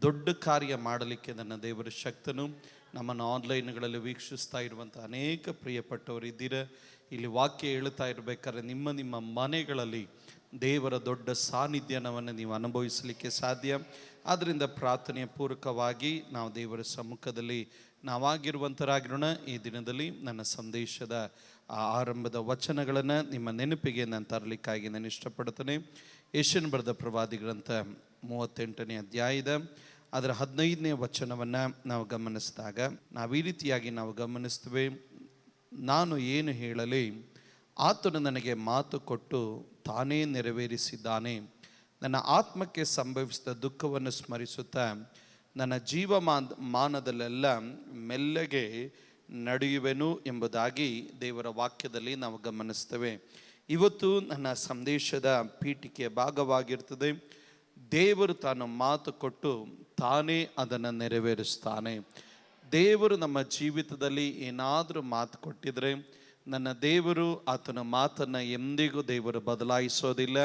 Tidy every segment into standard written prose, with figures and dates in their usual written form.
ದೊಡ್ಡ ಕಾರ್ಯ ಮಾಡಲಿಕ್ಕೆ ನನ್ನ ದೇವರ ಶಕ್ತನು. ನಮ್ಮನ್ನು ಆನ್ಲೈನ್ಗಳಲ್ಲಿ ವೀಕ್ಷಿಸ್ತಾ ಇರುವಂಥ ಅನೇಕ ಪ್ರಿಯಪಟ್ಟವರು ಇದ್ದೀರ. ಇಲ್ಲಿ ವಾಕ್ಯ ಹೇಳ್ತಾ ಇರಬೇಕಾದ್ರೆ ನಿಮ್ಮ ಮನೆಗಳಲ್ಲಿ ದೇವರ ದೊಡ್ಡ ಸಾನ್ನಿಧ್ಯವನ್ನು ನೀವು ಅನುಭವಿಸಲಿಕ್ಕೆ ಸಾಧ್ಯ. ಆದ್ದರಿಂದ ಪ್ರಾರ್ಥನೆಯ ಪೂರ್ವಕವಾಗಿ ನಾವು ದೇವರ ಸಮ್ಮುಖದಲ್ಲಿ ನಾವಾಗಿರುವಂಥರಾಗಿರೋಣ. ಈ ದಿನದಲ್ಲಿ ನನ್ನ ಸಂದೇಶದ ಆರಂಭದ ವಚನಗಳನ್ನು ನಿಮ್ಮ ನೆನಪಿಗೆ ನಾನು ತರಲಿಕ್ಕಾಗಿ ನಾನು ಇಷ್ಟಪಡ್ತೇನೆ. ಯೆಶಾಯನ ಬರೆದ ಪ್ರವಾದಿ ಗ್ರಂಥ 38ನೇ ಅಧ್ಯಾಯದ ಅದರ 15ನೇ ವಚನವನ್ನು ನಾವು ಗಮನಿಸಿದಾಗ ನಾವು ಈ ರೀತಿಯಾಗಿ ನಾವು ಗಮನಿಸ್ತೇವೆ. ನಾನು ಏನು ಹೇಳಲಿ, ಆತನು ನನಗೆ ಮಾತು ಕೊಟ್ಟು ತಾನೇ ನೆರವೇರಿಸಿದ್ದಾನೆ. ನನ್ನ ಆತ್ಮಕ್ಕೆ ಸಂಭವಿಸಿದ ದುಃಖವನ್ನು ಸ್ಮರಿಸುತ್ತಾ ನನ್ನ ಜೀವಮಾನದಲ್ಲೆಲ್ಲ ಮೆಲ್ಲಗೆ ನಡೆಯುವೆನು ಎಂಬುದಾಗಿ ದೇವರ ವಾಕ್ಯದಲ್ಲಿ ನಾವು ಗಮನಿಸ್ತೇವೆ. ಇವತ್ತು ನನ್ನ ಸಂದೇಶದ ಪೀಠಿಕೆಯ ಭಾಗವಾಗಿರ್ತದೆ. ದೇವರು ತಾನು ಮಾತು ಕೊಟ್ಟು ತಾನೇ ಅದನ್ನು ನೆರವೇರಿಸ್ತಾನೆ. ದೇವರು ನಮ್ಮ ಜೀವಿತದಲ್ಲಿ ಏನಾದರೂ ಮಾತು ಕೊಟ್ಟಿದ್ರೆ ನನ್ನ ದೇವರು ಆತನ ಮಾತನ್ನು ಎಂದಿಗೂ ದೇವರು ಬದಲಾಯಿಸೋದಿಲ್ಲ.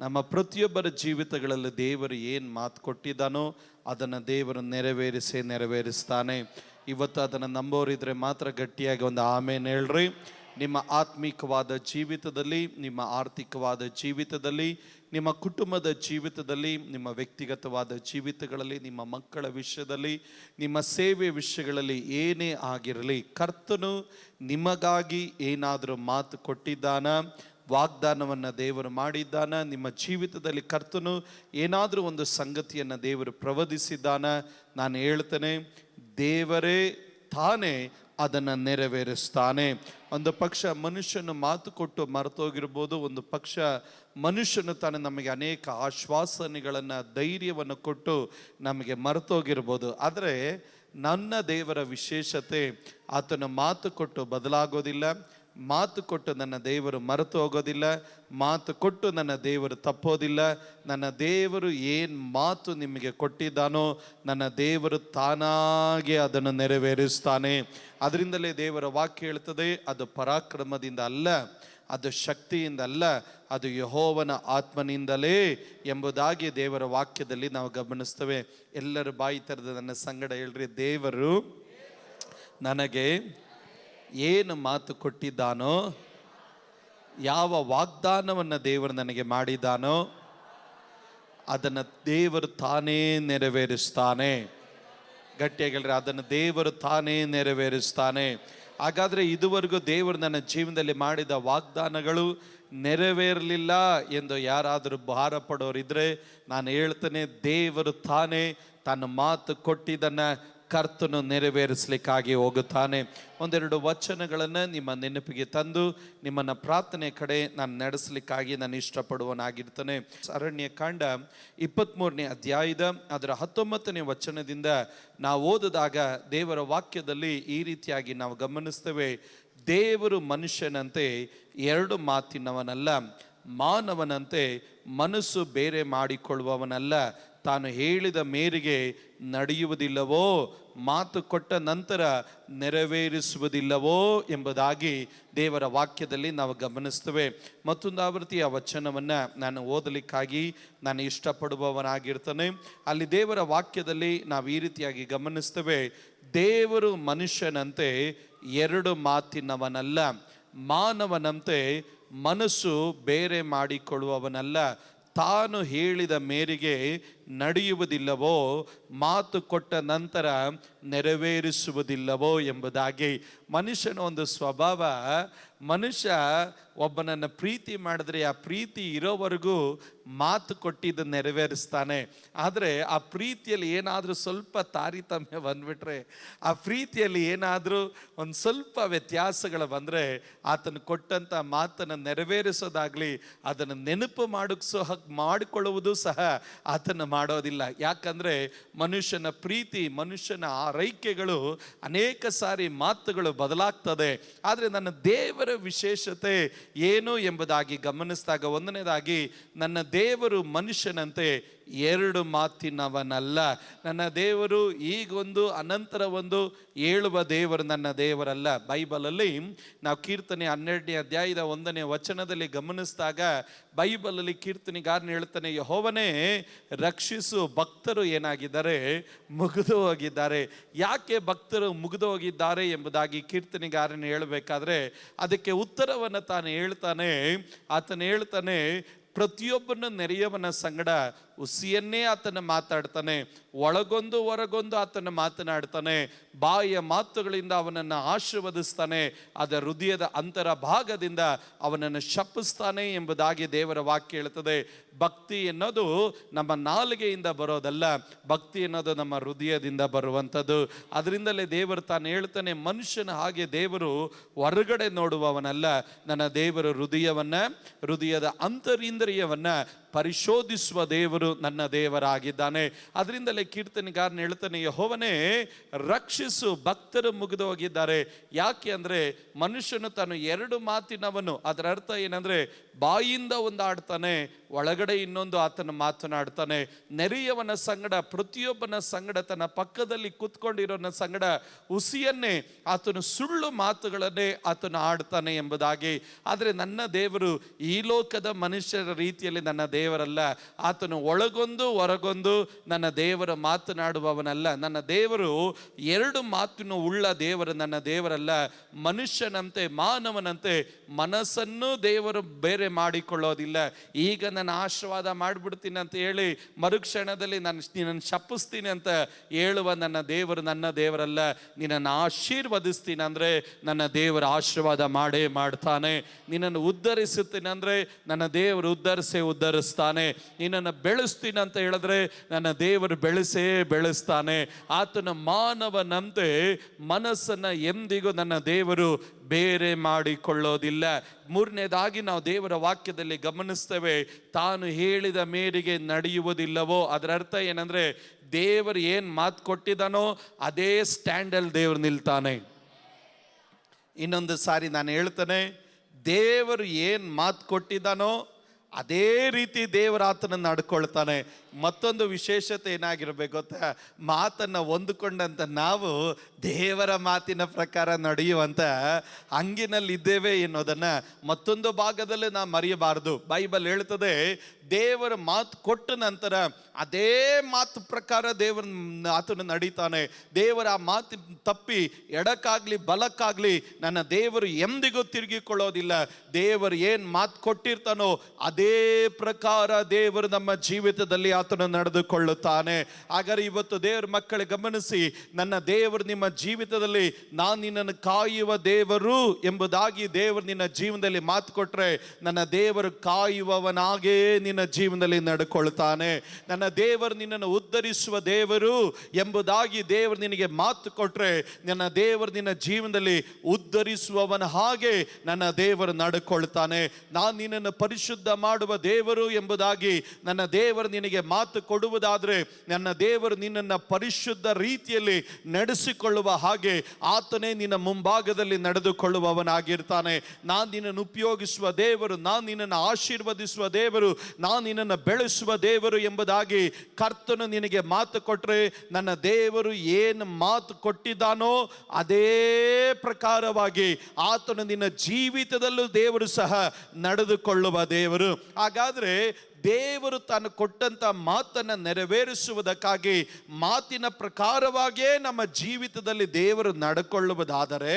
ನಮ್ಮ ಪ್ರತಿಯೊಬ್ಬರ ಜೀವಿತಗಳಲ್ಲಿ ದೇವರು ಏನು ಮಾತು ಕೊಟ್ಟಿದ್ದಾನೋ ಅದನ್ನು ದೇವರು ನೆರವೇರಿಸ್ತಾನೆ. ಇವತ್ತು ಅದನ್ನು ನಂಬೋರಿದ್ರೆ ಮಾತ್ರ ಗಟ್ಟಿಯಾಗಿ ಒಂದು ಆಮೇನ್ ಹೇಳ್ರಿ. ನಿಮ್ಮ ಆತ್ಮಿಕವಾದ ಜೀವಿತದಲ್ಲಿ, ನಿಮ್ಮ ಆರ್ಥಿಕವಾದ ಜೀವಿತದಲ್ಲಿ, ನಿಮ್ಮ ಕುಟುಂಬದ ಜೀವಿತದಲ್ಲಿ, ನಿಮ್ಮ ವ್ಯಕ್ತಿಗತವಾದ ಜೀವಿತಗಳಲ್ಲಿ, ನಿಮ್ಮ ಮಕ್ಕಳ ವಿಷಯದಲ್ಲಿ, ನಿಮ್ಮ ಸೇವೆ ವಿಷಯಗಳಲ್ಲಿ ಏನೇ ಆಗಿರಲಿ, ಕರ್ತನು ನಿಮಗಾಗಿ ಏನಾದರೂ ಮಾತು ಕೊಟ್ಟಿದ್ದಾನ, ವಾಗ್ದಾನವನ್ನು ದೇವರು ಮಾಡಿದ್ದಾನ, ನಿಮ್ಮ ಜೀವಿತದಲ್ಲಿ ಕರ್ತನು ಏನಾದರೂ ಒಂದು ಸಂಗತಿಯನ್ನು ದೇವರು ಪ್ರವದಿಸಿದ್ದಾನ, ನಾನು ಹೇಳ್ತೇನೆ ದೇವರೇ ತಾನೇ ಅದನ್ನು ನೆರವೇರಿಸ್ತಾನೆ. ಒಂದು ಪಕ್ಷ ಮನುಷ್ಯನು ಮಾತು ಕೊಟ್ಟು ಮರೆತೋಗಿರ್ಬೋದು, ಒಂದು ಪಕ್ಷ ಮನುಷ್ಯನು ತಾನು ನಮಗೆ ಅನೇಕ ಆಶ್ವಾಸನೆಗಳನ್ನು, ಧೈರ್ಯವನ್ನು ಕೊಟ್ಟು ನಮಗೆ ಮರೆತೋಗಿರ್ಬೋದು. ಆದರೆ ನನ್ನ ದೇವರ ವಿಶೇಷತೆ, ಆತನ ಮಾತು ಕೊಟ್ಟು ಬದಲಾಗೋದಿಲ್ಲ, ಮಾತು ಕೊಟ್ಟು ನನ್ನ ದೇವರು ಮರೆತು ಹೋಗೋದಿಲ್ಲ, ಮಾತು ಕೊಟ್ಟು ನನ್ನ ದೇವರು ತಪ್ಪೋದಿಲ್ಲ. ನನ್ನ ದೇವರು ಏನು ಮಾತು ನಿಮಗೆ ಕೊಟ್ಟಿದ್ದಾನೋ ನನ್ನ ದೇವರು ತಾನಾಗೆ ಅದನ್ನು ನೆರವೇರಿಸ್ತಾನೆ. ಅದರಿಂದಲೇ ದೇವರ ವಾಕ್ಯ ಹೇಳ್ತದೆ, ಅದು ಪರಾಕ್ರಮದಿಂದ ಅಲ್ಲ, ಅದು ಶಕ್ತಿಯಿಂದ ಅಲ್ಲ, ಅದು ಯೆಹೋವನ ಆತ್ಮನಿಂದಲೇ ಎಂಬುದಾಗಿ ದೇವರ ವಾಕ್ಯದಲ್ಲಿ ನಾವು ಗಮನಿಸ್ತೇವೆ. ಎಲ್ಲರೂ ಬಾಯಿ ತೆರೆದು ನನ್ನ ಸಂಗಡ ಹೇಳ್ರಿ, ದೇವರು ನನಗೆ ಏನು ಮಾತು ಕೊಟ್ಟಿದ್ದಾನೋ, ಯಾವ ವಾಗ್ದಾನವನ್ನು ದೇವರು ನನಗೆ ಮಾಡಿದ್ದಾನೋ ಅದನ್ನು ದೇವರು ತಾನೇ ನೆರವೇರಿಸ್ತಾನೆ. ಗಟ್ಟಿಯಾಗಿ ಹೇಳ್ರಿ, ಅದನ್ನು ದೇವರು ತಾನೇ ನೆರವೇರಿಸ್ತಾನೆ. ಹಾಗಾದರೆ ಇದುವರೆಗೂ ದೇವರು ನನ್ನ ಜೀವನದಲ್ಲಿ ಮಾಡಿದ ವಾಗ್ದಾನಗಳು ನೆರವೇರಲಿಲ್ಲ ಎಂದು ಯಾರಾದರೂ ಭಾರ ಪಡೋರಿದ್ರೆ ನಾನು ಹೇಳ್ತೇನೆ, ದೇವರು ತಾನೇ ತನ್ನ ಮಾತು ಕೊಟ್ಟಿದ್ದನ್ನು ಕರ್ತನು ನೆರವೇರಿಸಲಿಕ್ಕಾಗಿ ಹೋಗುತ್ತಾನೆ. ಒಂದೆರಡು ವಚನಗಳನ್ನು ನಿಮ್ಮ ನೆನಪಿಗೆ ತಂದು ನಿಮ್ಮನ್ನು ಪ್ರಾರ್ಥನೆ ಕಡೆ ನಾನು ನಡೆಸಲಿಕ್ಕಾಗಿ ನಾನು ಇಷ್ಟಪಡುವನಾಗಿರ್ತೇನೆ. ಅರಣ್ಯಕಾಂಡ 23ನೇ ಅಧ್ಯಾಯದ ಅದರ 19ನೇ ವಚನದಿಂದ ನಾವು ಓದಿದಾಗ ದೇವರ ವಾಕ್ಯದಲ್ಲಿ ಈ ರೀತಿಯಾಗಿ ನಾವು ಗಮನಿಸ್ತೇವೆ. ದೇವರು ಮನುಷ್ಯನಂತೆ ಎರಡು ಮಾತಿನವನಲ್ಲ, ಮಾನವನಂತೆ ಮನಸ್ಸು ಬೇರೆ ಮಾಡಿಕೊಳ್ಳುವವನಲ್ಲ. ತಾನು ಹೇಳಿದ ಮೇರೆಗೆ ನಡೆಯುವುದಿಲ್ಲವೋ, ಮಾತು ಕೊಟ್ಟ ನಂತರ ನೆರವೇರಿಸುವುದಿಲ್ಲವೋ ಎಂಬುದಾಗಿ ದೇವರ ವಾಕ್ಯದಲ್ಲಿ ನಾವು ಗಮನಿಸ್ತೇವೆ. ಮತ್ತೊಂದು ಆವೃತ್ತಿಯ ವಚನವನ್ನು ನಾನು ಓದಲಿಕ್ಕಾಗಿ ನಾನು ಇಷ್ಟಪಡುವವನಾಗಿರ್ತೇನೆ. ಅಲ್ಲಿ ದೇವರ ವಾಕ್ಯದಲ್ಲಿ ನಾವು ಈ ರೀತಿಯಾಗಿ ಗಮನಿಸ್ತೇವೆ. ದೇವರು ಮನುಷ್ಯನಂತೆ ಎರಡು ಮಾತಿನವನಲ್ಲ, ಮಾನವನಂತೆ ಮನಸ್ಸು ಬೇರೆ ಮಾಡಿಕೊಳ್ಳುವವನಲ್ಲ. ತಾನು ಹೇಳಿದ ಮೇರೆಗೆ ನಡೆಯುವುದಿಲ್ಲವೋ, ಮಾತು ಕೊಟ್ಟ ನಂತರ ನೆರವೇರಿಸುವುದಿಲ್ಲವೋ ಎಂಬುದಾಗಿ. ಮನುಷ್ಯನ ಒಂದು ಸ್ವಭಾವ, ಮನುಷ್ಯ ಒಬ್ಬನನ್ನು ಪ್ರೀತಿ ಮಾಡಿದ್ರೆ ಆ ಪ್ರೀತಿ ಇರೋವರೆಗೂ ಮಾತು ಕೊಟ್ಟಿದ್ದು ನೆರವೇರಿಸ್ತಾನೆ. ಆದರೆ ಆ ಪ್ರೀತಿಯಲ್ಲಿ ಏನಾದರೂ ಸ್ವಲ್ಪ ತಾರತಮ್ಯ ಬಂದ್ಬಿಟ್ರೆ, ಆ ಪ್ರೀತಿಯಲ್ಲಿ ಏನಾದರೂ ಒಂದು ಸ್ವಲ್ಪ ವ್ಯತ್ಯಾಸಗಳು ಬಂದರೆ ಆತನು ಕೊಟ್ಟಂಥ ಮಾತನ್ನು ನೆರವೇರಿಸೋದಾಗಲಿ ಅದನ್ನು ನೆನಪು ಮಾಡಿಕೊಳ್ಳುವುದು ಸಹ ಆತನು ಮಾಡೋದಿಲ್ಲ. ಯಾಕಂದರೆ ಮನುಷ್ಯನ ಪ್ರೀತಿ, ಮನುಷ್ಯನ ಆರೈಕೆಗಳು ಅನೇಕ ಸಾರಿ ಮಾತುಗಳು ಬದಲಾಗ್ತದೆ. ಆದರೆ ನನ್ನ ದೇವರ ವಿಶೇಷತೆ ಏನು ಎಂಬುದಾಗಿ ಗಮನಿಸಿದಾಗ, ಒಂದನೇದಾಗಿ ನನ್ನ ದೇವರು ಮನುಷ್ಯನಂತೆ ಎರಡು ಮಾತಿನವನಲ್ಲ. ನನ್ನ ದೇವರು ಈಗೊಂದು ಅನಂತರ ಒಂದು ಹೇಳುವ ದೇವರು ನನ್ನ ದೇವರಲ್ಲ. ಬೈಬಲಲ್ಲಿ ನಾವು ಕೀರ್ತನೆ 12ನೇ ಅಧ್ಯಾಯದ 1ನೇ ವಚನದಲ್ಲಿ ಗಮನಿಸಿದಾಗ ಬೈಬಲಲ್ಲಿ ಕೀರ್ತನೆಗಾರನು ಹೇಳ್ತಾನೆ, ಯೆಹೋವನೇ ರಕ್ಷಿಸು, ಭಕ್ತರು ಏನಾಗಿದ್ದಾರೆ, ಮುಗಿದು ಹೋಗಿದ್ದಾರೆ. ಯಾಕೆ ಭಕ್ತರು ಮುಗಿದು ಹೋಗಿದ್ದಾರೆ ಎಂಬುದಾಗಿ ಕೀರ್ತನೆಗಾರನು ಹೇಳಬೇಕಾದ್ರೆ ಅದಕ್ಕೆ ಉತ್ತರವನ್ನು ಆತನು ಹೇಳ್ತಾನೆ, ಪ್ರತಿಯೊಬ್ಬನ ನೆರೆಯವನ ಸಂಗಡ ಹುಸಿಯನ್ನೇ ಆತನ ಮಾತಾಡ್ತಾನೆ, ಒಳಗೊಂದು ಹೊರಗೊಂದು ಆತನ ಮಾತನಾಡ್ತಾನೆ, ಬಾಯಿಯ ಮಾತುಗಳಿಂದ ಅವನನ್ನು ಆಶೀರ್ವದಿಸ್ತಾನೆ, ಅದರ ಹೃದಯದ ಅಂತರ ಭಾಗದಿಂದ ಅವನನ್ನು ಶಪಿಸ್ತಾನೆ ಎಂಬುದಾಗಿ ದೇವರ ವಾಕ್ಯ ಹೇಳ್ತದೆ. ಭಕ್ತಿ ಎನ್ನೋದು ನಮ್ಮ ನಾಲಿಗೆಯಿಂದ ಬರೋದಲ್ಲ, ಭಕ್ತಿ ಎನ್ನೋದು ನಮ್ಮ ಹೃದಯದಿಂದ ಬರುವಂಥದ್ದು. ಅದರಿಂದಲೇ ದೇವರು ತಾನು ಹೇಳ್ತಾನೆ, ಮನುಷ್ಯನ ಹಾಗೆ ದೇವರು ಹೊರಗಡೆ ನೋಡುವವನಲ್ಲ, ನನ್ನ ದೇವರು ಹೃದಯದ ಅಂತರಿಂದ್ರಿಯವನ್ನ ಪರಿಶೋಧಿಸುವ ದೇವರು ನನ್ನ ದೇವರಾಗಿದ್ದಾನೆ. ಅದರಿಂದಲೇ ಕೀರ್ತನೆಗಾರನು ಹೇಳ್ತಾನೆ, ಯೆಹೋವನೇ ರಕ್ಷಿಸು, ಭಕ್ತರು ಮುಗಿದು ಹೋಗಿದ್ದಾರೆ. ಯಾಕೆ ಅಂದರೆ ಮನುಷ್ಯನು ತಾನು ಎರಡು ಮಾತಿನವನು. ಅದರ ಅರ್ಥ ಏನಂದ್ರೆ ಬಾಯಿಂದ ಒಂದು ಆಡ್ತಾನೆ, ಒಳಗಡೆ ಇನ್ನೊಂದು ಆತನ ಮಾತನಾಡ್ತಾನೆ. ನೆರೆಯವನ ಸಂಗಡ, ಪ್ರತಿಯೊಬ್ಬನ ಸಂಗಡ, ತನ್ನ ಪಕ್ಕದಲ್ಲಿ ಕೂತ್ಕೊಂಡಿರೋನ ಸಂಗಡ ಹುಸಿಯನ್ನೇ ಆತನು ಸುಳ್ಳು ಮಾತುಗಳನ್ನೇ ಆತನು ಆಡ್ತಾನೆ ಎಂಬುದಾಗಿ. ಆದರೆ ನನ್ನ ದೇವರು ಈ ಲೋಕದ ಮನುಷ್ಯರ ರೀತಿಯಲ್ಲಿ ನನ್ನ ದೇವರಲ್ಲ. ಆತನು ಒಳಗೊಂದು ಹೊರಗೊಂದು ನನ್ನ ದೇವರು ಮಾತನಾಡುವವನಲ್ಲ. ನನ್ನ ದೇವರು ಎರಡು ಮಾತಿನ ಉಳ್ಳ ದೇವರು ನನ್ನ ದೇವರಲ್ಲ. ಮನುಷ್ಯನಂತೆ, ಮಾನವನಂತೆ ಮನಸ್ಸನ್ನು ದೇವರು ಬೇರೆ ಮಾಡಿಕೊಳ್ಳೋದಿಲ್ಲ. ಈಗ ನಾನು ಆಶೀರ್ವಾದ ಮಾಡಿಬಿಡ್ತೀನಿ ಅಂತ ಹೇಳಿ ಮರುಕ್ಷಣದಲ್ಲಿ ನಿನ್ನನ್ನು ಶಪಿಸ್ತೀನಿ ಅಂತ ಹೇಳುವ ನನ್ನ ದೇವರಲ್ಲ. ನಿನ್ನನ್ನು ಆಶೀರ್ವದಿಸ್ತೀನಿ ಅಂದರೆ ನನ್ನ ದೇವರು ಆಶೀರ್ವಾದ ಮಾಡೇ ಮಾಡ್ತಾನೆ. ನಿನ್ನನ್ನು ಉದ್ಧರಿಸುತ್ತೀನಿ ಅಂದರೆ ನನ್ನ ದೇವರು ಉದ್ಧರಿಸ್ತಾನೆ. ನಿನ್ನನ್ನು ಬೆಳೆಸ್ತೀನಿ ಅಂತ ಹೇಳಿದ್ರೆ ನನ್ನ ದೇವರು ಬೆಳೆಸ್ತಾನೆ. ಆತನ ಮಾನವನಂತೆ ಮನಸ್ಸನ್ನು ಎಂದಿಗೂ ನನ್ನ ದೇವರು ಬೇರೆ ಮಾಡಿಕೊಳ್ಳೋದಿಲ್ಲ. ಮೂರನೇದಾಗಿ ನಾವು ದೇವರ ವಾಕ್ಯದಲ್ಲಿ ಗಮನಿಸ್ತೇವೆ, ತಾನು ಹೇಳಿದ ಮೇರೆಗೆ ನಡೆಯುವುದಿಲ್ಲವೋ. ಅದರ ಅರ್ಥ ಏನಂದ್ರೆ ದೇವರು ಏನು ಮಾತು ಕೊಟ್ಟಿದ್ದಾನೋ ಅದೇ ಸ್ಟ್ಯಾಂಡಲ್ಲಿ ದೇವರು ನಿಲ್ತಾನೆ. ಇನ್ನೊಂದು ಸಾರಿ ನಾನು ಹೇಳ್ತಾನೆ, ದೇವರು ಏನು ಮಾತು ಕೊಟ್ಟಿದ್ದಾನೋ ಅದೇ ರೀತಿ ದೇವರ ಆತನನ್ನು ನಡ್ಕೊಳ್ತಾನೆ. ಮತ್ತೊಂದು ವಿಶೇಷತೆ ಏನಾಗಿರ್ಬೇಕು ಗೊತ್ತಾ, ಮಾತನ್ನು ಹೊಂದಿಕೊಂಡಂತ ನಾವು ದೇವರ ಮಾತಿನ ಪ್ರಕಾರ ನಡೆಯುವಂತ ಹಂಗಿನಲ್ಲಿ ಇದ್ದೇವೆ ಎನ್ನುವುದನ್ನ ಮತ್ತೊಂದು ಭಾಗದಲ್ಲಿ ನಾವು ಮರೆಯಬಾರದು. ಬೈಬಲ್ ಹೇಳ್ತದೆ, ದೇವರ ಮಾತು ಕೊಟ್ಟ ನಂತರ ಅದೇ ಮಾತು ಪ್ರಕಾರ ಆತನು ನಡೀತಾನೆ. ದೇವರ ಆ ಮಾತು ತಪ್ಪಿ ಎಡಕ್ಕಾಗ್ಲಿ ಬಲಕ್ಕಾಗ್ಲಿ ನನ್ನ ದೇವರು ಎಂದಿಗೂ ತಿರುಗಿಕೊಳ್ಳೋದಿಲ್ಲ. ದೇವರು ಏನು ಮಾತು ಕೊಟ್ಟಿರ್ತಾನೋ ಅದೇ ಪ್ರಕಾರ ದೇವರು ನಮ್ಮ ಜೀವಿತದಲ್ಲಿ ಆತನು ನಡೆದುಕೊಳ್ಳುತ್ತಾನೆ. ಹಾಗಾದ್ರೆ ಇವತ್ತು ದೇವರ ಮಕ್ಕಳು ಗಮನಿಸಿ, ನನ್ನ ದೇವರು ನಿಮ್ಮ ಜೀವಿತದಲ್ಲಿ ನಾನು ನಿನ್ನನ್ನು ಕಾಯುವ ದೇವರು ಎಂಬುದಾಗಿ ದೇವರು ನಿನ್ನ ಜೀವನದಲ್ಲಿ ಮಾತು ಕೊಟ್ರೆ ನನ್ನ ದೇವರು ಕಾಯುವವನಾಗೇ ನಿನ್ನ ಜೀವನದಲ್ಲಿ ನಡ್ಕೊಳ್ತಾನೆ. ನನ್ನ ದೇವರು ನಿನ್ನನ್ನು ಉದ್ಧರಿಸುವ ದೇವರು ಎಂಬುದಾಗಿ ದೇವರು ನಿನಗೆ ಮಾತು ಕೊಟ್ರೆ ನನ್ನ ದೇವರು ನಿನ್ನ ಜೀವನದಲ್ಲಿ ಉದ್ಧರಿಸುವವನ ಹಾಗೆ ನನ್ನ ದೇವರು ನಡ್ಕೊಳ್ತಾನೆ. ನಾನು ನಿನ್ನನ್ನು ಪರಿಶುದ್ಧ ಮಾಡುವ ದೇವರು ಎಂಬುದಾಗಿ ನನ್ನ ದೇವರು ನಿನಗೆ ಮಾತು ಕೊಡುವುದಾದ್ರೆ ನನ್ನ ದೇವರು ನಿನ್ನನ್ನು ಪರಿಶುದ್ಧ ರೀತಿಯಲ್ಲಿ ನಡೆಸಿಕೊಳ್ಳುವ ಹಾಗೆ ಆತನೇ ನಿನ್ನ ಮುಂಭಾಗದಲ್ಲಿ ನಡೆದುಕೊಳ್ಳುವವನಾಗಿರ್ತಾನೆ. ನಾನು ನಿನ್ನನ್ನು ಉಪಯೋಗಿಸುವ ದೇವರು, ನಾನು ನಿನ್ನನ್ನು ಆಶೀರ್ವದಿಸುವ ದೇವರು, ನಾನು ನಿನ್ನನ್ನು ಬೆಳೆಸುವ ದೇವರು ಎಂಬುದಾಗಿ ಕರ್ತನು ನಿನಗೆ ಮಾತು ಕೊಟ್ಟರೆ ನನ್ನ ದೇವರು ಏನು ಮಾತು ಕೊಟ್ಟಿದ್ದಾನೋ ಅದೇ ಪ್ರಕಾರವಾಗಿ ಆತನು ನಿನ್ನ ಜೀವಿತದಲ್ಲೂ ದೇವರು ಸಹ ನಡೆದುಕೊಳ್ಳುವ ದೇವರು. ಹಾಗಾದ್ರೆ ದೇವರು ತಾನು ಕೊಟ್ಟಂತ ಮಾತನ್ನು ನೆರವೇರಿಸುವುದಕ್ಕಾಗಿ ಮಾತಿನ ಪ್ರಕಾರವಾಗಿಯೇ ನಮ್ಮ ಜೀವಿತದಲ್ಲಿ ದೇವರು ನಡ್ಕೊಳ್ಳುವುದಾದರೆ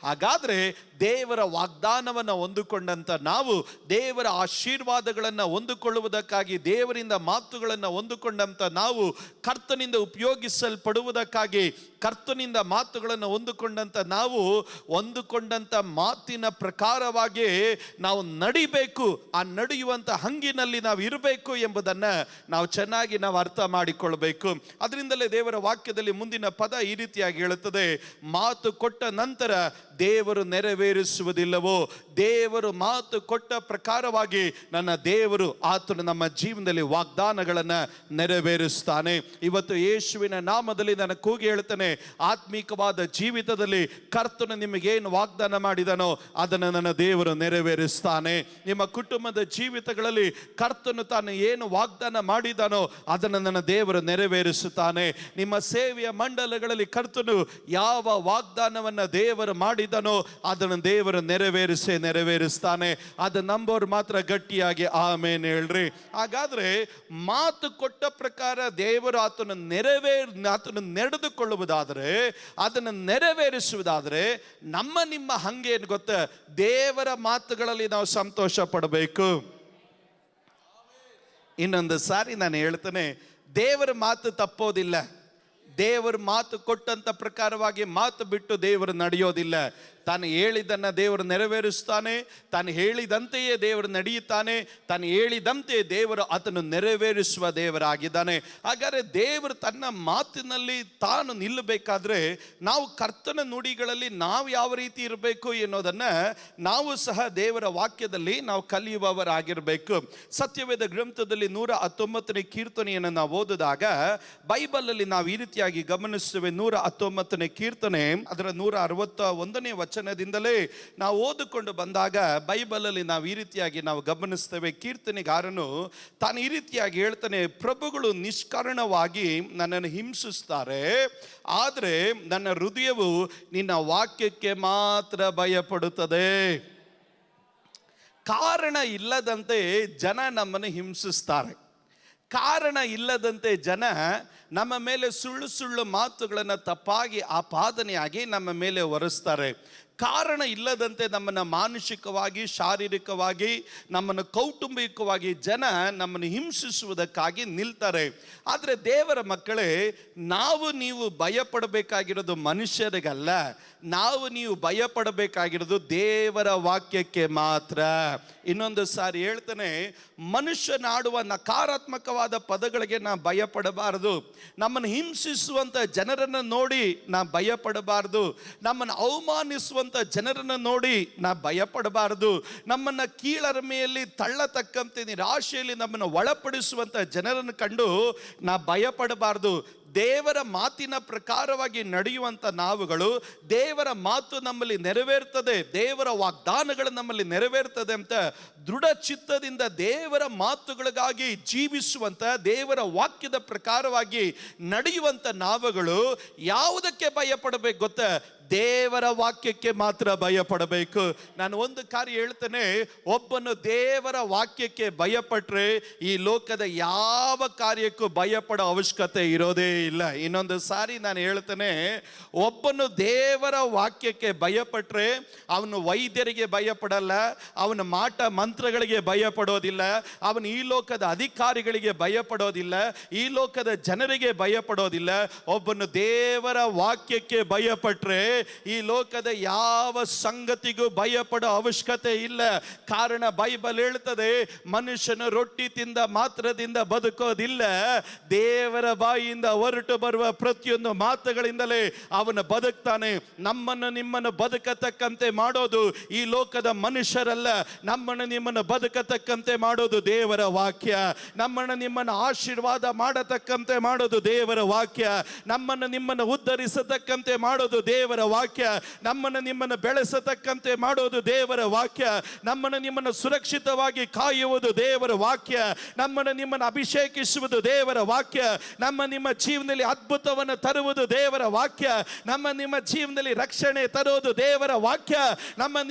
ಹಾಗಾದ್ರೆ ದೇವರ ವಾಗ್ದಾನವನ್ನು ಹೊಂದಿಕೊಂಡಂತ ನಾವು, ದೇವರ ಆಶೀರ್ವಾದಗಳನ್ನು ಹೊಂದಿಕೊಳ್ಳುವುದಕ್ಕಾಗಿ, ದೇವರಿಂದ ಮಾತುಗಳನ್ನು ಹೊಂದಿಕೊಂಡಂತ ನಾವು, ಕರ್ತನಿಂದ ಉಪಯೋಗಿಸಲ್ಪಡುವುದಕ್ಕಾಗಿ ಕರ್ತನಿಂದ ಮಾತುಗಳನ್ನು ಹೊಂದಿಕೊಂಡಂತ ನಾವು, ಹೊಂದಿಕೊಂಡಂತ ಮಾತಿನ ಪ್ರಕಾರವಾಗಿ ನಾವು ನಡಿಬೇಕು. ಆ ನಡೆಯುವಂತ ಹಂಗಿನಲ್ಲಿ ನಾವು ಇರಬೇಕು ಎಂಬುದನ್ನು ನಾವು ಚೆನ್ನಾಗಿ ಅರ್ಥ ಮಾಡಿಕೊಳ್ಬೇಕು. ಅದರಿಂದಲೇ ದೇವರ ವಾಕ್ಯದಲ್ಲಿ ಮುಂದಿನ ಪದ ಈ ರೀತಿಯಾಗಿ ಹೇಳುತ್ತದೆ, ಮಾತು ಕೊಟ್ಟ ನಂತರ ದೇವರು ನೆರವೇರಿಸುವುದಿಲ್ಲವೋ, ದೇವರು ಮಾತು ಕೊಟ್ಟ ಪ್ರಕಾರವಾಗಿ ನನ್ನ ದೇವರು ಆತನು ನಮ್ಮ ಜೀವನದಲ್ಲಿ ವಾಗ್ದಾನಗಳನ್ನು ನೆರವೇರಿಸ್ತಾನೆ. ಇವತ್ತು ಯೇಸುವಿನ ನಾಮದಲ್ಲಿ ನಾನು ಕೂಗಿ ಹೇಳ್ತೇನೆ, ಆತ್ಮೀಕವಾದ ಜೀವಿತದಲ್ಲಿ ಕರ್ತನು ನಿಮಗೇನು ವಾಗ್ದಾನ ಮಾಡಿದನೋ ಅದನ್ನು ನನ್ನ ದೇವರು ನೆರವೇರಿಸ್ತಾನೆ. ನಿಮ್ಮ ಕುಟುಂಬದ ಜೀವಿತಗಳಲ್ಲಿ ಕರ್ತನು ತಾನು ಏನು ವಾಗ್ದಾನ ಮಾಡಿದನೋ ಅದನ್ನು ನನ್ನ ದೇವರು ನೆರವೇರಿಸುತ್ತಾನೆ. ನಿಮ್ಮ ಸೇವೆಯ ಮಂಡಲಗಳಲ್ಲಿ ಕರ್ತನು ಯಾವ ವಾಗ್ದಾನವನ್ನು ದೇವರು ಮಾಡಿದನೋ ಅದನ್ನು ದೇವರು ನೆರವೇರಿಸ್ತಾನೆ. ಅದು ನಂಬೋರು ಮಾತ್ರ ಗಟ್ಟಿಯಾಗಿ ಆಮೇನ್ ಹೇಳ್ರಿ. ಹಾಗಾದ್ರೆ ಮಾತು ಕೊಟ್ಟ ಪ್ರಕಾರ ದೇವರು ಆತನು ನಡೆದುಕೊಳ್ಳುವುದಾದರೆ, ಅದನ್ನು ನೆರವೇರಿಸುವುದಾದರೆ ನಿಮ್ಮ ಹಂಗೇನು ಗೊತ್ತ, ದೇವರ ಮಾತುಗಳಲ್ಲಿ ನಾವು ಸಂತೋಷ ಪಡಬೇಕು. ಇನ್ನೊಂದು ಸಾರಿ ನಾನು ಹೇಳ್ತೇನೆ, ದೇವರ ಮಾತು ತಪ್ಪೋದಿಲ್ಲ. ದೇವರು ಮಾತು ಕೊಟ್ಟಂತ ಪ್ರಕಾರವಾಗಿ ಮಾತು ಬಿಟ್ಟು ದೇವರು ನಡೆಯೋದಿಲ್ಲ. ತಾನು ಹೇಳಿದ್ದನ್ನು ದೇವರು ನೆರವೇರಿಸ್ತಾನೆ. ತಾನು ಹೇಳಿದಂತೆಯೇ ದೇವರು ನಡೆಯುತ್ತಾನೆ. ತಾನು ಹೇಳಿದಂತೆ ದೇವರು ಅದನ್ನು ನೆರವೇರಿಸುವ ದೇವರಾಗಿದ್ದಾನೆ. ಹಾಗಾದರೆ ದೇವರು ತನ್ನ ಮಾತಿನಲ್ಲಿ ತಾನು ನಿಲ್ಲಬೇಕಾದ್ರೆ ನಾವು ಕರ್ತನ ನುಡಿಗಳಲ್ಲಿ ನಾವು ಯಾವ ರೀತಿ ಇರಬೇಕು ಎನ್ನುವುದನ್ನು ನಾವು ಸಹ ದೇವರ ವಾಕ್ಯದಲ್ಲಿ ನಾವು ಕಲಿಯುವವರಾಗಿರಬೇಕು. ಸತ್ಯವೇದ ಗ್ರಂಥದಲ್ಲಿ 119ನೇ ಕೀರ್ತನೆಯನ್ನು ನಾವು ಓದಿದಾಗ ಬೈಬಲಲ್ಲಿ ನಾವು ಈ ರೀತಿಯಾಗಿ ಗಮನಿಸ್ತೇವೆ. 119ನೇ ಕೀರ್ತನೆ ಅದರ 161ನೇ ವಚನದಿಂದಲೇ ನಾವು ಓದಿಕೊಂಡು ಬಂದಾಗ ಬೈಬಲಲ್ಲಿ ನಾವು ಈ ರೀತಿಯಾಗಿ ನಾವು ಗಮನಿಸ್ತೇವೆ. ಕೀರ್ತನೆಗಾರನು ತಾನು ಈ ರೀತಿಯಾಗಿ ಹೇಳ್ತಾನೆ, ಪ್ರಭುಗಳು ನಿಷ್ಕಾರಣವಾಗಿ ನನ್ನನ್ನು ಹಿಂಸಿಸ್ತಾರೆ, ಆದರೆ ನನ್ನ ಹೃದಯವು ನಿನ್ನ ವಾಕ್ಯಕ್ಕೆ ಮಾತ್ರ ಭಯಪಡುತ್ತದೆ. ಕಾರಣ ಇಲ್ಲದಂತೆ ಜನ ನಮ್ಮನ್ನು ಹಿಂಸಿಸ್ತಾರೆ. ಕಾರಣ ಇಲ್ಲದಂತೆ ಜನ ನಮ್ಮ ಮೇಲೆ ಸುಳ್ಳು ಸುಳ್ಳು ಮಾತುಗಳನ್ನು ತಪ್ಪಾಗಿ ಆಪಾದನೆಯಾಗಿ ನಮ್ಮ ಮೇಲೆ ಹೊರಿಸ್ತಾರೆ. ಕಾರಣ ಇಲ್ಲದಂತೆ ನಮ್ಮನ್ನು ಮಾನಸಿಕವಾಗಿ, ಶಾರೀರಿಕವಾಗಿ, ನಮ್ಮನ್ನು ಕೌಟುಂಬಿಕವಾಗಿ ಜನ ನಮ್ಮನ್ನು ಹಿಂಸಿಸುವುದಕ್ಕಾಗಿ ನಿಲ್ತಾರೆ. ಆದರೆ ದೇವರ ಮಕ್ಕಳೇ, ನೀವು ಭಯಪಡಬೇಕಾಗಿರೋದು ಮನುಷ್ಯರಿಗಲ್ಲ, ನೀವು ಭಯಪಡಬೇಕಾಗಿರೋದು ದೇವರ ವಾಕ್ಯಕ್ಕೆ ಮಾತ್ರ. ಇನ್ನೊಂದು ಸಾರಿ ಹೇಳ್ತಾನೆ, ಮನುಷ್ಯನಾಡುವ ನಕಾರಾತ್ಮಕವಾದ ಪದಗಳಿಗೆ ನಾ ಭಯಪಡಬಾರದು. ನಮ್ಮನ್ನು ಹಿಂಸಿಸುವಂಥ ಜನರನ್ನು ನೋಡಿ ನಾ ಭಯಪಡಬಾರದು. ನಮ್ಮನ್ನು ಅವಮಾನಿಸುವಂಥ ಜನರನ್ನು ನೋಡಿ ನಾ ಭಯಪಡಬಾರದು. ನಮ್ಮನ್ನು ಕೀಳರಿಮೆಯಲ್ಲಿ ತಳ್ಳತಕ್ಕಂತೆ ನಿರಾಶೆಯಲ್ಲಿ ನಮ್ಮನ್ನು ಒಳಪಡಿಸುವಂಥ ಜನರನ್ನು ಕಂಡು ನಾ ಭಯಪಡಬಾರದು. ದೇವರ ಮಾತಿನ ಪ್ರಕಾರವಾಗಿ ನಡೆಯುವಂಥ ನಾವುಗಳು, ದೇವರ ಮಾತು ನಮ್ಮಲ್ಲಿ ನೆರವೇರ್ತದೆ, ದೇವರ ವಾಗ್ದಾನಗಳು ನಮ್ಮಲ್ಲಿ ನೆರವೇರ್ತದೆ ಅಂತ ದೃಢ ಚಿತ್ತದಿಂದ ದೇವರ ಮಾತುಗಳಿಗಾಗಿ ಜೀವಿಸುವಂಥ, ದೇವರ ವಾಕ್ಯದ ಪ್ರಕಾರವಾಗಿ ನಡೆಯುವಂಥ ನಾವುಗಳು ಯಾವುದಕ್ಕೆ ಭಯಪಡಬೇಕು ಗೊತ್ತಾ? ದೇವರ ವಾಕ್ಯಕ್ಕೆ ಮಾತ್ರ ಭಯಪಡಬೇಕು. ನಾನು ಒಂದು ಕಾರ್ಯ ಹೇಳ್ತೇನೆ, ಒಬ್ಬನು ದೇವರ ವಾಕ್ಯಕ್ಕೆ ಭಯಪಟ್ಟರೆ ಈ ಲೋಕದ ಯಾವ ಕಾರ್ಯಕ್ಕೂ ಭಯಪಡೋ ಅವಶ್ಯಕತೆ ಇರೋದೇ ಇಲ್ಲ. ಇನ್ನೊಂದು ಸಾರಿ ನಾನು ಹೇಳ್ತೇನೆ, ಒಬ್ಬನು ದೇವರ ವಾಕ್ಯಕ್ಕೆ ಭಯಪಟ್ಟರೆ ಅವನು ವೈದ್ಯರಿಗೆ ಭಯಪಡಲ್ಲ, ಅವನ ಮಾಟ ಮಂತ್ರಗಳಿಗೆ ಭಯಪಡೋದಿಲ್ಲ, ಅವನು ಈ ಲೋಕದ ಅಧಿಕಾರಿಗಳಿಗೆ ಭಯಪಡೋದಿಲ್ಲ, ಈ ಲೋಕದ ಜನರಿಗೆ ಭಯಪಡೋದಿಲ್ಲ. ಒಬ್ಬನು ದೇವರ ವಾಕ್ಯಕ್ಕೆ ಭಯಪಟ್ಟರೆ ಈ ಲೋಕದ ಯಾವ ಸಂಗತಿಗೂ ಭಯಪಡೋ ಅವಶ್ಯಕತೆ ಇಲ್ಲ. ಕಾರಣ ಬೈಬಲ್ ಹೇಳ್ತದೆ, ಮನುಷ್ಯನು ರೊಟ್ಟಿ ತಿಂದ ಮಾತ್ರದಿಂದ ಬದುಕೋದಿಲ್ಲ, ದೇವರ ಬಾಯಿಯಿಂದ ಹೊರಟು ಬರುವ ಪ್ರತಿಯೊಂದು ಮಾತುಗಳಿಂದಲೇ ಅವನು ಬದುಕ್ತಾನೆ. ನಮ್ಮನ್ನು ನಿಮ್ಮನ್ನು ಬದುಕತಕ್ಕಂತೆ ಮಾಡೋದು ಈ ಲೋಕದ ಮನುಷ್ಯರಲ್ಲ, ನಮ್ಮನ್ನು ನಿಮ್ಮನ್ನು ಬದುಕತಕ್ಕಂತೆ ಮಾಡೋದು ದೇವರ ವಾಕ್ಯ. ನಮ್ಮನ್ನು ನಿಮ್ಮನ್ನು ಆಶೀರ್ವಾದ ಮಾಡತಕ್ಕಂತೆ ಮಾಡೋದು ದೇವರ ವಾಕ್ಯ. ನಮ್ಮನ್ನು ನಿಮ್ಮನ್ನು ಉದ್ಧರಿಸತಕ್ಕಂತೆ ಮಾಡೋದು ದೇವರ ವಾಕ್ಯ. ನಮ್ಮನ್ನು ನಿಮ್ಮನ್ನು ಬೆಳೆಸತಕ್ಕಂತೆ ಮಾಡೋದು ದೇವರ ವಾಕ್ಯ. ನಮ್ಮನ್ನು ನಿಮ್ಮನ್ನು ಸುರಕ್ಷಿತವಾಗಿ ಕಾಯುವುದು ದೇವರ ವಾಕ್ಯ. ನಮ್ಮನ್ನು ನಿಮ್ಮನ್ನು ಅಭಿಷೇಕಿಸುವುದು ದೇವರ ವಾಕ್ಯ. ನಿಮ್ಮ ಜೀವನದಲ್ಲಿ ಅದ್ಭುತವನ್ನು ತರುವುದು ದೇವರ ವಾಕ್ಯ. ನಿಮ್ಮ ಜೀವನದಲ್ಲಿ ರಕ್ಷಣೆ ತರುವುದು ದೇವರ ವಾಕ್ಯ.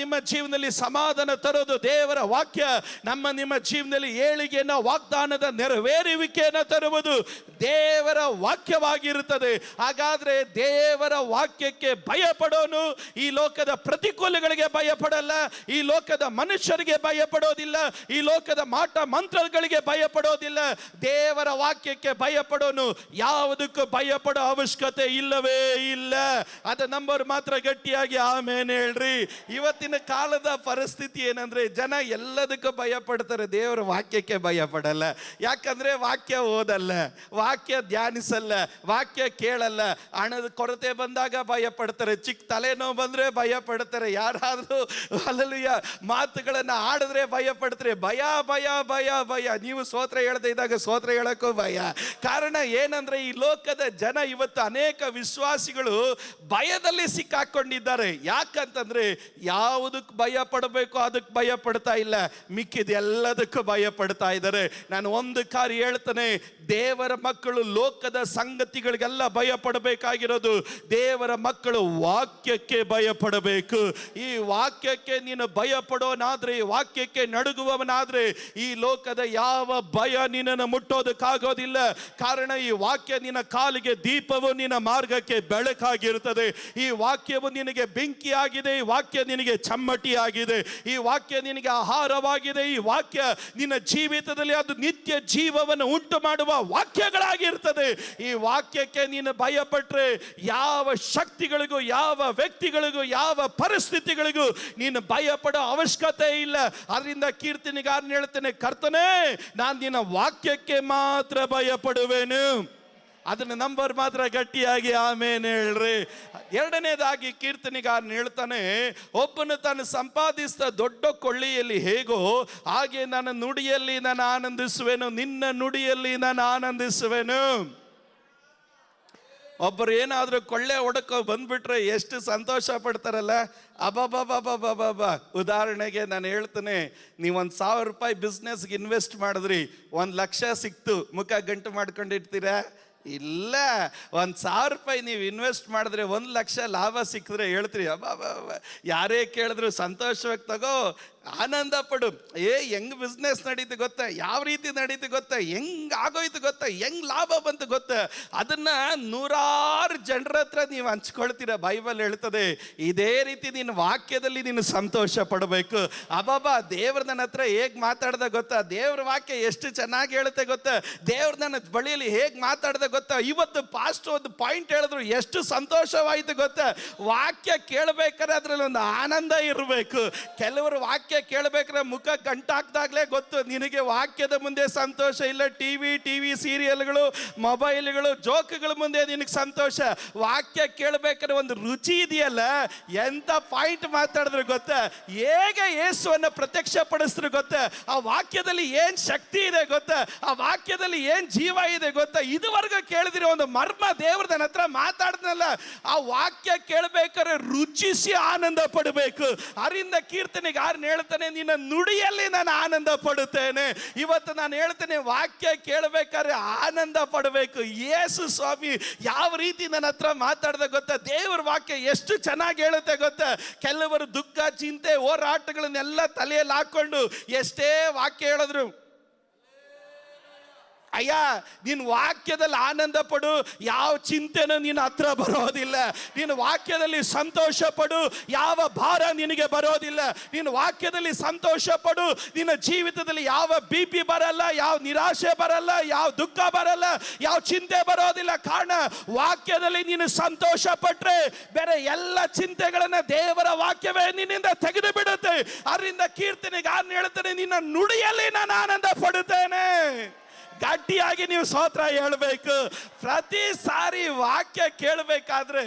ನಿಮ್ಮ ಜೀವನದಲ್ಲಿ ಸಮಾಧಾನ ತರೋದು ದೇವರ ವಾಕ್ಯ. ನಿಮ್ಮ ಜೀವನದಲ್ಲಿ ಏಳಿಗೆಯನ್ನು, ವಾಗ್ದಾನದ ನೆರವೇರುವಿಕೆಯನ್ನು ತರುವುದು ದೇವರ ವಾಕ್ಯವಾಗಿರುತ್ತದೆ. ಹಾಗಾದ್ರೆ ದೇವರ ವಾಕ್ಯಕ್ಕೆ ಭಯಪಡೋನು ಈ ಲೋಕದ ಪ್ರತಿಕೂಲಗಳಿಗೆ ಭಯಪಡಲ್ಲ, ಈ ಲೋಕದ ಮನುಷ್ಯರಿಗೆ ಭಯಪಡೋದಿಲ್ಲ, ಈ ಲೋಕದ ಮಾಟ ಮಂತ್ರಗಳಿಗೆ ಭಯಪಡೋದಿಲ್ಲ. ದೇವರ ವಾಕ್ಯಕ್ಕೆ ಭಯಪಡೋನು ಯಾವುದೇ ಯಾವುದಕ್ಕೂ ಭಯ ಪಡೋ ಅವಶ್ಯಕತೆ ಇಲ್ಲವೇ ಇಲ್ಲ. ಅದ ನಂಬರ್ ಮಾತ್ರ ಗಟ್ಟಿಯಾಗಿ ಆಮೇನ್ ಹೇಳ್ರಿ. ಇವತ್ತಿನ ಕಾಲದ ಪರಿಸ್ಥಿತಿ ಏನಂದ್ರೆ ಜನ ಎಲ್ಲದಕ್ಕೂ ಭಯ ಪಡ್ತಾರೆ, ದೇವರ ವಾಕ್ಯಕ್ಕೆ ಭಯ ಪಡಲ್ಲ. ಯಾಕಂದ್ರೆ ವಾಕ್ಯ ಓದಲ್ಲ, ವಾಕ್ಯ ಧ್ಯಾನಿಸಲ್ಲ, ವಾಕ್ಯ ಕೇಳಲ್ಲ. ಹಣದ ಕೊರತೆ ಬಂದಾಗ ಭಯ ಪಡ್ತಾರೆ, ಚಿಕ್ಕ ತಲೆನೋವು ಬಂದ್ರೆ ಭಯ ಪಡ್ತಾರೆ, ಯಾರಾದ್ರೂ ಹಲ್ಲೆಲೂಯ ಮಾತುಗಳನ್ನ ಆಡಿದ್ರೆ ಭಯ ಪಡ್ತಾರೆ. ಭಯ ಭಯ ಭಯ ಭಯ. ನೀವು ಸ್ತೋತ್ರ ಹೇಳದೆ ಇದ್ದಾಗ ಸ್ತೋತ್ರ ಹೇಳಕ್ಕೂ ಭಯ. ಕಾರಣ ಏನಂದ್ರೆ ಈ ಲೋಕದ ಜನ ಇವತ್ತು ಅನೇಕ ವಿಶ್ವಾಸಿಗಳು ಭಯದಲ್ಲಿ ಸಿಕ್ಕಾಕೊಂಡಿದ್ದಾರೆ. ಯಾಕಂತಂದ್ರೆ ಯಾವುದಕ್ಕೆ ಭಯ ಪಡಬೇಕು ಅದಕ್ಕೆ ಭಯ ಪಡ್ತಾ ಇಲ್ಲ, ಮಿಕ್ಕಿದ ಎಲ್ಲದಕ್ಕೂ ಭಯ ಪಡ್ತಾ ಇದ್ದಾರೆ. ನಾನು ಒಂದು ಕಾರ್ಯ ಹೇಳ್ತಾನೆ, ದೇವರ ಮಕ್ಕಳು ಲೋಕದ ಸಂಗತಿಗಳಿಗೆಲ್ಲ ಭಯ ಪಡಬೇಕಾಗಿರೋದು ದೇವರ ಮಕ್ಕಳು ವಾಕ್ಯಕ್ಕೆ ಭಯ ಪಡಬೇಕು. ಈ ವಾಕ್ಯಕ್ಕೆ ನೀನು ಭಯ ಪಡೋನಾದ್ರೆ, ಈ ವಾಕ್ಯಕ್ಕೆ ನಡುಗುವವನಾದ್ರೆ ಈ ಲೋಕದ ಯಾವ ಭಯ ನಿನ್ನನ್ನು ಮುಟ್ಟೋದಕ್ಕಾಗೋದಿಲ್ಲ. ಕಾರಣ ಈ ವಾಕ್ಯ ನಿನ್ನ ಕಾಲಿಗೆ ದೀಪವು, ನಿನ್ನ ಮಾರ್ಗಕ್ಕೆ ಬೆಳಕಾಗಿರುತ್ತದೆ. ಈ ವಾಕ್ಯವು ನಿನಗೆ ಬೆಂಕಿ ಆಗಿದೆ, ಈ ವಾಕ್ಯ ನಿನಗೆ ಚಮ್ಮಟಿ ಆಗಿದೆ, ಈ ವಾಕ್ಯ ನಿನಗೆ ಆಹಾರವಾಗಿದೆ. ಈ ವಾಕ್ಯ ನಿನ್ನ ಜೀವಿತದಲ್ಲಿ ಅದು ನಿತ್ಯ ಜೀವವನ್ನು ಉಂಟು ಮಾಡುವ ವಾಕ್ಯಗಳಾಗಿರ್ತದೆ. ಈ ವಾಕ್ಯಕ್ಕೆ ನೀನು ಭಯ ಪಟ್ರೆ ಯಾವ ಶಕ್ತಿಗಳಿಗೂ, ಯಾವ ವ್ಯಕ್ತಿಗಳಿಗೂ, ಯಾವ ಪರಿಸ್ಥಿತಿಗಳಿಗೂ ನೀನು ಭಯ ಪಡೋ ಅವಶ್ಯಕತೆ ಇಲ್ಲ. ಅದರಿಂದ ಕೀರ್ತನೆಗಾರನ ಹೇಳ್ತೇನೆ, ಕರ್ತನೇ ನಾನು ನಿನ್ನ ವಾಕ್ಯಕ್ಕೆ ಮಾತ್ರ ಭಯ ಪಡುವೆನು. ಅದನ್ನ ನಂಬರ್ ಮಾತ್ರ ಗಟ್ಟಿಯಾಗಿ ಆಮೇನ್ ಹೇಳ್ರಿ. ಎರಡನೇದಾಗಿ ಕೀರ್ತನೆಗಾರನ ಹೇಳ್ತಾನೆ, ಒಬ್ಬನು ತಾನು ಸಂಪಾದಿಸಿದ ದೊಡ್ಡ ಕೊಳ್ಳಿಯಲ್ಲಿ ಹೇಗೋ ಹಾಗೆ ನನ್ನ ನುಡಿಯಲ್ಲಿ ನಾನು ಆನಂದಿಸುವೆನು, ನಿನ್ನ ನುಡಿಯಲ್ಲಿ ನಾನು ಆನಂದಿಸುವೆನು. ಒಬ್ಬರು ಏನಾದರೂ ಕೊಳ್ಳೆ ಹೊಡಕೋ ಬಂದ್ಬಿಟ್ರೆ ಎಷ್ಟು ಸಂತೋಷ ಪಡ್ತಾರಲ್ಲ. ಅಬಾಬಾಬಾಬಾಬಾಬಾ. ಉದಾಹರಣೆಗೆ ನಾನು ಹೇಳ್ತೇನೆ, ನೀವು 1,000 ರೂಪಾಯಿ ಬಿಸ್ನೆಸ್ಗೆ ಇನ್ವೆಸ್ಟ್ ಮಾಡಿದ್ರಿ, 1,00,000 ಸಿಕ್ತು, ಮುಖ ಗಂಟು ಮಾಡ್ಕೊಂಡಿರ್ತೀರಾ? ಇಲ್ಲ. 1,000 ರೂಪಾಯಿ ನೀವು ಇನ್ವೆಸ್ಟ್ ಮಾಡಿದ್ರೆ 1,00,000 ಲಾಭ ಸಿಕ್ಕಿದ್ರೆ ಹೇಳ್ತೀರಿ ಅಬ್ಬಾ, ಯಾರೇ ಕೇಳಿದ್ರು ಸಂತೋಷವಾಗಿ ತಗೋ, ಆನಂದ ಪಡು. ಹೆಂಗ್ ಬಿಸ್ನೆಸ್ ನಡೀತು ಗೊತ್ತಾ, ಯಾವ ರೀತಿ ನಡೀತು ಗೊತ್ತಾ, ಹೆಂಗ್ ಆಗೋಯ್ತು ಗೊತ್ತಾ, ಹೆಂಗ್ ಲಾಭ ಬಂತು ಗೊತ್ತಾ. ಅದನ್ನ 100 ಜನರ ಹತ್ರ ನೀವು ಹಂಚ್ಕೊಳ್ತೀರ. ಬೈಬಲ್ ಹೇಳ್ತದೆ, ಇದೇ ರೀತಿ ನಿನ್ನ ವಾಕ್ಯದಲ್ಲಿ ನೀನು ಸಂತೋಷ ಪಡಬೇಕು. ಅಬ್ಬಾಬಾ, ದೇವ್ರ ನನ್ನ ಹತ್ರ ಹೇಗ್ ಮಾತಾಡ್ದ ಗೊತ್ತಾ, ದೇವ್ರ ವಾಕ್ಯ ಎಷ್ಟು ಚೆನ್ನಾಗಿ ಹೇಳುತ್ತೆ ಗೊತ್ತಾ, ದೇವ್ರ ನನ್ನ ಬಳಿಯಲ್ಲಿ ಹೇಗ್ ಮಾತಾಡ್ದ ಗೊತ್ತಾ. ಇವತ್ತು ಪಾಸ್ಟ್ ಒಂದು ಪಾಯಿಂಟ್ ಹೇಳಿದ್ರು, ಎಷ್ಟು ಸಂತೋಷವಾಯಿತು ಗೊತ್ತಾ. ವಾಕ್ಯ ಕೇಳಬೇಕಾದ್ರೆ ಅದ್ರಲ್ಲಿ ಒಂದು ಆನಂದ ಇರಬೇಕು. ಕೆಲವರು ವಾಕ್ಯ ಕೇಳಬೇಕಾದ್ರೆ ಮುಖ ಗಂಟಾಕ್ದಾಗ್ಲೇ ಗೊತ್ತು ನಿನಗೆ ವಾಕ್ಯದ ಮುಂದೆ ಸಂತೋಷ ಇಲ್ಲ. ಟಿವಿ ಸೀರಿಯಲ್ಗಳು, ಮೊಬೈಲ್ಗಳು, ಜೋಕ್ಗಳ ಮುಂದೆ ನಿನಗೆ ಸಂತೋಷ. ವಾಕ್ಯ ಕೇಳಬೇಕಾದ್ರೆ ಒಂದು ರುಚಿ ಇದೆಯಲ್ಲ. ಎಂತ ಪಾಯಿಂಟ್ ಮಾತಾಡಿದ್ರು ಗೊತ್ತಾ, ಹೇಗೆ ಯೇಸುವನ್ನು ಪ್ರತ್ಯಕ್ಷ ಪಡಿಸಿದ್ರು ಗೊತ್ತಾ, ಆ ವಾಕ್ಯದಲ್ಲಿ ಏನ್ ಶಕ್ತಿ ಇದೆ ಗೊತ್ತಾ, ಆ ವಾಕ್ಯದಲ್ಲಿ ಏನ್ ಜೀವ ಇದೆ ಗೊತ್ತಾ. ಇದುವರೆಗೂ ಕೇಳಿದಿರೋ ಒಂದು ಮರ್ಮ ದೇವ್ರ ನನ್ನ ಹತ್ರ ಮಾತಾಡ್ದಲ್ಲ. ಆ ವಾಕ್ಯ ಕೇಳಬೇಕಾದ್ರೆ ರುಚಿಸಿ ಆನಂದ ಪಡಬೇಕು. ಅದರಿಂದ ಕೀರ್ತನೆಗಾರನು ಹೇಳ್ತಾನೆ, ನಿನ್ನ ನುಡಿಯಲ್ಲಿ ನಾನು ಆನಂದ ಪಡುತ್ತೇನೆ. ಇವತ್ತು ನಾನು ಹೇಳ್ತೇನೆ, ವಾಕ್ಯ ಕೇಳಬೇಕಾದ್ರೆ ಆನಂದ ಪಡಬೇಕು. ಯೇಸು ಸ್ವಾಮಿ ಯಾವ ರೀತಿ ನನ್ನ ಹತ್ರ ಮಾತಾಡ್ದ ಗೊತ್ತಾ, ದೇವರ ವಾಕ್ಯ ಎಷ್ಟು ಚೆನ್ನಾಗಿ ಹೇಳುತ್ತೆ ಗೊತ್ತಾ. ಕೆಲವರು ದುಃಖ, ಚಿಂತೆ, ಹೋರಾಟಗಳನ್ನೆಲ್ಲ ತಲೆಯಲ್ಲಿ ಹಾಕೊಂಡು ಎಷ್ಟೇ ವಾಕ್ಯ ಹೇಳಿದ್ರು, ಅಯ್ಯ ನೀನು ವಾಕ್ಯದಲ್ಲಿ ಆನಂದ ಪಡು, ಯಾವ ಚಿಂತೆನೂ ನಿನ್ನ ಹತ್ರ ಬರೋದಿಲ್ಲ. ನೀನು ವಾಕ್ಯದಲ್ಲಿ ಸಂತೋಷ ಪಡು, ಯಾವ ಭಾರ ನಿನಗೆ ಬರೋದಿಲ್ಲ. ನೀನು ವಾಕ್ಯದಲ್ಲಿ ಸಂತೋಷ ಪಡು, ನಿನ್ನ ಜೀವಿತದಲ್ಲಿ ಯಾವ BP ಬರಲ್ಲ, ಯಾವ ನಿರಾಶೆ ಬರಲ್ಲ, ಯಾವ ದುಃಖ ಬರಲ್ಲ, ಯಾವ ಚಿಂತೆ ಬರೋದಿಲ್ಲ. ಕಾರಣ ವಾಕ್ಯದಲ್ಲಿ ನೀನು ಸಂತೋಷ ಪಟ್ರೆ ಬೇರೆ ಎಲ್ಲ ಚಿಂತೆಗಳನ್ನ ದೇವರ ವಾಕ್ಯವೇ ನಿನ್ನಿಂದ ತೆಗೆದು ಬಿಡುತ್ತೆ. ಅದರಿಂದ ಕೀರ್ತನೆಗಾರನು ಹೇಳ್ತಾನೆ, ನಿನ್ನ ನುಡಿಯಲ್ಲಿ ನಾನು ಆನಂದ ಪಡುತ್ತೇನೆ. ಗಟ್ಟಿಯಾಗಿ ನೀವು ಸ್ತೋತ್ರ ಹೇಳಬೇಕು. ಪ್ರತಿ ಸಾರಿ ವಾಕ್ಯ ಕೇಳಬೇಕಾದ್ರೆ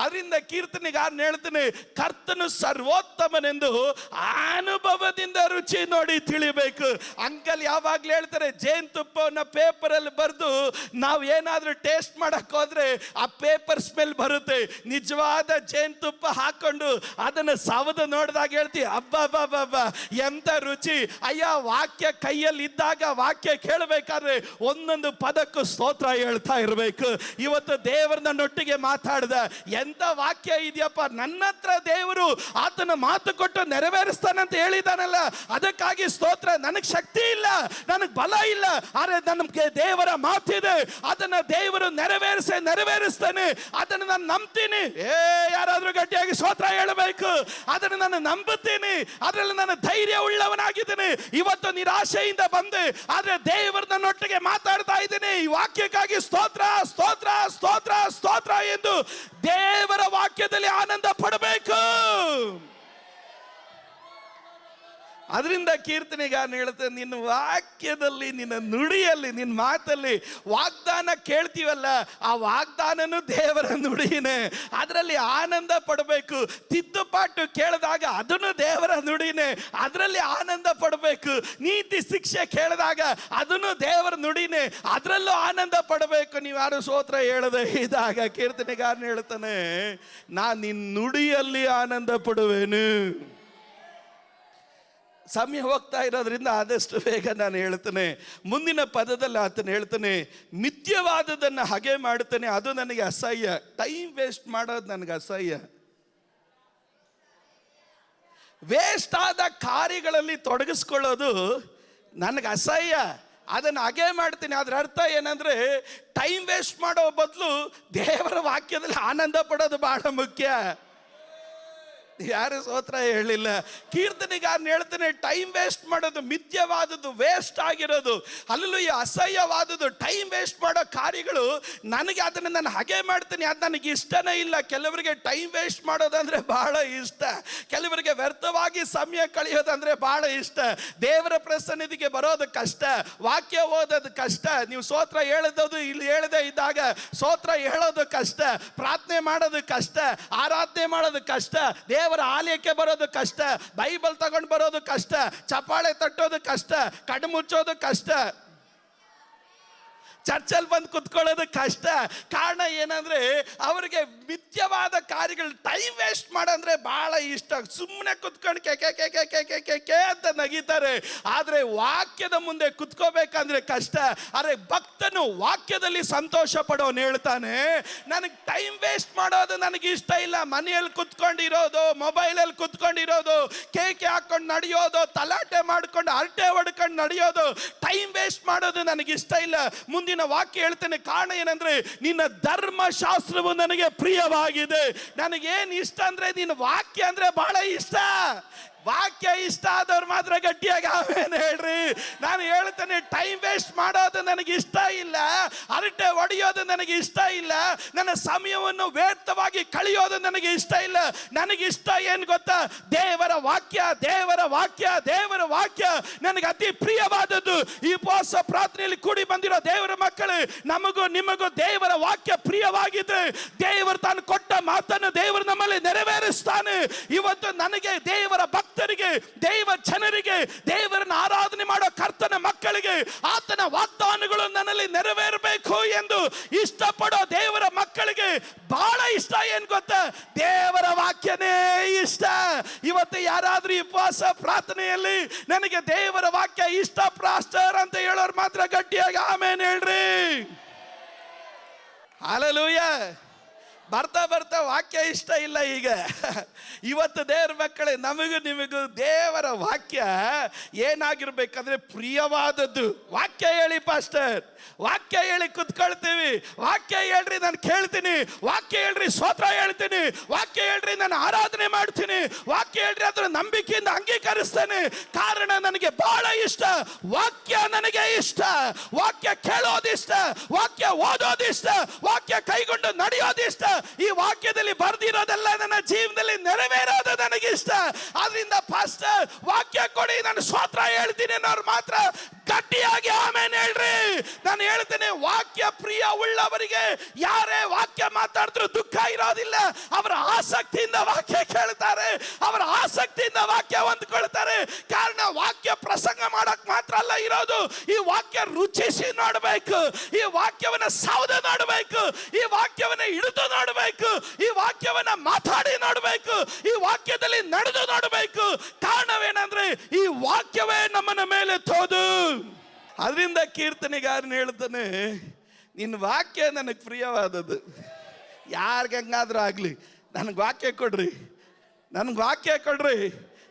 ಅದರಿಂದ ಕೀರ್ತನೆಗಾರನು ಹೇಳ್ತಾನೆ, ಕರ್ತನು ಸರ್ವೋತ್ತಮನೆಂದು ಅನುಭವದಿಂದ ರುಚಿ ನೋಡಿ ತಿಳಿಬೇಕು. ಅಂಕಲ್ ಯಾವಾಗ್ಲೂ ಹೇಳ್ತಾರೆ, ಜೇನುತುಪ್ಪವನ್ನ ಪೇಪರಲ್ಲಿ ಬರೆದು ನಾವು ಏನಾದ್ರೂ ಟೇಸ್ಟ್ ಮಾಡಕ್ ಹೋದ್ರೆ ಆ ಪೇಪರ್ ಸ್ಮೆಲ್ ಬರುತ್ತೆ. ನಿಜವಾದ ಜೇನುತುಪ್ಪ ಹಾಕೊಂಡು ಅದನ್ನ ಸವದು ನೋಡಿದಾಗ ಹೇಳ್ತೀವಿ, ಅಬ್ಬಾ ಎಂತ ರುಚಿ. ಅಯ್ಯ, ವಾಕ್ಯ ಕೈಯಲ್ಲಿ ಇದ್ದಾಗ ವಾಕ್ಯ ಕೇಳಬೇಕಾದ್ರೆ ಒಂದೊಂದು ಪದಕ್ಕೂ ಸ್ತೋತ್ರ ಹೇಳ್ತಾ ಇರಬೇಕು. ಇವತ್ತು ದೇವರು ನನ್ನೊಟ್ಟಿಗೆ ಮಾತಾಡಿದ, ಎಂತ ವಾಕ್ಯ ಇದೆಯಪ್ಪ, ನನ್ನ ಹತ್ರ ದೇವರು ಆತನ ಮಾತು ಕೊಟ್ಟು ನೆರವೇರಿಸ್ತಾನಂತ ಹೇಳಿದಾನಲ್ಲ, ಅದಕ್ಕಾಗಿ ಸ್ತೋತ್ರ. ನನಗೆ ಶಕ್ತಿ ಇಲ್ಲ, ನನಗೆ ಬಲ ಇಲ್ಲ, ಆದರೆ ನನಗೆ ದೇವರ ಮಾತಿದೆ, ಅದನ್ನ ದೇವರು ನೆರವೇರಿಸ್ತಾನೆ, ಅದನ್ನು ನಾನು ನಂಬ್ತೀನಿ. ಯಾರಾದ್ರೂ ಗಟ್ಟಿಯಾಗಿ ಸ್ತೋತ್ರ ಹೇಳಬೇಕು. ಅದನ್ನು ನಾನು ನಂಬುತ್ತೀನಿ, ಅದರಲ್ಲಿ ನಾನು ಧೈರ್ಯ ಉಳ್ಳವನಾಗಿದ್ದೀನಿ. ಇವತ್ತು ನಿರಾಶೆಯಿಂದ ಬಂದೆ, ಆದರೆ ದೇವರು ನನ್ನೊಟ್ಟಿಗೆ ನಿಮ್ಮೊಟ್ಟಿಗೆ ಮಾತಾಡ್ತಾ ಇದ್ದೀನಿ. ಈ ವಾಕ್ಯಕ್ಕಾಗಿ ಸ್ತೋತ್ರ ಸ್ತೋತ್ರ ಸ್ತೋತ್ರ ಸ್ತೋತ್ರ ಎಂದು ದೇವರ ವಾಕ್ಯದಲ್ಲಿ ಆನಂದ ಪಡಬೇಕು. ಅದರಿಂದ ಕೀರ್ತನೆಗಾರನು ಹೇಳ್ತಾನೆ, ನಿನ್ನ ವಾಕ್ಯದಲ್ಲಿ, ನಿನ್ನ ನುಡಿಯಲ್ಲಿ, ನಿನ್ನ ಮಾತಲ್ಲಿ ವಾಗ್ದಾನ ಕೇಳ್ತೀವಲ್ಲ, ಆ ವಾಗ್ದಾನನು ದೇವರ ನುಡಿನೇ. ಅದರಲ್ಲಿ ಆನಂದ ಪಡಬೇಕು. ತಿದ್ದುಪಾಟು ಕೇಳಿದಾಗ ಅದನ್ನು ದೇವರ ನುಡಿನೇ, ಅದರಲ್ಲಿ ಆನಂದ ಪಡಬೇಕು. ನೀತಿ ಶಿಕ್ಷೆ ಕೇಳಿದಾಗ ಅದನ್ನು ದೇವರ ನುಡಿನೇ, ಅದರಲ್ಲೂ ಆನಂದ ಪಡಬೇಕು. ನೀವ್ಯಾರು ಸ್ತೋತ್ರ ಹೇಳದೆ ಇದ್ದಾಗ ಕೀರ್ತನೆಗಾರನು ಹೇಳ್ತಾನೆ, ನಾನು ನಿನ್ನ ನುಡಿಯಲ್ಲಿ ಆನಂದ ಪಡುವೆನು. ಸಮಯ ಹೋಗ್ತಾ ಇರೋದ್ರಿಂದ ಆದಷ್ಟು ಬೇಗ ನಾನು ಹೇಳ್ತೇನೆ. ಮುಂದಿನ ಪದದಲ್ಲಿ ಆತನು ಹೇಳ್ತಾನೆ, ಮಿಥ್ಯವಾದದನ್ನು ಹಾಗೆ ಮಾಡ್ತಾನೆ, ಅದು ನನಗೆ ಅಸಹ್ಯ. ಟೈಮ್ ವೇಸ್ಟ್ ಮಾಡೋದು ನನಗೆ ಅಸಹ್ಯ. ವೇಸ್ಟ್ ಆದ ಕಾರ್ಯಗಳಲ್ಲಿ ತೊಡಗಿಸ್ಕೊಳ್ಳೋದು ನನಗೆ ಅಸಹ್ಯ. ಅದನ್ನು ಹಾಗೆ ಮಾಡ್ತೀನಿ. ಅದರ ಅರ್ಥ ಏನಂದ್ರೆ, ಟೈಮ್ ವೇಸ್ಟ್ ಮಾಡೋ ಬದಲು ದೇವರ ವಾಕ್ಯದಲ್ಲಿ ಆನಂದ ಪಡೋದು ಬಹಳ ಮುಖ್ಯ. ಯಾರು ಸ್ತೋತ್ರ ಹೇಳಿಲ್ಲ. ಕೀರ್ತನೆಗಾರನು ಹೇಳ್ತಾನೆ, ಟೈಮ್ ವೇಸ್ಟ್ ಮಾಡೋದು, ಮಿಥ್ಯವಾದದ್ದು, ವೇಸ್ಟ್ ಆಗಿರೋದು, ಅಲ್ಲೂ ಅಸಹ್ಯವಾದದ್ದು, ಟೈಮ್ ವೇಸ್ಟ್ ಮಾಡೋ ಕಾರ್ಯಗಳು ನನಗೆ, ಅದನ್ನು ನಾನು ಹಾಗೆ ಮಾಡ್ತೀನಿ. ಅದು ನನಗೆ ಇಷ್ಟನೇ ಇಲ್ಲ. ಕೆಲವರಿಗೆ ಟೈಮ್ ವೇಸ್ಟ್ ಮಾಡೋದಂದ್ರೆ ಬಹಳ ಇಷ್ಟ. ಕೆಲವರಿಗೆ ವ್ಯರ್ಥವಾಗಿ ಸಮಯ ಕಳೆಯೋದಂದ್ರೆ ಬಹಳ ಇಷ್ಟ. ದೇವರ ಪ್ರಸನ್ನಿಧಿಗೆ ಬರೋದು ಕಷ್ಟ, ವಾಕ್ಯ ಓದೋದು ಕಷ್ಟ. ನೀವು ಸ್ತೋತ್ರ ಹೇಳೋದು ಇಲ್ಲಿ ಹೇಳದೇ ಇದ್ದಾಗ ಸ್ತೋತ್ರ ಹೇಳೋದು ಕಷ್ಟ, ಪ್ರಾರ್ಥನೆ ಮಾಡೋದು ಕಷ್ಟ, ಆರಾಧನೆ ಮಾಡೋದು ಕಷ್ಟ, ದೇವರ ಆಲಯಕ್ಕೆ ಬರೋದು ಕಷ್ಟ, ಬೈಬಲ್ ತಗೊಂಡು ಬರೋದು ಕಷ್ಟ, ಚಪ್ಪಾಳೆ ತಟ್ಟೋದು ಕಷ್ಟ, ಕಣ್ಣು ಮುಚ್ಚೋದು ಕಷ್ಟ, ಚರ್ಚಲ್ಲಿ ಬಂದು ಕುತ್ಕೊಳ್ಳೋದು ಕಷ್ಟ. ಕಾರಣ ಏನಂದ್ರೆ, ಅವರಿಗೆ ಮಿಥ್ಯವಾದ ಕಾರ್ಯಗಳು, ಟೈಮ್ ವೇಸ್ಟ್ ಮಾಡಂದ್ರೆ ಬಹಳ ಇಷ್ಟ. ಸುಮ್ಮನೆ ಕುತ್ಕೊಂಡು ಕೆ ಅಂತ ನಗಿತಾರೆ. ಆದ್ರೆ ವಾಕ್ಯದ ಮುಂದೆ ಕುತ್ಕೋಬೇಕಂದ್ರೆ ಕಷ್ಟ. ಆದ್ರೆ ಭಕ್ತನು ವಾಕ್ಯದಲ್ಲಿ ಸಂತೋಷ ಪಡೋನು ಹೇಳ್ತಾನೆ, ನನಗೆ ಟೈಮ್ ವೇಸ್ಟ್ ಮಾಡೋದು ನನಗೆ ಇಷ್ಟ ಇಲ್ಲ. ಮನೆಯಲ್ಲಿ ಕುತ್ಕೊಂಡಿರೋದು, ಮೊಬೈಲಲ್ಲಿ ಕುತ್ಕೊಂಡಿರೋದು, ಕೇಕೆ ಹಾಕೊಂಡು ನಡೆಯೋದು, ತಲಾಟೆ ಮಾಡ್ಕೊಂಡು ಹರಟೆ ಹೊಡ್ಕೊಂಡು ನಡೆಯೋದು, ಟೈಮ್ ವೇಸ್ಟ್ ಮಾಡೋದು ನನಗೆ ಇಷ್ಟ ಇಲ್ಲ. ಮುಂದಿನ ವಾಕ್ಯ ಹೇಳ್ತೇನೆ. ಕಾರಣ ಏನಂದ್ರೆ, ನಿನ್ನ ಧರ್ಮಶಾಸ್ತ್ರವು ನನಗೆ ಪ್ರಿಯವಾಗಿದೆ. ನನಗೇನು ಇಷ್ಟ ಅಂದ್ರೆ, ನಿನ್ನ ವಾಕ್ಯ ಅಂದ್ರೆ ಬಹಳ ಇಷ್ಟ. ವಾಕ್ಯ ಇಷ್ಟ ಆದವ್ರು ಮಾತ್ರ ಗಟ್ಟಿಯಾಗಿ ಆಮೇಲೆ ಹೇಳ್ರಿ. ನಾನು ಹೇಳ್ತೇನೆ, ಟೈಮ್ ವೇಸ್ಟ್ ಮಾಡೋದು ನನಗೆ ಇಷ್ಟ ಇಲ್ಲ, ಹರಟೆ ಹೊಡೆಯೋದು ನನಗೆ ಇಷ್ಟ ಇಲ್ಲ, ನನ್ನ ಸಮಯವನ್ನು ವ್ಯರ್ಥವಾಗಿ ಕಳೆಯೋದು ನನಗೆ ಇಷ್ಟ ಇಲ್ಲ. ನನಗೆ ಇಷ್ಟ ಏನು ಗೊತ್ತಾ? ದೇವರ ವಾಕ್ಯ, ದೇವರ ವಾಕ್ಯ, ದೇವರ ವಾಕ್ಯ ನನಗೆ ಅತಿ ಪ್ರಿಯವಾದದ್ದು. ಈ ಉಪವಾಸ ಪ್ರಾರ್ಥನೆಯಲ್ಲಿ ಕೂಡಿ ಬಂದಿರೋ ದೇವರ ಮಕ್ಕಳು, ನಮಗೂ ನಿಮಗೂ ದೇವರ ವಾಕ್ಯ ಪ್ರಿಯವಾಗಿದ್ರೆ, ದೇವರು ತಾನು ಕೊಟ್ಟ ಮಾತನ್ನು ದೇವರು ನಮ್ಮಲ್ಲಿ ನೆರವೇರಿಸ್ತಾನೆ. ಇವತ್ತು ನನಗೆ, ದೇವರ ಭಕ್ತರಿಗೆ, ದೇವ ಜನರಿಗೆ, ದೇವರನ್ನು ಆರಾಧನೆ ಮಾಡೋ ಕರ್ತನ ಮಕ್ಕಳಿಗೆ ಆತನ ವಾಗ್ದಾನಗಳು ನನ್ನಲ್ಲಿ ನೆರವೇರಬೇಕು ಎಂದು ಇಷ್ಟಪಡೋ ದೇವರ ಮಕ್ಕಳಿಗೆ ಬಹಳ ಇಷ್ಟ ಏನು ಗೊತ್ತಾ? ದೇವರ ವಾಕ್ಯನೇ ಇಷ್ಟ. ಇವತ್ತು ಯಾರಾದ್ರೂ ಈ ಉಪವಾಸ ಪ್ರಾರ್ಥನೆಯಲ್ಲಿ ನನಗೆ ದೇವರ ವಾಕ್ಯ ಇಷ್ಟ ಪಾಸ್ಟರ್ ಅಂತ ಹೇಳೋರು ಮಾತ್ರ ಗಟ್ಟಿಯಾಗಿ ಆಮೇನ್ ಹೇಳ್ರಿ. ಹಲ್ಲೆಲೂಯಾ. ಬರ್ತಾ ಬರ್ತಾ ವಾಕ್ಯ ಇಷ್ಟ ಇಲ್ಲ. ಈಗ ಇವತ್ತು ದೇವರ ಮಕ್ಕಳೇ, ನಮಗೂ ನಿಮಗೂ ದೇವರ ವಾಕ್ಯ ಏನಾಗಿರ್ಬೇಕಂದ್ರೆ ಪ್ರಿಯವಾದದ್ದು. ವಾಕ್ಯ ಹೇಳಿ ಪಾಸ್ಟರ್, ವಾಕ್ಯ ಹೇಳಿ ಕುತ್ಕೊಳ್ತೀವಿ. ವಾಕ್ಯ ಹೇಳ್ರಿ ನಾನು ಕೇಳ್ತೀನಿ, ವಾಕ್ಯ ಹೇಳ್ರಿ ಸ್ತೋತ್ರ ಹೇಳ್ತೀನಿ, ವಾಕ್ಯ ಹೇಳ್ರಿ ನಾನು ಆರಾಧನೆ ಮಾಡ್ತೀನಿ, ವಾಕ್ಯ ಹೇಳ್ರಿ ಅದರ ನಂಬಿಕೆಯಿಂದ ಅಂಗೀಕರಿಸ್ತೇನೆ. ಕಾರಣ ನನಗೆ ಬಹಳ ಇಷ್ಟ. ವಾಕ್ಯ ನನಗೆ ಇಷ್ಟ. ವಾಕ್ಯ ಕೇಳೋದಿಷ್ಟ, ವಾಕ್ಯ ಓದೋದಿಷ್ಟ, ವಾಕ್ಯ ಕೈಗೊಂಡು ನಡೆಯೋದಿಷ್ಟ. ಈ ವಾಕ್ಯದಲ್ಲಿ ಬರ್ದಿರೋದೆಲ್ಲ ನನ್ನ ಜೀವನದಲ್ಲಿ ನೆರವೇರೋದು ನನಗಿಷ್ಟ. ಆದ್ರಿಂದ ಪಾಸ್ಟರ್ ವಾಕ್ಯ ಕೊಡಿ, ನಾನು ಸ್ತೋತ್ರ ಹೇಳ್ತೀನಿ ಅನ್ನೋರು ಮಾತ್ರ ಗಟ್ಟಿಯಾಗಿ ಆಮೇನ್ ಹೇಳ್ರಿ. ನಾನು ಹೇಳ್ತೇನೆ, ವಾಕ್ಯ ಪ್ರಿಯ ಉಳ್ಳವರಿಗೆ ಯಾರೇ ವಾಕ್ಯ ಮಾತಾಡಿದ್ರು ದುಃಖ ಇರೋದಿಲ್ಲ. ಅವರ ಆಸಕ್ತಿಯಿಂದ ವಾಕ್ಯ ಕೇಳ್ತಾರೆ, ಅವರ ಆಸಕ್ತಿಯಿಂದ ವಾಕ್ಯ ಹೊಂದ್ಕೊಳ್ತಾರೆ. ಕಾರಣ ವಾಕ್ಯ ಪ್ರಸಂಗ ಮಾಡಕ್ ಮಾತ್ರ ಅಲ್ಲ ಇರೋದು, ಈ ವಾಕ್ಯ ರುಚಿಸಿ ನೋಡಬೇಕು, ಈ ವಾಕ್ಯವನ್ನ ಸೌದೆ ನೋಡಬೇಕು, ಈ ವಾಕ್ಯವನ್ನ ಹಿಡಿದು ನೋಡಬೇಕು, ಈ ವಾಕ್ಯವನ್ನ ಮಾತಾಡಿ ನೋಡಬೇಕು, ಈ ವಾಕ್ಯದಲ್ಲಿ ನಡೆದು ನೋಡಬೇಕು. ಕಾರಣವೇನಂದ್ರೆ ಈ ವಾಕ್ಯವೇ ನಮ್ಮನ ಮೇಲೆ ತೋದು. ಅದರಿಂದ ಕೀರ್ತನೆಗಾರನು ಹೇಳ್ತಾನೆ, ನಿನ್ನ ವಾಕ್ಯ ನನಗೆ ಪ್ರಿಯವಾದದ್ದು. ಯಾರಿಗಂಗಾದ್ರೂ ಆಗಲಿ, ನನಗೆ ವಾಕ್ಯ ಕೊಡ್ರಿ, ನನಗೆ ವಾಕ್ಯ ಕೊಡ್ರಿ,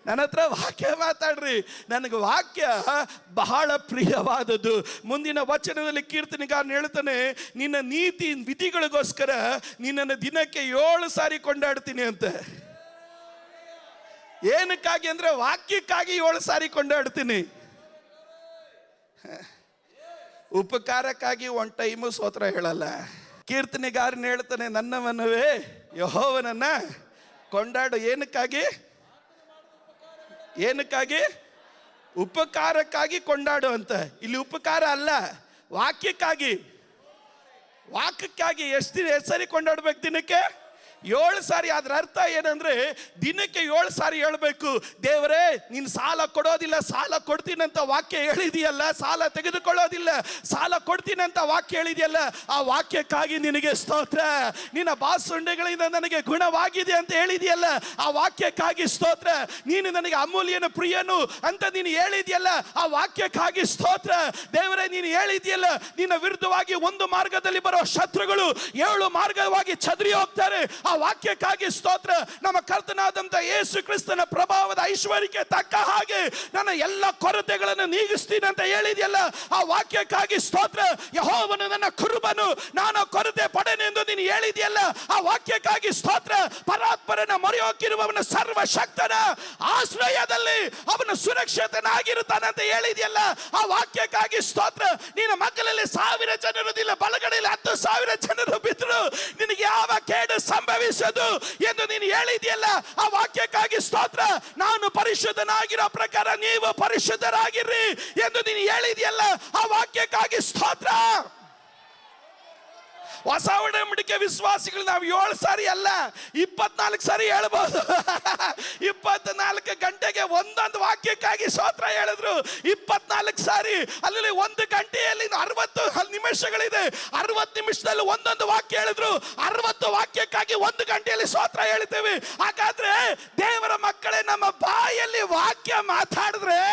ನನ್ನ ಹತ್ರ ವಾಕ್ಯ ಮಾತಾಡ್ರಿ. ನನಗೆ ವಾಕ್ಯ ಬಹಳ ಪ್ರಿಯವಾದದ್ದು. ಮುಂದಿನ ವಚನದಲ್ಲಿ ಕೀರ್ತನೆಗಾರನು ಹೇಳ್ತಾನೆ, ನಿನ್ನ ನೀತಿ ವಿಧಿಗಳಿಗೋಸ್ಕರ ನಿನ್ನನ್ನು ದಿನಕ್ಕೆ 7 ಸಾರಿ ಕೊಂಡಾಡ್ತೀನಿ ಅಂತ. ಏನಕ್ಕಾಗಿ ಅಂದ್ರೆ ವಾಕ್ಯಕ್ಕಾಗಿ 7 ಸಾರಿ ಕೊಂಡಾಡ್ತೀನಿ. ಉಪಕಾರಕ್ಕಾಗಿ ಒಂದು ಟೈಮು ಸ್ತೋತ್ರ ಹೇಳಲ್ಲ. ಕೀರ್ತನೆಗಾರನ್ ಹೇಳ್ತಾನೆ, ನನ್ನ ಮನವೇ ಯೆಹೋವನನ್ನ ಕೊಂಡಾಡು. ಏನಕ್ಕಾಗಿ? ಏನಕ್ಕಾಗಿ? ಉಪಕಾರಕ್ಕಾಗಿ ಕೊಂಡಾಡು ಅಂತ. ಇಲ್ಲಿ ಉಪಕಾರ ಅಲ್ಲ, ವಾಕ್ಯಕ್ಕಾಗಿ. ವಾಕ್ಯಕ್ಕಾಗಿ ಎಷ್ಟು ಸರಿ ಕೊಂಡಾಡ್ಬೇಕು? ದಿನಕ್ಕೆ 7 ಸಾರಿ. ಅದ್ರ ಅರ್ಥ ಏನಂದ್ರೆ ದಿನಕ್ಕೆ 7 ಸಾರಿ ಹೇಳ್ಬೇಕು, ದೇವರೇ ನೀನು ಸಾಲ ಕೊಡೋದಿಲ್ಲ, ಸಾಲ ಕೊಡ್ತೀನಿ ಅಂತ ವಾಕ್ಯ ಹೇಳಿದೆಯಲ್ಲ, ಸಾಲ ತೆಗೆದುಕೊಳ್ಳೋದಿಲ್ಲ, ಸಾಲ ಕೊಡ್ತೀನಿ ಅಂತ ವಾಕ್ಯ ಹೇಳಿದೆಯಲ್ಲ, ಆ ವಾಕ್ಯಕ್ಕಾಗಿ ನಿನಗೆ ಸ್ತೋತ್ರ. ನಿನ್ನ ಬಾಸುಂಡೆಗಳಿಂದ ನನಗೆ ಗುಣವಾಗಿದೆ ಅಂತ ಹೇಳಿದೆಯಲ್ಲ, ಆ ವಾಕ್ಯಕ್ಕಾಗಿ ಸ್ತೋತ್ರ. ನೀನು ನನಗೆ ಅಮೂಲ್ಯನು ಪ್ರಿಯನು ಅಂತ ನೀನು ಹೇಳಿದೆಯಲ್ಲ, ಆ ವಾಕ್ಯಕ್ಕಾಗಿ ಸ್ತೋತ್ರ. ದೇವರೇ ನೀನು ಹೇಳಿದೆಯಲ್ಲ, ನಿನ್ನ ವಿರುದ್ಧವಾಗಿ ಒಂದು ಮಾರ್ಗದಲ್ಲಿ ಬರೋ ಶತ್ರುಗಳು 7 ಮಾರ್ಗವಾಗಿ ಚದರಿ ಹೋಗ್ತಾರೆ, ಆ ವಾಕ್ಯಕ್ಕಾಗಿ ಸ್ತೋತ್ರ. ನಮ್ಮ ಕರ್ತನಾದಂತ ಯೇಸು ಕ್ರಿಸ್ತನ ಪ್ರಭಾವದ ಐಶ್ವರ್ಯಕ್ಕೆ ತಕ್ಕ ಹಾಗೆ ನನ್ನ ಎಲ್ಲ ಕೊರತೆಗಳನ್ನು ನೀಗಿಸ್ತೀನಿ ಅಂತ ಹೇಳಿದೆಯಲ್ಲ, ಆ ವಾಕ್ಯಕ್ಕಾಗಿ ಸ್ತೋತ್ರ. ಯೆಹೋವನು ನನ್ನ ಕುರುಬನು, ನಾನು ಕೊರತೆ ಪಡೆನೆಂದು ನೀನು ಹೇಳಿದೆಯಲ್ಲ, ಆ ವಾಕ್ಯಕ್ಕಾಗಿ ಸ್ತೋತ್ರ. ಪರಾತ್ಪರನ ಮೊರೆಯೋಕಿರುವವನ ಸರ್ವಶಕ್ತನ ಆಶ್ರಯದಲ್ಲಿ ಅವನು ಸುರಕ್ಷಿತನಾಗಿರುತ್ತಾನೆ ಅಂತ ಹೇಳಿದೆಯಲ್ಲ, ಆ ವಾಕ್ಯಕ್ಕಾಗಿ ಸ್ತೋತ್ರ. ನಿನ್ನ ಮಕ್ಕಳಲ್ಲಿ 1000 ಜನರಿಲ್ಲ, ಬಲಗಡೆಯಲ್ಲಿ 10,000 ಜನರು ಬಿದ್ದರು, ನಿನಗೆ ಯಾವ ಕೇಡು ಸಂಭವಿಸದು ಎಂದು ನೀನು ಹೇಳಿದೆಯಲ್ಲ, ಆ ವಾಕ್ಯಕ್ಕಾಗಿ ಸ್ತೋತ್ರ. ನಾನು ಪರಿಶುದ್ಧನಾಗಿರೋ ಪ್ರಕಾರ ನೀವು ಪರಿಶುದ್ಧರಾಗಿರ್ರಿ ಎಂದು ನೀನು ಹೇಳಿದೆಯಲ್ಲ, ಆ ವಾಕ್ಯಕ್ಕಾಗಿ ಸ್ತೋತ್ರ. ಹೊಸ ಒಡಂಬಡಿಕೆ ವಿಶ್ವಾಸಿಗಳು ನಾವು 7 ಸಾರಿ ಅಲ್ಲ 24 ಸಾರಿ ಹೇಳ್ಬೋದು. 24 ಗಂಟೆಗೆ ಒಂದೊಂದು ವಾಕ್ಯಕ್ಕಾಗಿ ಸ್ತೋತ್ರ ಹೇಳಿದ್ರು. 24 ಸಾರಿ ಅಲ್ಲಿ 1 ಗಂಟೆಯಲ್ಲಿ 60 ನಿಮಿಷಗಳಿದೆ, 60 ನಿಮಿಷದಲ್ಲಿ ಒಂದೊಂದು ವಾಕ್ಯ ಹೇಳಿದ್ರು. 60 ವಾಕ್ಯಕ್ಕಾಗಿ 1 ಗಂಟೆಯಲ್ಲಿ ಸ್ತೋತ್ರ ಹೇಳ್ತೇವೆ. ಹಾಗಾದ್ರೆ ದೇವರ ಮಕ್ಕಳೇ, ನಮ್ಮ ಬಾಯಲ್ಲಿ ವಾಕ್ಯ ಮಾತಾಡಿದ್ರೆ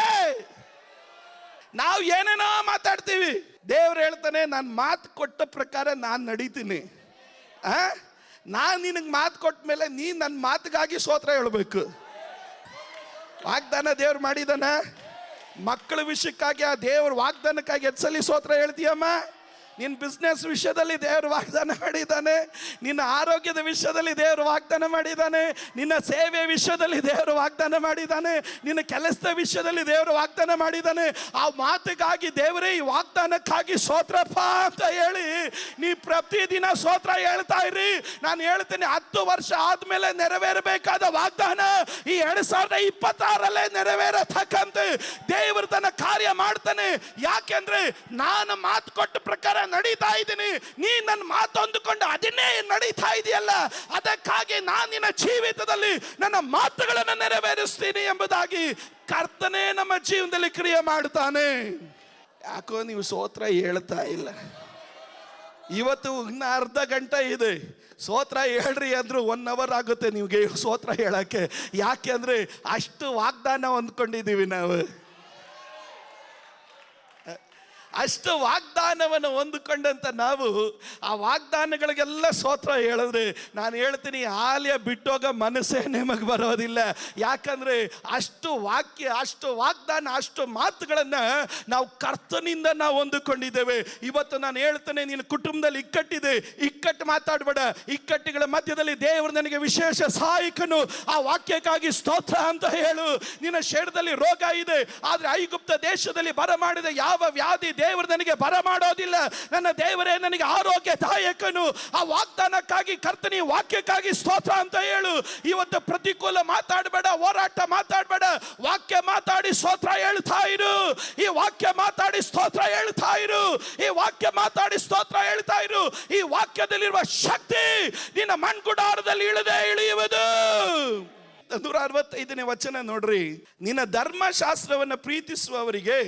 ನಾವು ಏನೇನೋ ಮಾತಾಡ್ತೀವಿ. ದೇವ್ರು ಹೇಳ್ತಾನೆ, ನಾನು ಮಾತು ಕೊಟ್ಟ ಪ್ರಕಾರ ನಾನು ನಡೀತೀನಿ. ನಾನು ನಿನಗೆ ಮಾತು ಕೊಟ್ಟ ಮೇಲೆ ನೀನು ನನ್ನ ಮಾತಿಗಾಗಿ ಸ್ತೋತ್ರ ಹೇಳ್ಬೇಕು. ವಾಗ್ದಾನ ದೇವ್ರು ಮಾಡಿದಾನ. ಮಕ್ಕಳ ವಿಷಯಕ್ಕಾಗಿ ಆ ದೇವ್ರ ವಾಗ್ದಾನಕ್ಕಾಗಿ ಎತ್ಸಲಿ ಸ್ತೋತ್ರ ಹೇಳ್ತೀಯಮ್ಮ. ನಿನ್ನ ಬಿಸ್ನೆಸ್ ವಿಷಯದಲ್ಲಿ ದೇವರು ವಾಗ್ದಾನ ಮಾಡಿದ್ದಾನೆ, ನಿನ್ನ ಆರೋಗ್ಯದ ವಿಷಯದಲ್ಲಿ ದೇವರು ವಾಗ್ದಾನ ಮಾಡಿದ್ದಾನೆ, ನಿನ್ನ ಸೇವೆ ವಿಷಯದಲ್ಲಿ ದೇವರು ವಾಗ್ದಾನ ಮಾಡಿದ್ದಾನೆ, ನಿನ್ನ ಕೆಲಸದ ವಿಷಯದಲ್ಲಿ ದೇವರು ವಾಗ್ದಾನ ಮಾಡಿದ್ದಾನೆ. ಆ ಮಾತಿಗಾಗಿ ದೇವರೇ ಈ ವಾಗ್ದಾನಕ್ಕಾಗಿ ಸ್ತೋತ್ರಪ್ಪ ಅಂತ ಹೇಳಿ ನೀ ಪ್ರತಿದಿನ ಸ್ತೋತ್ರ ಹೇಳ್ತಾ ಇರಿ. ನಾನು ಹೇಳ್ತೀನಿ, 10 ವರ್ಷ ಆದ್ಮೇಲೆ ನೆರವೇರಬೇಕಾದ ವಾಗ್ದಾನ ಈ 2026 ನೆರವೇರತಕ್ಕಂತೆ ದೇವರು ತನ್ನ ಕಾರ್ಯ ಮಾಡ್ತಾನೆ. ಯಾಕೆಂದ್ರೆ ನಾನು ಮಾತು ಕೊಟ್ಟ ಪ್ರಕಾರ ನಡೀತಾ ಇದ್ದೀನಿ, ನೀ ನನ್ನ ಮಾತು ಅಂದುಕೊಂಡು ಅದನ್ನೇ ನಡೀತಾ ಇದೆಯಲ್ಲ, ಅದಕ್ಕಾಗಿ ನಾನು ನಿನ್ನ ಜೀವಿತದಲ್ಲಿ ನನ್ನ ಮಾತುಗಳನ್ನು ನೆರವೇರಿಸ್ತೀನಿ ಎಂಬುದಾಗಿ ಕರ್ತನೇ ನಮ್ಮ ಜೀವನದಲ್ಲಿ ಕ್ರಿಯೆ ಮಾಡ್ತಾನೆ. ಯಾಕೋ ನೀವು ಸ್ತೋತ್ರ ಹೇಳ್ತಾ ಇಲ್ಲ. ಇವತ್ತು ಇನ್ನು ಅರ್ಧ ಗಂಟೆ ಇದೆ, ಸ್ತೋತ್ರ ಹೇಳ್ರಿ ಅಂದ್ರು 1 ಅವರ್ ಆಗುತ್ತೆ ನಿಮಗೆ ಸ್ತೋತ್ರ ಹೇಳಕ್ಕೆ. ಯಾಕೆ ಅಂದ್ರೆ ಅಷ್ಟು ವಾಗ್ದಾನ ಹೊಂದ್ಕೊಂಡಿದ್ದೀವಿ ನಾವು. ಅಷ್ಟು ವಾಗ್ದಾನವನ್ನು ಹೊಂದಿಕೊಂಡಂತ ನಾವು ಆ ವಾಗ್ದಾನಗಳಿಗೆಲ್ಲ ಸ್ತೋತ್ರ ಹೇಳಿದ್ರೆ, ನಾನು ಹೇಳ್ತೀನಿ, ಆಲಯ ಬಿಟ್ಟೋಗ ಮನಸ್ಸೇ ನಿಮಗೆ ಬರೋದಿಲ್ಲ. ಯಾಕಂದ್ರೆ ಅಷ್ಟು ವಾಕ್ಯ, ಅಷ್ಟು ವಾಗ್ದಾನ, ಅಷ್ಟು ಮಾತುಗಳನ್ನು ನಾವು ಕರ್ತನಿಂದ ನಾವು ಹೊಂದಿಕೊಂಡಿದ್ದೇವೆ. ಇವತ್ತು ನಾನು ಹೇಳ್ತೇನೆ, ನಿನ್ನ ಕುಟುಂಬದಲ್ಲಿ ಇಕ್ಕಟ್ಟಿದೆ, ಇಕ್ಕಟ್ಟು ಮಾತಾಡಬೇಡ. ಇಕ್ಕಟ್ಟುಗಳ ಮಧ್ಯದಲ್ಲಿ ದೇವರು ನನಗೆ ವಿಶೇಷ ಸಹಾಯಕನು, ಆ ವಾಕ್ಯಕ್ಕಾಗಿ ಸ್ತೋತ್ರ ಅಂತ ಹೇಳು. ನಿನ್ನ ಶರೀರದಲ್ಲಿ ರೋಗ ಇದೆ, ಆದ್ರೆ ಐಗುಪ್ತ ದೇಶದಲ್ಲಿ ಬರಮಾಡಿದ ಯಾವ ವ್ಯಾಧಿ ದೇವರು ನನಗೆ ಬರಮಾಡೋದಿಲ್ಲ. ನನ್ನ ದೇವರೇ ನನಗೆ ಆರೋಗ್ಯದಾಯಕನು. ಆ ವಾಗ್ದಾನಕ್ಕಾಗಿ, ಕರ್ತನಿ ವಾಕ್ಯಕ್ಕಾಗಿ ಸ್ತೋತ್ರ ಅಂತ ಹೇಳು. ಇವತ್ತು ಪ್ರತಿಕೂಲ ಮಾತಾಡಬೇಡ, ಹೋರಾಟ ಮಾತಾಡಬೇಡ, ವಾಕ್ಯ ಮಾತಾಡಿ ಸ್ತೋತ್ರ ಹೇಳ್ತಾ ಇರು. ಈ ವಾಕ್ಯ ಮಾತಾಡಿ ಸ್ತೋತ್ರ ಹೇಳ್ತಾ ಇರು. ಈ ವಾಕ್ಯ ಮಾತಾಡಿ ಸ್ತೋತ್ರ ಹೇಳ್ತಾ ಇರು. ಈ ವಾಕ್ಯದಲ್ಲಿರುವ ಶಕ್ತಿ ನಿನ್ನ ಮಣ್ಗುಡಾರದಲ್ಲಿ ಇಳಿಯುವುದು. 165ನೇ ವಚನ ನೋಡ್ರಿ, ನಿನ್ನ ಧರ್ಮಶಾಸ್ತ್ರವನ್ನು ಪ್ರೀತಿಸುವವರಿಗೆ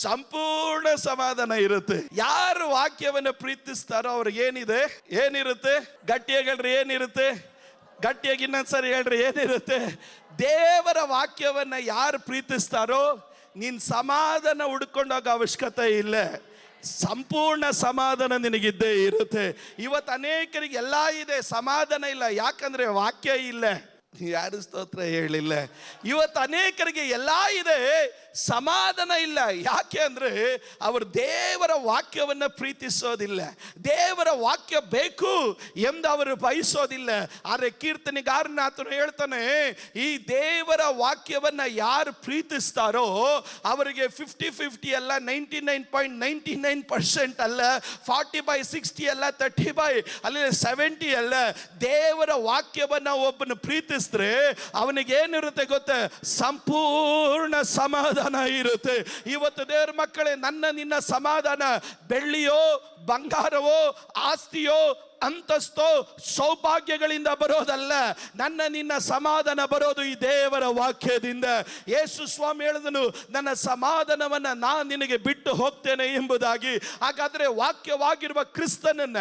ಸಂಪೂರ್ಣ ಸಮಾಧಾನ ಇರುತ್ತೆ. ಯಾರು ವಾಕ್ಯವನ್ನು ಪ್ರೀತಿಸ್ತಾರೋ ಅವ್ರಿಗೆ ಏನಿರುತ್ತೆ? ಗಟ್ಟಿಯಾಗಿ ಹೇಳ್ರಿ, ಏನಿರುತ್ತೆ? ಗಟ್ಟಿಯಾಗಿ ಇನ್ನೊಂದ್ಸರಿ ಹೇಳ್ರಿ, ಏನಿರುತ್ತೆ? ದೇವರ ವಾಕ್ಯವನ್ನ ಯಾರು ಪ್ರೀತಿಸ್ತಾರೋ ನೀನ್ ಸಮಾಧಾನ ಹುಡ್ಕೊಂಡೋಗೋ ಅವಶ್ಯಕತೆ ಇಲ್ಲ. ಸಂಪೂರ್ಣ ಸಮಾಧಾನ ನಿನಗಿದ್ದೇ ಇರುತ್ತೆ. ಇವತ್ತು ಅನೇಕರಿಗೆ ಎಲ್ಲ ಇದೆ, ಸಮಾಧಾನ ಇಲ್ಲ. ಯಾಕಂದ್ರೆ ವಾಕ್ಯ ಇಲ್ಲ. ಯಾರು ಸ್ತೋತ್ರ ಹೇಳಿಲ್ಲ? ಇವತ್ತು ಅನೇಕರಿಗೆ ಎಲ್ಲ ಇದೆ, ಸಮಾಧಾನ ಇಲ್ಲ. ಯಾಕೆ ಅಂದ್ರೆ ಅವರು ದೇವರ ವಾಕ್ಯವನ್ನು ಪ್ರೀತಿಸೋದಿಲ್ಲ, ದೇವರ ವಾಕ್ಯ ಬೇಕು ಎಂದು ಅವರು ಬಯಸೋದಿಲ್ಲ. ಆದರೆ ಕೀರ್ತನೆಗಾರನಾತನು ಹೇಳ್ತಾನೆ, ಈ ದೇವರ ವಾಕ್ಯವನ್ನ ಯಾರು ಪ್ರೀತಿಸ್ತಾರೋ ಅವರಿಗೆ 50-50 ಅಲ್ಲ, 99.99% ಅಲ್ಲ, 40/60 ಅಲ್ಲ, 30/70 ಅಲ್ಲ. ದೇವರ ವಾಕ್ಯವನ್ನ ಒಬ್ಬನು ಪ್ರೀತಿಸಿದ್ರೆ ಅವನಿಗೆ ಏನಿರುತ್ತೆ ಗೊತ್ತೇ? ಸಂಪೂರ್ಣ ಸಮಾಧಾನ ಇರುತ್ತೆ. ಇವತ್ತು ದೇವರ ಮಕ್ಕಳೇ, ನನ್ನ ನಿನ್ನ ಸಮಾಧಾನ ಬೆಳ್ಳಿಯೋ ಬಂಗಾರವೋ ಆಸ್ತಿಯೋ ಅಂತಸ್ತೋ ಸೌಭಾಗ್ಯಗಳಿಂದ ಬರೋದಲ್ಲ. ನನ್ನ ನಿನ್ನ ಸಮಾಧಾನ ಬರೋದು ಈ ದೇವರ ವಾಕ್ಯದಿಂದ. ಯೇಸು ಸ್ವಾಮಿ ಹೇಳಿದನು, ನನ್ನ ಸಮಾಧಾನವನ್ನ ನಾನು ನಿನಗೆ ಬಿಟ್ಟು ಹೋಗ್ತೇನೆ ಎಂಬುದಾಗಿ. ಹಾಗಾದ್ರೆ ವಾಕ್ಯವಾಗಿರುವ ಕ್ರಿಸ್ತನನ್ನ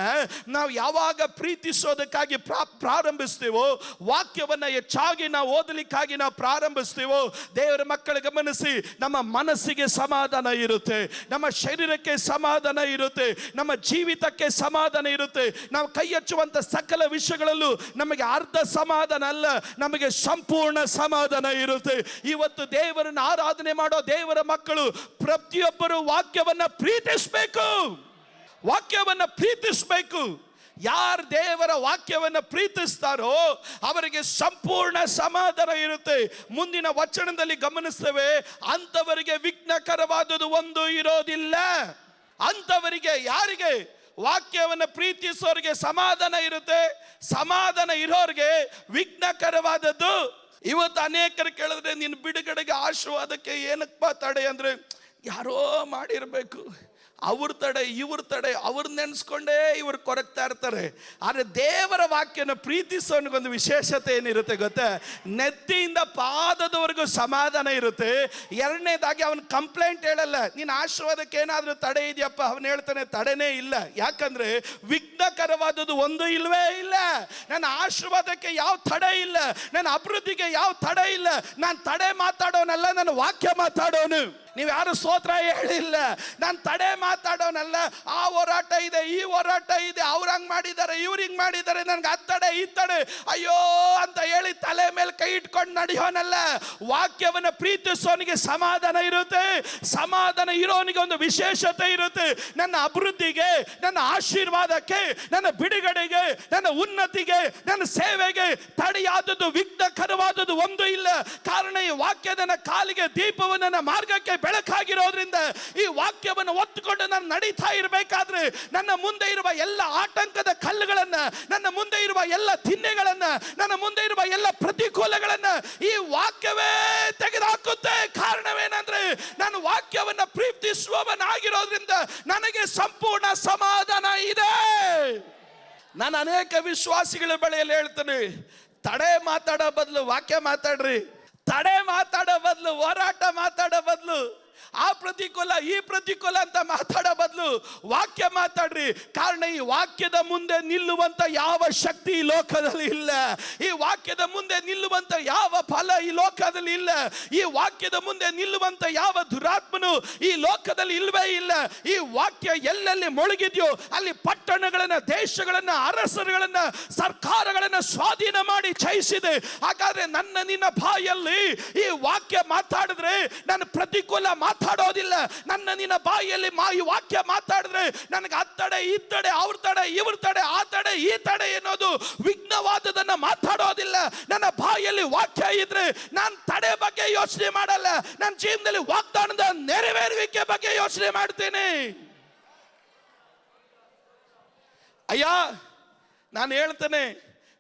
ನಾವು ಯಾವಾಗ ಪ್ರೀತಿಸೋದಕ್ಕಾಗಿ ಪ್ರಾರಂಭಿಸ್ತೀವೋ, ವಾಕ್ಯವನ್ನ ಹೆಚ್ಚಾಗಿ ನಾವು ಓದಲಿಕ್ಕಾಗಿ ನಾವು ಪ್ರಾರಂಭಿಸ್ತೀವೋ, ದೇವರ ಮಕ್ಕಳು ಗಮನಿಸಿ, ನಮ್ಮ ಮನಸ್ಸಿಗೆ ಸಮಾಧಾನ ಇರುತ್ತೆ, ನಮ್ಮ ಶರೀರಕ್ಕೆ ಸಮಾಧಾನ ಇರುತ್ತೆ, ನಮ್ಮ ಜೀವಿತಕ್ಕೆ ಸಮಾಧಾನ ಇರುತ್ತೆ. ನಾವು ಕೈ ಹಚ್ಚುವಂತ ಸಕಲ ವಿಷಯಗಳಲ್ಲೂ ನಮಗೆ ಅರ್ಧ ಸಮಾಧಾನ ಅಲ್ಲ, ನಮಗೆ ಸಂಪೂರ್ಣ ಸಮಾಧಾನ ಇರುತ್ತೆ. ಇವತ್ತು ದೇವರನ್ನು ಆರಾಧನೆ ಮಾಡೋ ದೇವರ ಮಕ್ಕಳು ಪ್ರತಿಯೊಬ್ಬರು ವಾಕ್ಯವನ್ನ ಪ್ರೀತಿಸಬೇಕು, ವಾಕ್ಯವನ್ನ ಪ್ರೀತಿಸಬೇಕು. ಯಾರು ದೇವರ ವಾಕ್ಯವನ್ನು ಪ್ರೀತಿಸ್ತಾರೋ ಅವರಿಗೆ ಸಂಪೂರ್ಣ ಸಮಾಧಾನ ಇರುತ್ತೆ. ಮುಂದಿನ ವಚನದಲ್ಲಿ ಗಮನಿಸ್ತೇವೆ, ಅಂತವರಿಗೆ ವಿಘ್ನಕರವಾದುದು ಒಂದು ಇರೋದಿಲ್ಲ. ಅಂತವರಿಗೆ, ಯಾರಿಗೆ? ವಾಕ್ಯವನ್ನು ಪ್ರೀತಿಸೋರಿಗೆ ಸಮಾಧಾನ ಇರುತ್ತೆ, ಸಮಾಧಾನ ಇರೋರಿಗೆ ವಿಘ್ನಕರವಾದದ್ದು. ಇವತ್ತು ಅನೇಕರು ಕೇಳಿದ್ರೆ, ನಿನ್ನ ಬಿಡುಗಡೆಗೆ ಆಶೀರ್ವಾದಕ್ಕೆ ಏನಪ್ಪ ತಡೆ ಅಂದ್ರೆ, ಯಾರೋ ಮಾಡಿರ್ಬೇಕು, ಅವ್ರ ತಡೆ ಇವ್ರ ತಡೆ, ಅವ್ರ ನೆನೆಸ್ಕೊಂಡೇ ಇವ್ರು ಕೊರಗ್ತಾ ಇರ್ತಾರೆ. ಆದರೆ ದೇವರ ವಾಕ್ಯನ ಪ್ರೀತಿಸೋನಿಗೊಂದು ವಿಶೇಷತೆ ಏನಿರುತ್ತೆ ಗೊತ್ತಾ? ನೆತ್ತಿಯಿಂದ ಪಾದದವರೆಗೂ ಸಮಾಧಾನ ಇರುತ್ತೆ. ಎರಡನೇದಾಗಿ ಅವನು ಕಂಪ್ಲೇಂಟ್ ಹೇಳಲ್ಲ, ನೀನು ಆಶೀರ್ವಾದಕ್ಕೆ ಏನಾದರೂ ತಡೆ ಇದೆಯಪ್ಪ, ಅವನು ಹೇಳ್ತಾನೆ ತಡೆನೇ ಇಲ್ಲ. ಯಾಕಂದ್ರೆ ವಿಘ್ನಕರವಾದದ್ದು ಒಂದು ಇಲ್ವೇ ಇಲ್ಲ. ನನ್ನ ಆಶೀರ್ವಾದಕ್ಕೆ ಯಾವ ತಡೆ ಇಲ್ಲ, ನನ್ನ ಅಭಿವೃದ್ಧಿಗೆ ಯಾವ ತಡೆ ಇಲ್ಲ. ನಾನು ತಡೆ ಮಾತಾಡೋನಲ್ಲ, ನಾನು ವಾಕ್ಯ ಮಾತಾಡೋನು. ನೀವು ಯಾರು ಸ್ತೋತ್ರ ಹೇಳಿಲ್ಲ. ನಾನು ತಡೆ ಮಾತಾಡೋನಲ್ಲ. ಆ ಹೋರಾಟ ಇದೆ, ಈ ಹೋರಾಟ ಇದೆ, ಅವ್ರು ಹಂಗೆ ಮಾಡಿದ್ದಾರೆ, ಇವ್ರು ಹಿಂಗೆ ಮಾಡಿದ್ದಾರೆ, ನನಗೆ ಅತ್ತಡೆ ಈ ತಡೆ ಅಯ್ಯೋ ಅಂತ ಹೇಳಿ ತಲೆ ಮೇಲೆ ಕೈ ಇಟ್ಕೊಂಡು ನಡೆಯೋನಲ್ಲ. ವಾಕ್ಯವನ್ನು ಪ್ರೀತಿಸೋನಿಗೆ ಸಮಾಧಾನ ಇರುತ್ತೆ. ಸಮಾಧಾನ ಇರೋನಿಗೆ ಒಂದು ವಿಶೇಷತೆ ಇರುತ್ತೆ. ನನ್ನ ಅಭಿವೃದ್ಧಿಗೆ, ನನ್ನ ಆಶೀರ್ವಾದಕ್ಕೆ, ನನ್ನ ಬಿಡುಗಡೆಗೆ, ನನ್ನ ಉನ್ನತಿಗೆ, ನನ್ನ ಸೇವೆಗೆ ತಡೆಯಾದದ್ದು, ವಿಘ್ನಕರವಾದದ್ದು ಒಂದು ಇಲ್ಲ. ಕಾರಣ ಈ ವಾಕ್ಯ ನನ್ನ ಕಾಲಿಗೆ ದೀಪವು, ನನ್ನ ಮಾರ್ಗಕ್ಕೆ ಬೆಳಕಾಗಿರೋದ್ರಿಂದ ಈ ವಾಕ್ಯವನ್ನು ಒತ್ತುಕೊಂಡು ನಾನು ನಡೀತಾ ಇರಬೇಕಾದ್ರೆ ನನ್ನ ಮುಂದೆ ಇರುವ ಎಲ್ಲ ಆಟಂಕದ ಕಲ್ಲುಗಳನ್ನ, ನನ್ನ ಮುಂದೆ ಇರುವ ಎಲ್ಲ ತಿನ್ನೆಗಳನ್ನ, ನನ್ನ ಮುಂದೆ ಇರುವ ಎಲ್ಲ ಪ್ರತಿಕೂಲಗಳನ್ನ ಈ ವಾಕ್ಯವೇ ತೆಗೆದುಹಾಕುತ್ತೆ. ಕಾರಣವೇನೆಂದ್ರೆ ನಾನು ವಾಕ್ಯವನ್ನ ಪ್ರೀತಿಸುವವನಾಗಿರೋದ್ರಿಂದ ನನಗೆ ಸಂಪೂರ್ಣ ಸಮಾಧಾನ ಇದೆ. ನಾನು ಅನೇಕ ವಿಶ್ವಾಸಿಗಳ ಬಳಿಯಲ್ಲಿ ಹೇಳ್ತೇನೆ, ತಡೆ ಮಾತಾಡೋ ಬದಲು ವಾಕ್ಯ ಮಾತಾಡ್ರಿ. ತಡೆ ಮಾತಾಡೋ ಬದಲು, ಹೋರಾಟ ಮಾತಾಡೋ ಬದಲು, ಆ ಪ್ರತಿಕೂಲ ಈ ಪ್ರತಿಕೂಲ ಅಂತ ಮಾತಾಡೋ ಬದಲು ವಾಕ್ಯ ಮಾತಾಡ್ರಿ. ಕಾರಣ ಈ ವಾಕ್ಯದ ಮುಂದೆ ನಿಲ್ಲುವಂತ ಯಾವ ಶಕ್ತಿ ಈ ಲೋಕದಲ್ಲಿ ಇಲ್ಲ. ಈ ವಾಕ್ಯದ ಮುಂದೆ ನಿಲ್ಲುವಂತ ಯಾವ ಫಲ ಈ ಲೋಕದಲ್ಲಿ ಇಲ್ಲ. ಈ ವಾಕ್ಯದ ಮುಂದೆ ನಿಲ್ಲುವಂತ ಯಾವ ದುರಾತ್ಮನು ಈ ಲೋಕದಲ್ಲಿ ಇಲ್ವೇ ಇಲ್ಲ. ಈ ವಾಕ್ಯ ಎಲ್ಲೆಲ್ಲಿ ಮುಳುಗಿದ್ಯೋ ಅಲ್ಲಿ ಪಟ್ಟಣಗಳನ್ನ, ದೇಶಗಳನ್ನ, ಅರಸರುಗಳನ್ನ, ಸರ್ಕಾರಗಳನ್ನ ಸ್ವಾಧೀನ ಮಾಡಿ ಜಯಿಸಿದೆ. ಹಾಗಾದ್ರೆ ನನ್ನ ನಿನ್ನ ಬಾಯಲ್ಲಿ ಈ ವಾಕ್ಯ ಮಾತಾಡಿದ್ರೆ ನಾನು ಪ್ರತಿಕೂಲ ಮಾತಾಡೋದಿಲ್ಲ. ನನ್ನ ನಿನ್ನ ಬಾಯಿಯಲ್ಲಿ ಈ ವಾಕ್ಯ ಮಾತಾಡಿದ್ರೆ ನನಗೆ ಅತ್ತಡೆ ಈ ತಡೆ, ಅವ್ರ ತಡೆ ಇವ್ರ ತಡೆ, ಆ ತಡೆ ಈ ತಡೆ ಎನ್ನುವುದು ವಿಘ್ನವಾದದನ್ನ ಮಾತಾಡೋದಿಲ್ಲ. ನನ್ನ ಬಾಯಿಯಲ್ಲಿ ವಾಕ್ಯ ಇದ್ರೆ ನಾನು ತಡೆ ಬಗ್ಗೆ ಯೋಚನೆ ಮಾಡಲ್ಲ. ನನ್ನ ಜೀವನದಲ್ಲಿ ವಾಗ್ದಾನದ ನೆರವೇರುವಿಕೆ ಬಗ್ಗೆ ಯೋಚನೆ ಮಾಡ್ತೇನೆ. ಅಯ್ಯ, ನಾನು ಹೇಳ್ತೇನೆ,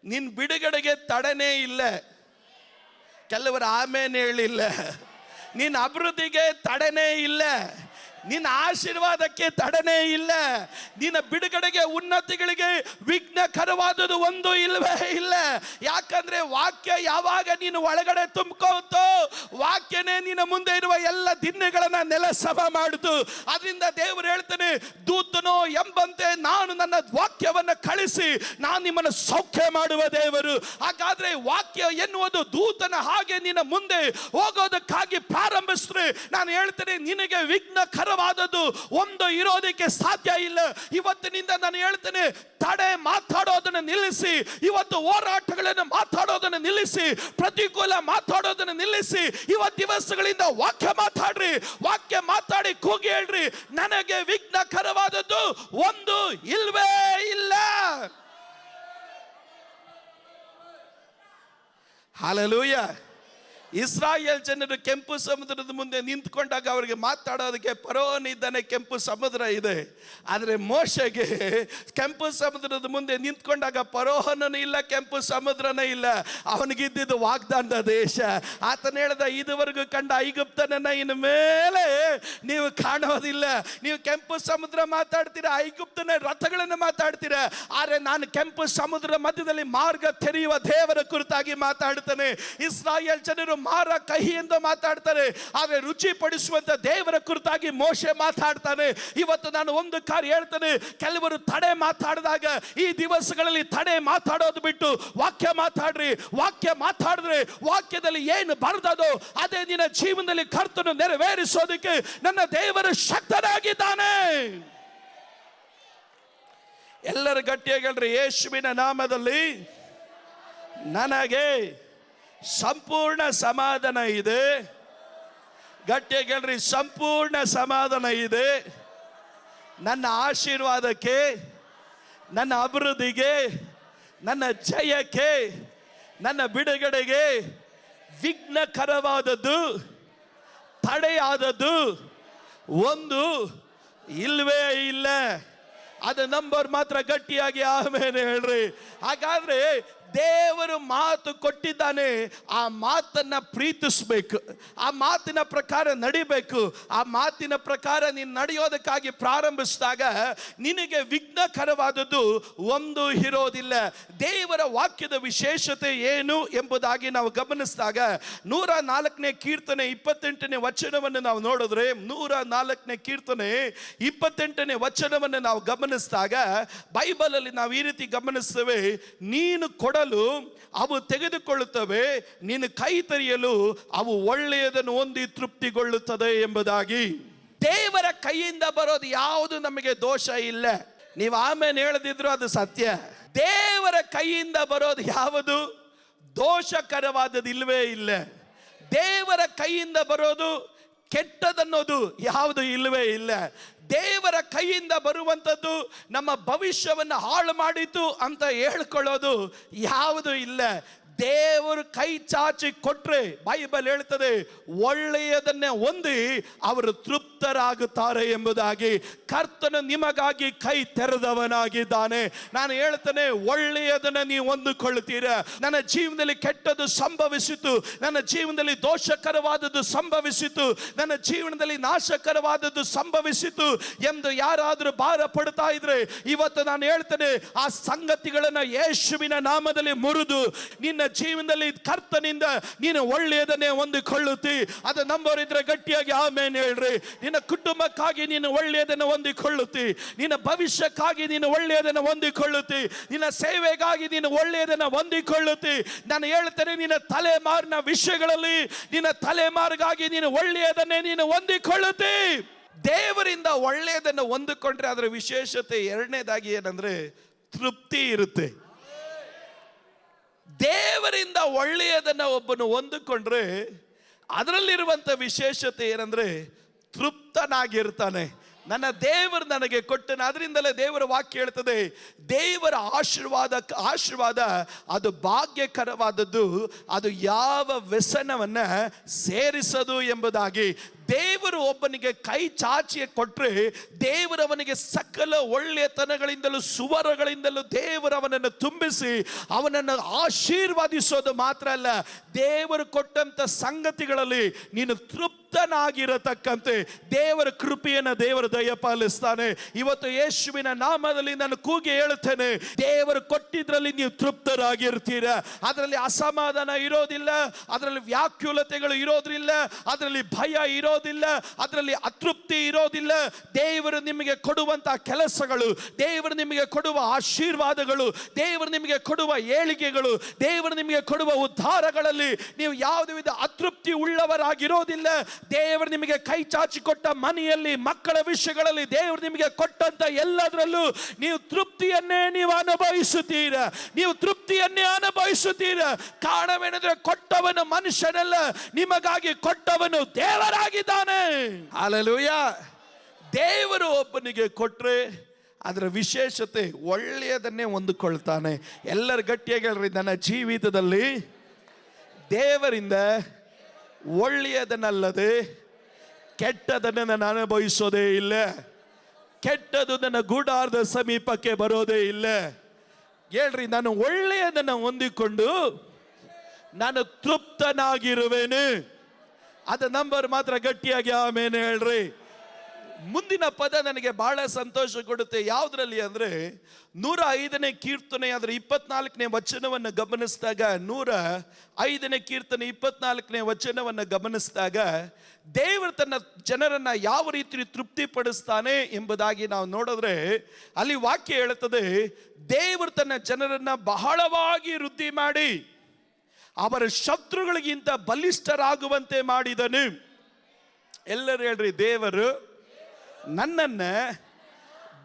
ನಿನ್ ಬಿಡುಗಡೆಗೆ ತಡೆನೇ ಇಲ್ಲ. ಕೆಲವರು ಆಮೇಲೆ ಹೇಳಿಲ್ಲ. ನಿನ್ನ ಅಭಿವೃದ್ಧಿಗೆ ತಡೆನೇ ಇಲ್ಲ. ನಿನ್ನ ಆಶೀರ್ವಾದಕ್ಕೆ ತಡೆನೇ ಇಲ್ಲ. ನಿನ್ನ ಬಿಡುಗಡೆಗೆ, ಉನ್ನತಿಗಳಿಗೆ ವಿಘ್ನಕರವಾದುದು ಒಂದು ಇಲ್ಲವೇ ಇಲ್ಲ. ಯಾಕಂದ್ರೆ ವಾಕ್ಯ ಯಾವಾಗ ನೀನು ಒಳಗಡೆ ತುಂಬಿಕೋತೋ, ವಾಕ್ಯನೇ ನಿನ್ನ ಮುಂದೆ ಇರುವ ಎಲ್ಲ ದಿನ್ನೆಗಳನ್ನ ನೆಲಸಮ ಮಾಡಿತು. ಅದರಿಂದ ದೇವರು ಹೇಳ್ತಾನೆ, ದೂತನೋ ಎಂಬಂತೆ ನಾನು ನನ್ನ ವಾಕ್ಯವನ್ನ ಕಳಿಸಿ ನಾನು ನಿಮ್ಮನ್ನು ಸೌಖ್ಯ ಮಾಡುವ ದೇವರು. ಹಾಗಾದ್ರೆ ವಾಕ್ಯ ಎನ್ನುವುದು ದೂತನ ಹಾಗೆ ನಿನ್ನ ಮುಂದೆ ಹೋಗೋದಕ್ಕಾಗಿ ಪ್ರಾರಂಭಿಸಿದ್ರೆ ನಾನು ಹೇಳ್ತೇನೆ, ನಿನಗೆ ವಿಘ್ನಕರ ವಿಗ್ನಕರವಾದದ್ದು ಒಂದು ಇರೋದಕ್ಕೆ ಸಾಧ್ಯ ಇಲ್ಲ. ಇವತ್ತಿನಿಂದ ನಾನು ಹೇಳ್ತೇನೆ, ತಡೆ ಮಾತಾಡೋದನ್ನು ನಿಲ್ಲಿಸಿ, ಇವತ್ತು ಹೋರಾಟಗಳನ್ನು ಮಾತಾಡೋದನ್ನು ನಿಲ್ಲಿಸಿ, ಪ್ರತಿಕೂಲ ಮಾತಾಡೋದನ್ನು ನಿಲ್ಲಿಸಿ, ಇವತ್ತು ದಿವಸಗಳಿಂದ ವಾಕ್ಯ ಮಾತಾಡ್ರಿ. ವಾಕ್ಯ ಮಾತಾಡಿ ಕೂಗಿ ಹೇಳ್ರಿ, ನನಗೆ ವಿಘ್ನಕರವಾದದ್ದು ಒಂದು ಇಲ್ವೇ ಇಲ್ಲ. ಹಲ್ಲೆಲೂಯಾ. ಇಸ್ರಾಯೇಲ್ ಜನರು ಕೆಂಪು ಸಮುದ್ರದ ಮುಂದೆ ನಿಂತ್ಕೊಂಡಾಗ ಅವರಿಗೆ ಮಾತಾಡೋದಕ್ಕೆ ಫರೋಹನ ಇದ್ದಾನೆ, ಕೆಂಪು ಸಮುದ್ರ ಇದೆ. ಆದರೆ ಮೋಶೆಗೆ ಕೆಂಪು ಸಮುದ್ರದ ಮುಂದೆ ನಿಂತ್ಕೊಂಡಾಗ ಫರೋಹನೂ ಇಲ್ಲ, ಕೆಂಪು ಸಮುದ್ರನೇ ಇಲ್ಲ. ಅವನಿಗಿದ್ದಿದ್ದು ವಾಗ್ದಾನದ ದೇಶ. ಆತನ ಹೇಳ್ದ, ಇದುವರೆಗೂ ಕಂಡ ಐಗುಪ್ತನನ್ನ ಇನ್ನು ಮೇಲೆ ನೀವು ಕಾಣೋದಿಲ್ಲ. ನೀವು ಕೆಂಪು ಸಮುದ್ರ ಮಾತಾಡ್ತೀರಾ, ಐಗುಪ್ತನ ರಥಗಳನ್ನು ಮಾತಾಡ್ತೀರಾ, ಆದರೆ ನಾನು ಕೆಂಪು ಸಮುದ್ರ ಮಧ್ಯದಲ್ಲಿ ಮಾರ್ಗ ತೆರೆಯುವ ದೇವರ ಕುರಿತಾಗಿ ಮಾತಾಡ್ತಾನೆ. ಇಸ್ರಾಯೇಲ್ ಜನರು ಮಾರ ಕಹಿ ಎಂದು ಮಾತಾಡ್ತಾರೆ, ಆದರೆ ರುಚಿ ಪಡಿಸುವಂತ ದೇವರ ಕುರಿತಾಗಿ ಮೋಶೆ ಮಾತಾಡ್ತಾನೆ. ಇವತ್ತು ನಾನು ಒಂದು ಕಾರ್ಯ ಹೇಳ್ತೇನೆ, ಕೆಲವರು ತಡೆ ಮಾತಾಡಿದಾಗ ಈ ದಿವಸಗಳಲ್ಲಿ ತಡೆ ಮಾತಾಡೋದು ಬಿಟ್ಟು ವಾಕ್ಯ ಮಾತಾಡ್ರಿ. ವಾಕ್ಯ ಮಾತಾಡಿದ್ರೆ ವಾಕ್ಯದಲ್ಲಿ ಏನು ಬರೆದದೋ ಅದೇ ನಿನ್ನ ಜೀವನದಲ್ಲಿ ಕರ್ತನು ನೆರವೇರಿಸೋದಕ್ಕೆ ನನ್ನ ದೇವರು ಶಕ್ತನಾಗಿದ್ದಾನೆ. ಎಲ್ಲರೂ ಗಟ್ಟಿಯಾಗಿ ಹೇಳ್ರಿ, ಯೇಸುವಿನ ನಾಮದಲ್ಲಿ ನನಗೆ ಸಂಪೂರ್ಣ ಸಮಾಧಾನ ಇದೆ. ಗಟ್ಟಿಯಾಗಿ ಹೇಳ್ರಿ, ಸಂಪೂರ್ಣ ಸಮಾಧಾನ ಇದೆ. ನನ್ನ ಆಶೀರ್ವಾದಕ್ಕೆ, ನನ್ನ ಅಭಿವೃದ್ಧಿಗೆ, ನನ್ನ ಜಯಕ್ಕೆ, ನನ್ನ ಬಿಡುಗಡೆಗೆ ವಿಘ್ನಕರವಾದದ್ದು, ತಡೆಯಾದದ್ದು ಒಂದು ಇಲ್ವೇ ಇಲ್ಲ. ಅದು ನಂಬರ್ ಮಾತ್ರ ಗಟ್ಟಿಯಾಗಿ ಆಮೇಲೆ ಹೇಳ್ರಿ. ಹಾಗಾದ್ರೆ ದೇವರು ಮಾತು ಕೊಟ್ಟಿದ್ದಾನೆ, ಆ ಮಾತನ್ನ ಪ್ರೀತಿಸಬೇಕು, ಆ ಮಾತಿನ ಪ್ರಕಾರ ನಡಿಬೇಕು. ಆ ಮಾತಿನ ಪ್ರಕಾರ ನೀನು ನಡೆಯೋದಕ್ಕಾಗಿ ಪ್ರಾರಂಭಿಸಿದಾಗ ನಿನಗೆ ವಿಘ್ನಕರವಾದದ್ದು ಒಂದು ಇರೋದಿಲ್ಲ. ದೇವರ ವಾಕ್ಯದ ವಿಶೇಷತೆ ಏನು ಎಂಬುದಾಗಿ ನಾವು ಗಮನಿಸಿದಾಗ 104ನೇ ಕೀರ್ತನೆ 28ನೇ ವಚನವನ್ನು ನಾವು ನೋಡಿದ್ರೆ, 104ನೇ ಕೀರ್ತನೆ 28ನೇ ವಚನವನ್ನು ನಾವು ಗಮನಿಸಿದಾಗ ಬೈಬಲ್ ಅಲ್ಲಿ ನಾವು ಈ ರೀತಿ ಗಮನಿಸ್ತೇವೆ, ನೀನು ಕೊಡಲು ಅವು ತೆಗೆದುಕೊಳ್ಳುತ್ತವೆ, ನೀನು ಕೈ ತೆರೆಯಲು ಅವು ಒಳ್ಳೆಯದನ್ನು ಹೊಂದಿ ತೃಪ್ತಿಗೊಳ್ಳುತ್ತದೆ ಎಂಬುದಾಗಿ. ದೇವರ ಕೈಯಿಂದ ಬರೋದು ಯಾವುದು ನಮಗೆ ದೋಷ ಇಲ್ಲ. ನೀವು ಆಮೇಲೆ ಹೇಳದಿದ್ರು ಅದು ಸತ್ಯ. ದೇವರ ಕೈಯಿಂದ ಬರೋದು ಯಾವುದು ದೋಷಕರವಾದದ್ದು ಇಲ್ವೇ ಇಲ್ಲ. ದೇವರ ಕೈಯಿಂದ ಬರೋದು ಕೆಟ್ಟದನ್ನೋದು ಯಾವುದು ಇಲ್ಲವೇ ಇಲ್ಲ. ದೇವರ ಕೈಯಿಂದ ಬರುವಂಥದ್ದು ನಮ್ಮ ಭವಿಷ್ಯವನ್ನು ಹಾಳು ಮಾಡಿತು ಅಂತ ಹೇಳ್ಕೊಳ್ಳೋದು ಯಾವುದು ಇಲ್ಲ. ದೇವರು ಕೈ ಚಾಚಿ ಕೊಟ್ರೆ ಬೈಬಲ್ ಹೇಳ್ತದೆ, ಒಳ್ಳೆಯದನ್ನೇ ಹೊಂದಿ ಅವರು ತೃಪ್ತರಾಗುತ್ತಾರೆ ಎಂಬುದಾಗಿ. ಕರ್ತನು ನಿಮಗಾಗಿ ಕೈ ತೆರೆದವನಾಗಿದ್ದಾನೆ. ನಾನು ಹೇಳ್ತೇನೆ, ಒಳ್ಳೆಯದನ್ನ ನೀವು ಹೊಂದಿಕೊಳ್ಳುತ್ತೀರ. ನನ್ನ ಜೀವನದಲ್ಲಿ ಕೆಟ್ಟದ್ದು ಸಂಭವಿಸಿತು, ನನ್ನ ಜೀವನದಲ್ಲಿ ದೋಷಕರವಾದದ್ದು ಸಂಭವಿಸಿತು, ನನ್ನ ಜೀವನದಲ್ಲಿ ನಾಶಕರವಾದದ್ದು ಸಂಭವಿಸಿತು ಎಂದು ಯಾರಾದರೂ ಭಾರ ಪಡ್ತಾ ಇದ್ರೆ ಇವತ್ತು ನಾನು ಹೇಳ್ತೇನೆ, ಆ ಸಂಗತಿಗಳನ್ನ ಯೇಸುವಿನ ನಾಮದಲ್ಲಿ ಮುರಿದು ನಿನ್ನ ಜೀವನದಲ್ಲಿ ಕರ್ತನಿಂದ ನೀನು ಒಳ್ಳೆಯದನ್ನೇ ಹೊಂದಿಕೊಳ್ಳುತ್ತಿ. ಅದು ನಂಬೋರಿದ್ರೆ ಗಟ್ಟಿಯಾಗಿ ಆಮೇನ್ ಹೇಳ್ರಿ. ನಿನ್ನ ಕುಟುಂಬಕ್ಕಾಗಿ ನೀನು ಒಳ್ಳೆಯದನ್ನು ಹೊಂದಿಕೊಳ್ಳುತ್ತಿ, ನಿನ್ನ ಭವಿಷ್ಯಕ್ಕಾಗಿ ನೀನು ಒಳ್ಳೆಯದನ್ನು ಹೊಂದಿಕೊಳ್ಳುತ್ತಿ, ನಿನ್ನ ಸೇವೆಗಾಗಿ ನೀನು ಒಳ್ಳೆಯದನ್ನು ಹೊಂದಿಕೊಳ್ಳುತ್ತಿ. ನಾನು ಹೇಳ್ತೇನೆ, ನಿನ್ನ ತಲೆಮಾರಿನ ವಿಷಯಗಳಲ್ಲಿ ನಿನ್ನ ತಲೆಮಾರಿಗಾಗಿ ನೀನು ಒಳ್ಳೆಯದನ್ನೇ ನೀನು ಹೊಂದಿಕೊಳ್ಳುತ್ತಿ. ದೇವರಿಂದ ಒಳ್ಳೆಯದನ್ನು ಹೊಂದಿಕೊಂಡ್ರೆ ಅದರ ವಿಶೇಷತೆ ಎರಡನೇದಾಗಿ ಏನಂದ್ರೆ ತೃಪ್ತಿ ಇರುತ್ತೆ. ದೇವರಿಂದ ಒಳ್ಳೆಯದನ್ನು ಒಬ್ಬನು ಹೊಂದಿಕೊಂಡ್ರೆ ಅದರಲ್ಲಿರುವಂಥ ವಿಶೇಷತೆ ಏನಂದ್ರೆ ತೃಪ್ತನಾಗಿರ್ತಾನೆ. ನನ್ನ ದೇವರು ನನಗೆ ಕೊಟ್ಟನು. ಅದರಿಂದಲೇ ದೇವರ ವಾಕ್ಯ ಹೇಳ್ತದೆ, ದೇವರ ಆಶೀರ್ವಾದ ಅದು ಭಾಗ್ಯಕರವಾದದ್ದು, ಅದು ಯಾವ ವ್ಯಸನವನ್ನ ಸೇರಿಸದು ಎಂಬುದಾಗಿ. ದೇವರು ಒಬ್ಬನಿಗೆ ಕೈ ಚಾಚಿ ಕೊಟ್ಟರೆ ದೇವರವನಿಗೆ ಸಕಲ ಒಳ್ಳೆಯತನಗಳಿಂದಲೂ ಸುವರಗಳಿಂದಲೂ ದೇವರವನನ್ನು ತುಂಬಿಸಿ ಅವನನ್ನು ಆಶೀರ್ವಾದಿಸೋದು ಮಾತ್ರ ಅಲ್ಲ, ದೇವರು ಕೊಟ್ಟಂತ ಸಂಗತಿಗಳಲ್ಲಿ ನೀನು ತೃಪ್ತನಾಗಿರತಕ್ಕಂತೆ ದೇವರ ಕೃಪೆಯನ್ನು ದೇವರು ದಯಪಾಲಿಸ್ತಾನೆ. ಇವತ್ತು ಯೇಸುವಿನ ನಾಮದಲ್ಲಿ ನಾನು ಕೂಗಿ ಹೇಳುತ್ತೇನೆ, ದೇವರು ಕೊಟ್ಟಿದ್ರಲ್ಲಿ ನೀವು ತೃಪ್ತರಾಗಿರ್ತೀರ. ಅದರಲ್ಲಿ ಅಸಮಾಧಾನ ಇರೋದಿಲ್ಲ, ಅದರಲ್ಲಿ ವ್ಯಾಕುಲತೆಗಳು ಇರೋದಿಲ್ಲ, ಅದರಲ್ಲಿ ಭಯ ಇರೋದಿಲ್ಲ, ಅದರಲ್ಲಿ ಅತೃಪ್ತಿ ಇರೋದಿಲ್ಲ. ದೇವರು ನಿಮಗೆ ಕೊಡುವಂತಹ ಕೆಲಸಗಳು, ದೇವರು ನಿಮಗೆ ಕೊಡುವ ಆಶೀರ್ವಾದಗಳು, ದೇವರು ನಿಮಗೆ ಕೊಡುವ ಏಳಿಗೆಗಳು, ದೇವರು ನಿಮಗೆ ಕೊಡುವ ಉದ್ಧಾರಗಳಲ್ಲಿ ನೀವು ಯಾವುದೇ ವಿಧ ಅತೃಪ್ತಿ ಉಳ್ಳವರಾಗಿರೋದಿಲ್ಲ. ದೇವರು ನಿಮಗೆ ಕೈ ಚಾಚಿ ಕೊಟ್ಟ ಮನೆಯಲ್ಲಿ, ಮಕ್ಕಳ ವಿಷಯಗಳಲ್ಲಿ, ದೇವರು ನಿಮಗೆ ಕೊಟ್ಟಂತ ಎಲ್ಲದರಲ್ಲೂ ನೀವು ತೃಪ್ತಿಯನ್ನೇ ನೀವು ಅನುಭವಿಸುತ್ತೀರ. ನೀವು ತೃಪ್ತಿಯನ್ನೇ ಅನುಭವಿಸುತ್ತೀರ. ಕಾರಣವೇನೆಂದ್ರೆ ಕೊಟ್ಟವನು ಮನುಷ್ಯನಲ್ಲ, ನಿಮಗಾಗಿ ಕೊಟ್ಟವನು ದೇವರಾಗಿದ್ದಾನೆ. ಹಲ್ಲೆಲೂಯಾ. ದೇವರು ಒಬ್ಬನಿಗೆ ಕೊಟ್ರೆ ಅದರ ವಿಶೇಷತೆ ಒಳ್ಳೆಯದನ್ನೇ ಹೊಂದಿಕೊಳ್ತಾನೆ. ಎಲ್ಲರೂ ಗಟ್ಟಿಯಾಗಿ ಹೇಳ್ರಿ, ನನ್ನ ಜೀವಿತದಲ್ಲಿ ದೇವರಿಂದ ಒಳ್ಳೆಯದನ್ನಲ್ಲದೆ ಕೆಟ್ಟದನ್ನು ನಾನು ಅನುಭವಿಸೋದೇ ಇಲ್ಲ. ಕೆಟ್ಟದು ನನ್ನ ಗೂಡಾರದ ಸಮೀಪಕ್ಕೆ ಬರೋದೇ ಇಲ್ಲ. ಹೇಳ್ರಿ, ನಾನು ಒಳ್ಳೆಯದನ್ನು ಹೊಂದಿಕೊಂಡು ನಾನು ತೃಪ್ತನಾಗಿರುವೆನು. ಅದ ನಂಬರ್ ಮಾತ್ರ ಗಟ್ಟಿಯಾಗಿ ಆಮೇಲೆ ಹೇಳ್ರಿ. ಮುಂದಿನ ಪದ ನನಗೆ ಬಹಳ ಸಂತೋಷ ಕೊಡುತ್ತೆ. ಯಾವುದರಲ್ಲಿ ಅಂದ್ರೆ 105ನೇ ಕೀರ್ತನೆ ಅದರ 24ನೇ ವಚನವನ್ನು ಗಮನಿಸಿದಾಗ, 105ನೇ ಕೀರ್ತನೆ 24ನೇ ವಚನವನ್ನು ಗಮನಿಸಿದಾಗ, ದೇವರು ತನ್ನ ಜನರನ್ನ ಯಾವ ರೀತಿ ತೃಪ್ತಿಪಡಿಸ್ತಾನೆ ಎಂಬುದಾಗಿ ನಾವು ನೋಡಿದ್ರೆ ಅಲ್ಲಿ ವಾಕ್ಯ ಹೇಳುತ್ತದೆ, ದೇವರು ತನ್ನ ಜನರನ್ನ ಬಹಳವಾಗಿ ವೃದ್ಧಿ ಮಾಡಿ ಅವರ ಶತ್ರುಗಳಿಗಿಂತ ಬಲಿಷ್ಠರಾಗುವಂತೆ ಮಾಡಿದನು. ಎಲ್ಲರೂ ಹೇಳ್ರಿ, ದೇವರು ನನ್ನನ್ನ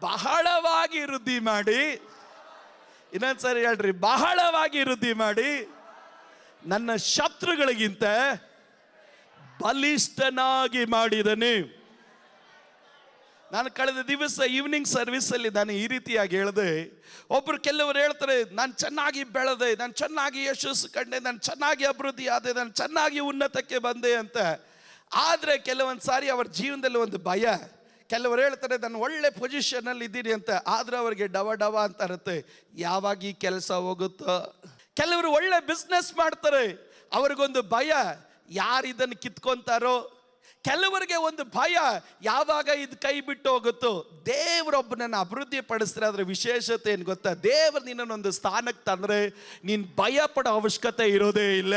ಬಹಳವಾಗಿ ವೃದ್ಧಿ ಮಾಡಿ, ಇನ್ನೊಂದ್ಸರಿ ಹೇಳ್ರಿ, ಬಹಳವಾಗಿ ವೃದ್ಧಿ ಮಾಡಿ ನನ್ನ ಶತ್ರುಗಳಿಗಿಂತ ಬಲಿಷ್ಠನಾಗಿ ಮಾಡಿದನು. ನಾನು ಕಳೆದ ದಿವಸ ಈವ್ನಿಂಗ್ ಸರ್ವಿಸ್ ಅಲ್ಲಿ ನಾನು ಈ ರೀತಿಯಾಗಿ ಹೇಳಿದೆ. ಕೆಲವರು ಹೇಳ್ತಾರೆ, ನಾನು ಚೆನ್ನಾಗಿ ಬೆಳೆದೆ, ನಾನು ಚೆನ್ನಾಗಿ ಯಶಸ್ಸು ಕಂಡೆ, ನಾನು ಚೆನ್ನಾಗಿ ಅಭಿವೃದ್ಧಿ ಆದೆ, ನಾನು ಚೆನ್ನಾಗಿ ಉನ್ನತಕ್ಕೆ ಬಂದೆ ಅಂತ. ಆದರೆ ಕೆಲವೊಂದು ಸಾರಿ ಅವರ ಜೀವನದಲ್ಲಿ ಒಂದು ಭಯ. ಕೆಲವರು ಹೇಳ್ತಾರೆ, ನಾನು ಒಳ್ಳೆ ಪೊಸಿಷನಲ್ಲಿ ಇದ್ದೀನಿ ಅಂತ. ಆದ್ರೆ ಅವರಿಗೆ ಡವ ಅಂತ ಇರುತ್ತೆ, ಯಾವಾಗ ಈ ಕೆಲಸ ಹೋಗುತ್ತೋ. ಕೆಲವರು ಒಳ್ಳೆ ಬಿಸ್ನೆಸ್ ಮಾಡ್ತಾರೆ, ಅವ್ರಿಗೊಂದು ಭಯ, ಯಾರು ಇದನ್ನು ಕಿತ್ಕೊಂತಾರೋ. ಕೆಲವರಿಗೆ ಒಂದು ಭಯ, ಯಾವಾಗ ಇದು ಕೈ ಬಿಟ್ಟು ಹೋಗುತ್ತೋ. ದೇವರೊಬ್ಬನನ್ನು ಅಭಿವೃದ್ಧಿ ಪಡಿಸಿದ್ರೆ ಅದರ ವಿಶೇಷತೆ ಏನು ಗೊತ್ತಾ? ದೇವರು ನಿನ್ನೊಂದು ಸ್ಥಾನಕ್ಕೆ ತಂದರೆ ನೀನು ಭಯ ಪಡೋ ಅವಶ್ಯಕತೆ ಇರೋದೇ ಇಲ್ಲ.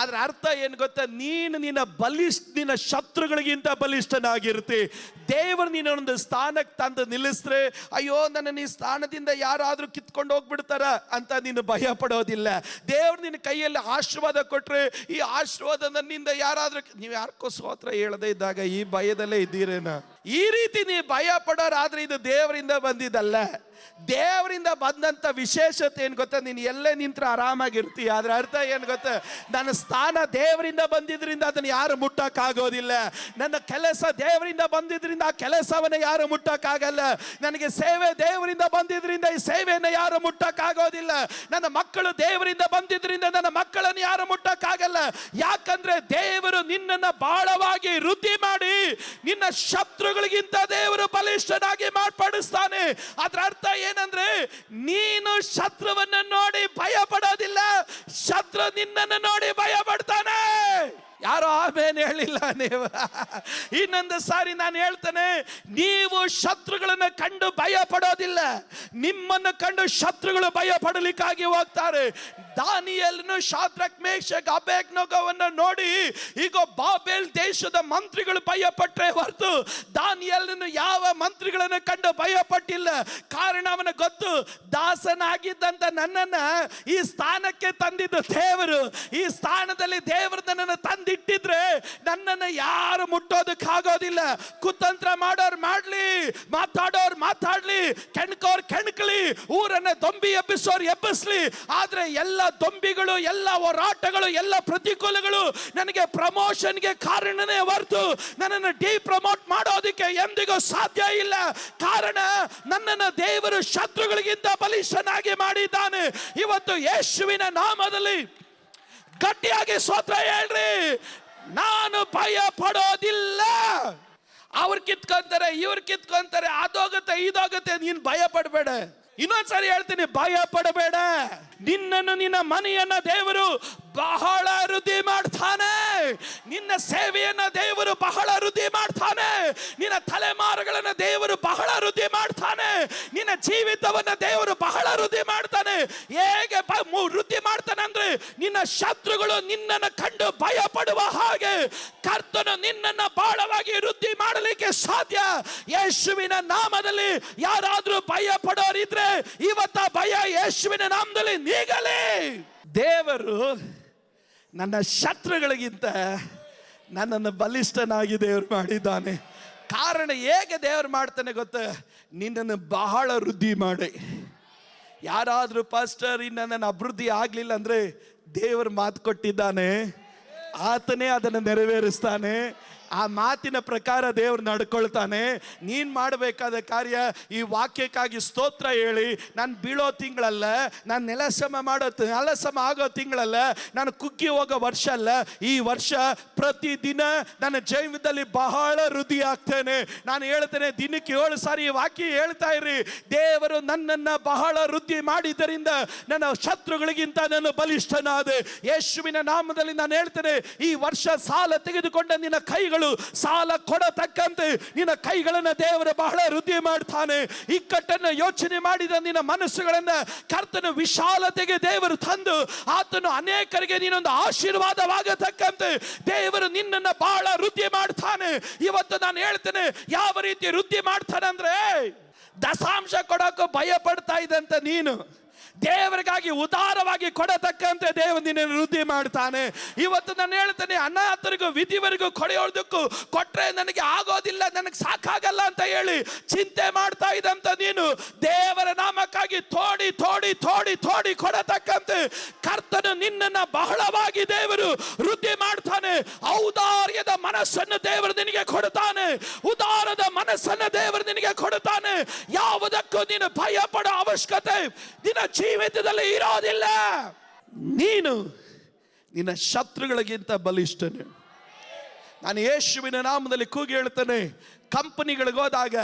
ಅದರ ಅರ್ಥ ಏನು ಗೊತ್ತಾ? ನಿನ್ನ ಶತ್ರುಗಳಿಗಿಂತ ಬಲಿಷ್ಠನಾಗಿರ್ತಿ. ದೇವರು ನಿನ್ನೊಂದು ಸ್ಥಾನಕ್ಕೆ ತಂದು ನಿಲ್ಲಿಸಿದ್ರೆ, ಅಯ್ಯೋ ನನ್ನ ಈ ಸ್ಥಾನದಿಂದ ಯಾರಾದರೂ ಕಿತ್ಕೊಂಡು ಹೋಗ್ಬಿಡ್ತಾರ ಅಂತ ನೀನು ಭಯ ಪಡೋದಿಲ್ಲ. ದೇವ್ರು ನಿನ್ನ ಕೈಯಲ್ಲಿ ಆಶೀರ್ವಾದ ಕೊಟ್ಟರೆ, ಈ ಆಶೀರ್ವಾದ ನನ್ನಿಂದ ಯಾರಾದರೂ, ನೀವು ಯಾರಿಗೋ ಸ್ತೋತ್ರ ಹೇಳದೆ ಇದ್ದಾಗ ಈ ಭಯದಲ್ಲೇ ಇದ್ದೀರೇನ? ಈ ರೀತಿ ನೀವು ಭಯ ಪಡೋರಾದ್ರೆ ಇದು ದೇವರಿಂದ ಬಂದಿದ್ದಲ್ಲ. ದೇವರಿಂದ ಬಂದಂತ ವಿಶೇಷತೆ ಏನು ಗೊತ್ತಾ? ನೀನು ಎಲ್ಲೇ ನಿಂತ್ರೆ ಆರಾಮಾಗಿರ್ತೀಯ. ಅದ್ರ ಅರ್ಥ ಏನು ಗೊತ್ತಾ? ನನ್ನ ಸ್ಥಾನ ದೇವರಿಂದ ಬಂದಿದ್ರಿಂದ ಅದನ್ನು ಯಾರು ಮುಟ್ಟಕ್ಕಾಗೋದಿಲ್ಲ. ನನ್ನ ಕೆಲಸ ದೇವರಿಂದ ಬಂದಿದ್ರಿಂದ ಆ ಕೆಲಸವನ್ನು ಯಾರು ಮುಟ್ಟಕ್ಕಾಗಲ್ಲ. ನನಗೆ ಸೇವೆ ದೇವರಿಂದ ಬಂದಿದ್ರಿಂದ ಈ ಸೇವೆಯನ್ನು ಯಾರು ಮುಟ್ಟಕ್ಕಾಗೋದಿಲ್ಲ. ನನ್ನ ಮಕ್ಕಳು ದೇವರಿಂದ ಬಂದಿದ್ರಿಂದ ನನ್ನ ಮಕ್ಕಳನ್ನು ಯಾರು ಮುಟ್ಟಕ್ಕಾಗಲ್ಲ. ಯಾಕಂದ್ರೆ ದೇವರು ನಿನ್ನನ್ನು ಬಹಳವಾಗಿ ವೃದ್ಧಿ ಮಾಡಿ ನಿನ್ನ ಶತ್ರುಗಳಿಗಿಂತ ದೇವರು ಬಲಿಷ್ಠನಾಗಿ ಮಾರ್ಪಡಿಸ್ತಾನೆ. ಅದರ ಅರ್ಥ ಏನಂದ್ರೆ, ನೀನು ಶತ್ರುವನ್ನು ನೋಡಿ ಭಯ ಪಡೋದಿಲ್ಲ, ಶತ್ರು ನಿನ್ನನ್ನು ನೋಡಿ ಭಯ ಪಡ್ತಾನೆ. ಯಾರೋ ಆಮೇಲೆ ಹೇಳಿಲ್ಲ ನೀವು. ಇನ್ನೊಂದು ಸಾರಿ ನಾನು ಹೇಳ್ತೇನೆ, ನೀವು ಶತ್ರುಗಳನ್ನು ಕಂಡು ಭಯ ಪಡೋದಿಲ್ಲ, ನಿಮ್ಮನ್ನು ಕಂಡು ಶತ್ರುಗಳು ಭಯ ಪಡಲಿಕ್ಕಾಗಿ ಹೋಗ್ತಾರೆ. ದಾನಿಯೇಲನು ಶಾದ್ರಕ್ ಮೇಷಕ್ ಅಬೇದ್ನೆಗೋವನ್ನು ನೋಡಿ ಈಗ ಬಾಬೆಲ್ ದೇಶದ ಮಂತ್ರಿಗಳು ಭಯ ಪಟ್ಟರೆ ಹೊರತು ದಾನಿಯೇಲನು ಯಾವ ಮಂತ್ರಿಗಳನ್ನು ಕಂಡು ಭಯ ಪಟ್ಟಿಲ್ಲ. ಕಾರಣ ಅವನ ಗೊತ್ತು, ದಾಸನಾಗಿದ್ದಂತ ನನ್ನನ್ನ ಈ ಸ್ಥಾನಕ್ಕೆ ತಂದಿದ್ದು ದೇವರು. ಈ ಸ್ಥಾನದಲ್ಲಿ ದೇವರು ನನ್ನನ್ನು ತಂದಿಟ್ಟಿದ್ರೆ ನನ್ನನ್ನು ಯಾರು ಮುಟ್ಟೋದಕ್ಕಾಗೋದಿಲ್ಲ. ಕುತಂತ್ರ ಮಾಡೋರು ಮಾಡ್ಲಿ, ಮಾತಾಡೋರು ಮಾತಾಡ್ಲಿ, ಕೆಣಕೋರು ಕೆಣಕಲಿ, ಊರನ್ನ ದೊಂಬಿ ಎಬ್ಬಿಸೋರು ಎಬ್ಬಿಸ್ಲಿ, ಆದ್ರೆ ಎಲ್ಲ ದೊಂಬಿಗಳು, ಎಲ್ಲ ಹೋರಾಟಗಳು, ಎಲ್ಲ ಪ್ರತಿಕೂಲಗಳು ನನಗೆ ಪ್ರಮೋಷನ್ಗೆ ಕಾರಣನೇ ಹೊರತು ನನ್ನನ್ನು ಡಿಪ್ರಮೋಟ್ ಮಾಡೋದಕ್ಕೆ ಎಂದಿಗೂ ಸಾಧ್ಯ ಇಲ್ಲ. ಕಾರಣ ನನ್ನನ್ನು ದೇವರು ಶತ್ರುಗಳಿಗಿಂತ ಬಲಿಷ್ಠನಾಗಿ ಮಾಡಿದ್ದಾನೆ. ಇವತ್ತು ಯೇಸುವಿನ ನಾಮದಲ್ಲಿ ಗಟ್ಟಿಯಾಗಿ ಸ್ತೋತ್ರ ಹೇಳ್ರಿ, ನಾನು ಭಯ ಪಡೋದಿಲ್ಲ. ಅವ್ರು ಕಿತ್ಕೊಂತಾರೆ, ಇವ್ರು ಕಿತ್ಕೊಂತಾರೆ, ಅದೋಗುತ್ತೆ ಇದೋಗುತ್ತೆ, ನೀನು ಭಯ ಪಡಬೇಡ. ಇನ್ನೊಂದ್ಸರಿ ಹೇಳ್ತೀನಿ, ಭಯ ಪಡಬೇಡ. ನಿನ್ನನ್ನು, ನಿನ್ನ ಮನೆಯನ್ನ ದೇವರು ಬಹಳ ವೃದ್ಧಿ ಮಾಡ್ತಾನೆ. ನಿನ್ನ ಸೇವೆಯನ್ನ ದೇವರು ಬಹಳ ವೃದ್ಧಿ ಮಾಡ್ತಾನೆ. ನಿನ್ನ ತಲೆಮಾರುಗಳನ್ನ ದೇವರು ಬಹಳ ವೃದ್ಧಿ ಮಾಡ್ತಾನೆ. ನಿನ್ನ ಜೀವಿತವನ್ನ ದೇವರು ಬಹಳ ವೃದ್ಧಿ ಮಾಡ್ತಾನೆ. ಹೇಗೆ ವೃದ್ಧಿ ಮಾಡ್ತಾನೆ ಅಂದ್ರೆ, ನಿನ್ನ ಶತ್ರುಗಳು ನಿನ್ನನ್ನು ಕಂಡು ಭಯ ಪಡುವ ಹಾಗೆ ಕರ್ತನು ನಿನ್ನನ್ನ ಬಹಳವಾಗಿ ವೃದ್ಧಿ ಮಾಡಲಿಕ್ಕೆ ಸಾಧ್ಯ. ಯೇಸುವಿನ ನಾಮದಲ್ಲಿ ಯಾರಾದ್ರೂ ಭಯ ಪಡೋರಿದ್ರೆ ಇವತ್ತ ಭಯ ಯೇಸುವಿನ ನಾಮದಲ್ಲಿ ನೀಗಲಿ. ದೇವರು ನನ್ನ ಶತ್ರುಗಳಿಗಿಂತ ನನ್ನನ್ನು ಬಲಿಷ್ಠನಾಗಿ ದೇವರು ಮಾಡಿದ್ದಾನೆ. ಕಾರಣ ಹೇಗೆ ದೇವರು ಮಾಡ್ತಾನೆ ಗೊತ್ತ? ನಿನ್ನನ್ನು ಬಹಳ ವೃದ್ಧಿ ಮಾಡಿ. ಯಾರಾದರೂ ಪಾಸ್ಟರ್ ಇನ್ನು ನನ್ನ ಅಭಿವೃದ್ಧಿ ಆಗಲಿಲ್ಲ ಅಂದರೆ ದೇವರು ಮಾತು ಕೊಟ್ಟಿದ್ದಾನೆ, ಆತನೇ ಅದನ್ನು ನೆರವೇರಿಸ್ತಾನೆ. ಆ ಮಾತಿನ ಪ್ರಕಾರ ದೇವರು ನಡ್ಕೊಳ್ತಾನೆ. ನೀನು ಮಾಡಬೇಕಾದ ಕಾರ್ಯ ಈ ವಾಕ್ಯಕ್ಕಾಗಿ ಸ್ತೋತ್ರ ಹೇಳಿ, ನಾನು ಬೀಳೋ ತಿಂಗಳಲ್ಲ, ನಾನು ನೆಲಸಮ ಆಗೋ ತಿಂಗಳಲ್ಲ, ನಾನು ಕುಗ್ಗಿ ಹೋಗೋ ವರ್ಷ ಅಲ್ಲ. ಈ ವರ್ಷ ಪ್ರತಿದಿನ ನನ್ನ ಜೀವನದಲ್ಲಿ ಬಹಳ ವೃದ್ಧಿ ಆಗ್ತೇನೆ. ನಾನು ಹೇಳ್ತೇನೆ, ದಿನಕ್ಕೆ 7 ಸಾರಿ ಈ ವಾಕ್ಯ ಹೇಳ್ತಾ ಇರಿ. ದೇವರು ನನ್ನನ್ನು ಬಹಳ ವೃದ್ಧಿ ಮಾಡಿದ್ದರಿಂದ ನನ್ನ ಶತ್ರುಗಳಿಗಿಂತ ನಾನು ಬಲಿಷ್ಠನಾದೆ. ಯೇಸುವಿನ ನಾಮದಲ್ಲಿ ನಾನು ಹೇಳ್ತೇನೆ, ಈ ವರ್ಷ ಸಾಲ ತೆಗೆದುಕೊಂಡ ನಿನ್ನ ಕೈಗಳು ಸಾಲ ಕೊಡತಕ್ಕಂತೆ ನಿನ್ನ ಕೈಗಳನ್ನು ದೇವರು ಬಹಳ ವೃದ್ಧಿ ಮಾಡ್ತಾನೆ. ಇಕ್ಕಟ್ಟನ್ನು ಯೋಚನೆ ಮಾಡಿದ ನಿನ್ನ ಮನಸ್ಸುಗಳನ್ನ ಕರ್ತನ ವಿಶಾಲತೆಗೆ ದೇವರು ತಂದು ಆತನು ಅನೇಕರಿಗೆ ನೀನೊಂದು ಆಶೀರ್ವಾದವಾಗತಕ್ಕಂತೆ ದೇವರು ನಿನ್ನನ್ನು ಬಹಳ ವೃದ್ಧಿ ಮಾಡ್ತಾನೆ. ಇವತ್ತು ನಾನು ಹೇಳ್ತೇನೆ, ಯಾವ ರೀತಿ ವೃದ್ಧಿ ಮಾಡ್ತಾನೆ ಅಂದ್ರೆ, ದಶಾಂಶ ಕೊಡೋಕೆ ಭಯ ಪಡ್ತಾ ಇದ್ದಂತ ನೀನು ದೇವರಿಗಾಗಿ ಉದಾರವಾಗಿ ಕೊಡತಕ್ಕಂತೆ ದೇವರು ನಿನ್ನನ್ನು ವೃದ್ಧಿ ಮಾಡ್ತಾನೆ. ಇವತ್ತು ನಾನು ಹೇಳ್ತೇನೆ, ಅನಾಥರಿಗೂ ವಿಧಿವರೆಗೂ ಕೊಡೆಯೋದಕ್ಕೂ ಕೊಟ್ರೆ ನನಗೆ ಆಗೋದಿಲ್ಲ, ನನಗೆ ಸಾಕಾಗಲ್ಲ ಅಂತ ಹೇಳಿ ಚಿಂತೆ ಮಾಡ್ತಾ ಇದ್ದಂತ ನೀನು ದೇವರ ನಾಮಕ್ಕಾಗಿ ತೋಡಿ ತೋಡಿ ತೋಡಿ ತೋಡಿ ಕೊಡತಕ್ಕಂತೆ ಕರ್ತನು ನಿನ್ನನ್ನು ಬಹಳವಾಗಿ ದೇವರು ವೃದ್ಧಿ ಮಾಡ್ತಾನೆ. ಔದಾರ್ಯದ ಮನಸ್ಸನ್ನು ದೇವರು ನಿನಗೆ ಕೊಡ್ತಾನೆ. ಉದಾರದ ಮನಸ್ಸನ್ನು ದೇವರು ನಿನಗೆ ಕೊಡ್ತಾನೆ. ಯಾವುದಕ್ಕೂ ನೀನು ಭಯ ಪಡೋ ಅವಶ್ಯಕತೆ ನಿನ್ನ ಜೀವಿತದಲ್ಲಿ ಇರೋದಿಲ್ಲ. ನೀನು ನಿನ್ನ ಶತ್ರುಗಳಿಗಿಂತ ಬಲಿಷ್ಠನು. ನಾನು ಯೇಸುವಿನ ನಾಮದಲ್ಲಿ ಕೂಗಿ ಹೇಳ್ತೇನೆ, ಕಂಪನಿಗಳಿಗೆ ಹೋದಾಗ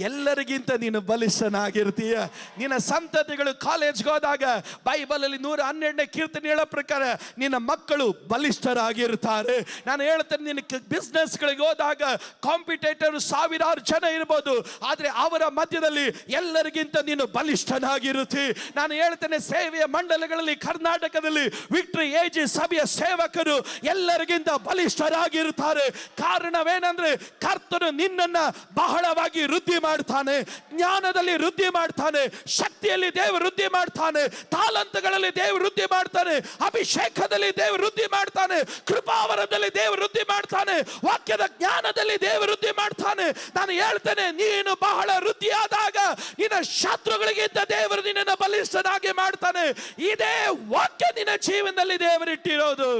ಎಲ್ಲರಿಗಿಂತ ನೀನು ಬಲಿಷ್ಠನಾಗಿರ್ತೀಯ. ನಿನ್ನ ಸಂತತಿಗಳು ಕಾಲೇಜ್ಗೆ ಹೋದಾಗ ಬೈಬಲಲ್ಲಿ 112ನೇ ಕೀರ್ತನೆ ಹೇಳೋ ಪ್ರಕಾರ ನಿನ್ನ ಮಕ್ಕಳು ಬಲಿಷ್ಠರಾಗಿರ್ತಾರೆ. ನಾನು ಹೇಳ್ತೇನೆ, ನಿನ್ನ ಬಿಸ್ನೆಸ್ಗಳಿಗೆ ಹೋದಾಗ ಕಾಂಪಿಟೇಟರ್ 1000 ಜನ ಇರ್ಬೋದು, ಆದರೆ ಅವರ ಮಧ್ಯದಲ್ಲಿ ಎಲ್ಲರಿಗಿಂತ ನೀನು ಬಲಿಷ್ಠನಾಗಿರುತ್ತಿ. ನಾನು ಹೇಳ್ತೇನೆ, ಸೇವೆಯ ಮಂಡಲಗಳಲ್ಲಿ ಕರ್ನಾಟಕದಲ್ಲಿ ವಿಕ್ಟರಿ ಏಜ್ ಸಭೆಯ ಸೇವಕರು ಎಲ್ಲರಿಗಿಂತ ಬಲಿಷ್ಠರಾಗಿರುತ್ತಾರೆ. ಕಾರಣವೇನೆಂದ್ರೆ ಕರ್ತನು ನಿನ್ನನ್ನು ಬಹಳವಾಗಿ ವೃದ್ಧಿ ಮಾಡ್ತಾನೆ. ಜ್ಞಾನದಲ್ಲಿ ವೃದ್ಧಿ ಮಾಡ್ತಾನೆ, ಶಕ್ತಿಯಲ್ಲಿ ದೇವರು ವೃದ್ಧಿ ಮಾಡ್ತಾನೆ, ತಾಲಂತಗಳಲ್ಲಿ ದೇವರು ವೃದ್ಧಿ ಮಾಡ್ತಾನೆ, ಅಭಿಷೇಕದಲ್ಲಿ ದೇವರು ವೃದ್ಧಿ ಮಾಡ್ತಾನೆ, ಕೃಪಾವರದಲ್ಲಿ ದೇವರು ವೃದ್ಧಿ ಮಾಡ್ತಾನೆ, ವಾಕ್ಯದ ಜ್ಞಾನದಲ್ಲಿ ದೇವರು ವೃದ್ಧಿ ಮಾಡ್ತಾನೆ. ನಾನು ಹೇಳ್ತೇನೆ, ನೀನು ಬಹಳ ವೃದ್ಧಿಯಾದಾಗ ನಿನ್ನ ಶತ್ರುಗಳಿಗಿಂತ ದೇವರು ನಿನ್ನನ್ನು ಬಲಿಷ್ಠನಾಗಿ ಮಾಡ್ತಾನೆ. ಇದೇ ವಾಕ್ಯ ನಿನ್ನ ಜೀವನದಲ್ಲಿ ದೇವರಿಟ್ಟಿರೋದು.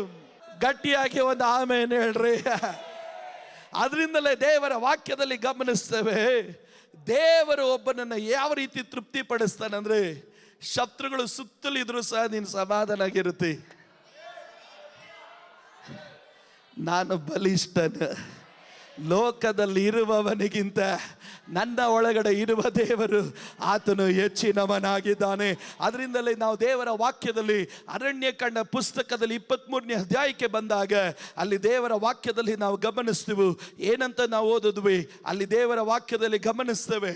ಗಟ್ಟಿಯಾಗಿ ಒಂದು ಆಮೇನ್ ಹೇಳ್ರಿ. ಅದರಿಂದಲೇ ದೇವರ ವಾಕ್ಯದಲ್ಲಿ ಗಮನಿಸ್ತೇವೆ, ದೇವರು ಒಬ್ಬನನ್ನು ಯಾವ ರೀತಿ ತೃಪ್ತಿ ಪಡಿಸ್ತಾನೆ ಅಂದ್ರೆ, ಶತ್ರುಗಳು ಸುತ್ತಲಿದ್ರು ಸಹ ನೀನು ಸಮಾಧಾನಾಗಿರುತ್ತೆ. ನಾನು ಬಲಿಷ್ಠನ, ಲೋಕದಲ್ಲಿ ಇರುವವನಿಗಿಂತ ನನ್ನ ಒಳಗಡೆ ಇರುವ ದೇವರು ಆತನು ಹೆಚ್ಚಿನವನಾಗಿದ್ದಾನೆ. ಅದರಿಂದಲೇ ನಾವು ದೇವರ ವಾಕ್ಯದಲ್ಲಿ ಅರಣ್ಯಕಾಂಡ ಪುಸ್ತಕದಲ್ಲಿ 23ನೇ ಅಧ್ಯಾಯಕ್ಕೆ ಬಂದಾಗ ಅಲ್ಲಿ ದೇವರ ವಾಕ್ಯದಲ್ಲಿ ನಾವು ಗಮನಿಸ್ತೀವಿ. ಏನಂತ ನಾವು ಓದಿದ್ವಿ ಅಲ್ಲಿ ದೇವರ ವಾಕ್ಯದಲ್ಲಿ ಗಮನಿಸ್ತೇವೆ.